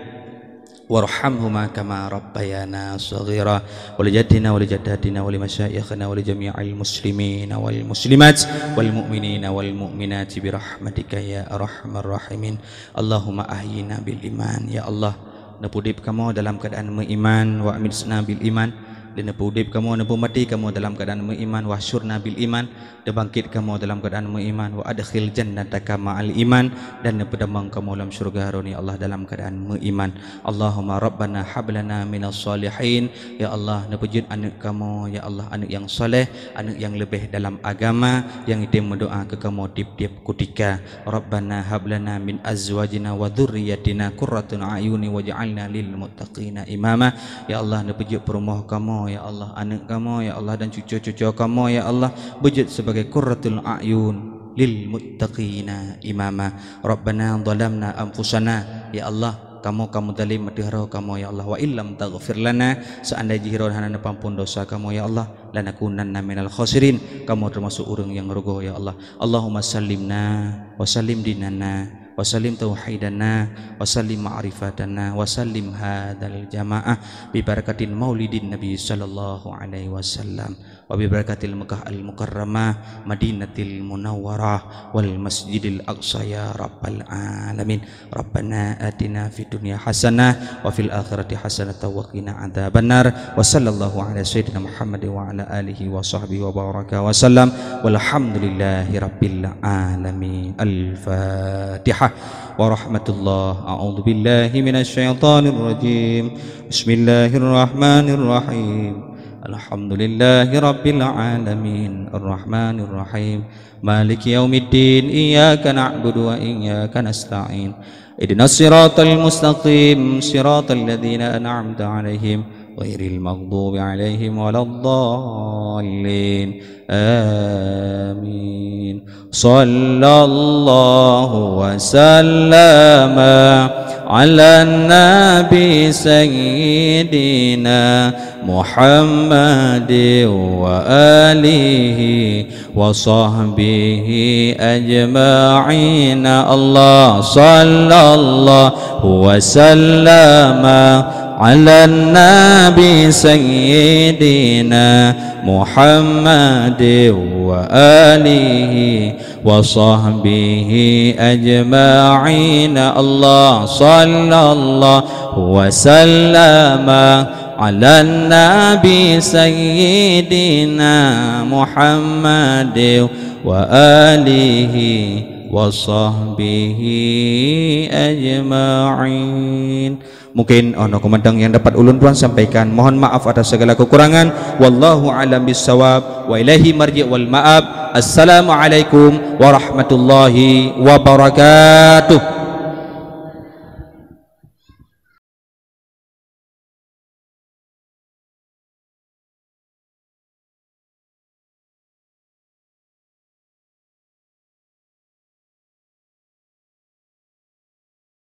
warhamhuma kama rabbayana shaghira wa li jaddina wa li jaddatina wa li masyayikhina wa li jami'il muslimina wal muslimat wal mu'minina wal mu'minati bi rahmatika ya arhamar rahimin. Allahumma ahyina bil iman. Ya Allah, nepudip kamu dalam keadaan beriman, wa amitsna bil iman. Dan nepudip kamu, nepumati kamu dalam keadaan beriman, wa syurna bil iman. Dan bangkit kamu dalam keadaan beriman, wa adkhil jannataka ma'al iman. Dan nepedamang kamu dalam syurga haruni Allah dalam keadaan beriman. Allahumma rabbana hablana minas salihin. Ya Allah, nepujud anak kamu, ya Allah, anak yang soleh, anak yang lebih dalam agama, yang itu mendoa ke kamu tiap-tiap ketika. Rabbana hablana min azwajina wa dhurriyyatina qurratun a'yuni waj'alna lil muttaqina imama. Ya Allah, nepujud perumah kamu, ya Allah, anak kamu, ya Allah, dan cucu-cucu kamu, ya Allah, wujud sebagai qurratul a'yun lil muttaqina imama. Rabbana dhalamna anfusana. Ya Allah, kamu zalim madihara kamu, ya Allah, wa illam taghfir lana, seandainya jihron hana pampun dosa kamu, ya Allah, lanakunanna minal khasirin, kamu termasuk orang yang rugi, ya Allah. Allahumma sallimna wa sallim dinana wa sallim tauhidana wa sallim ma'rifatana wa sallim hadzal jamaah bi barakatin maulidin nabi sallallahu alaihi wasallam. وببركة المكة المكرمة مدينة المنورة والمسجد الأقصى يا رب العالمين. ربنا آتنا في الدنيا حسنة وفي الآخرة حسنة وقنا عذاب النار. وصلى الله على سيدنا محمد وعلى آله وصحبه وبارك وسلم والحمد لله رب العالمين. الفاتحة ورحمة الله. أعوذ بالله من الشيطان الرجيم. بسم الله الرحمن الرحيم. الحمد لله رب العالمين الرحمن الرحيم مالك يوم الدين إياك نعبد وإياك نستعين اهدنا الصراط المستقيم صراط الذين أنعمت عليهم غير المغضوب عليهم ولا الضالين آمين. صلى الله وسلم على النبي سيدنا محمد وآله وصحبه أجمعين. الله صلى الله وسلم على النبي سيدنا محمد وآله وصحبه أجمعين. الله صلى الله وسلم على النبي سيدنا محمد وآله وصحبه أجمعين. Mungkin ono komandang yang dapat ulun tuan sampaikan. Mohon maaf atas segala kekurangan. Wallahu a'lam bissawab wa ilaihi marji' wal ma'ab. Assalamualaikum warahmatullahi wabarakatuh.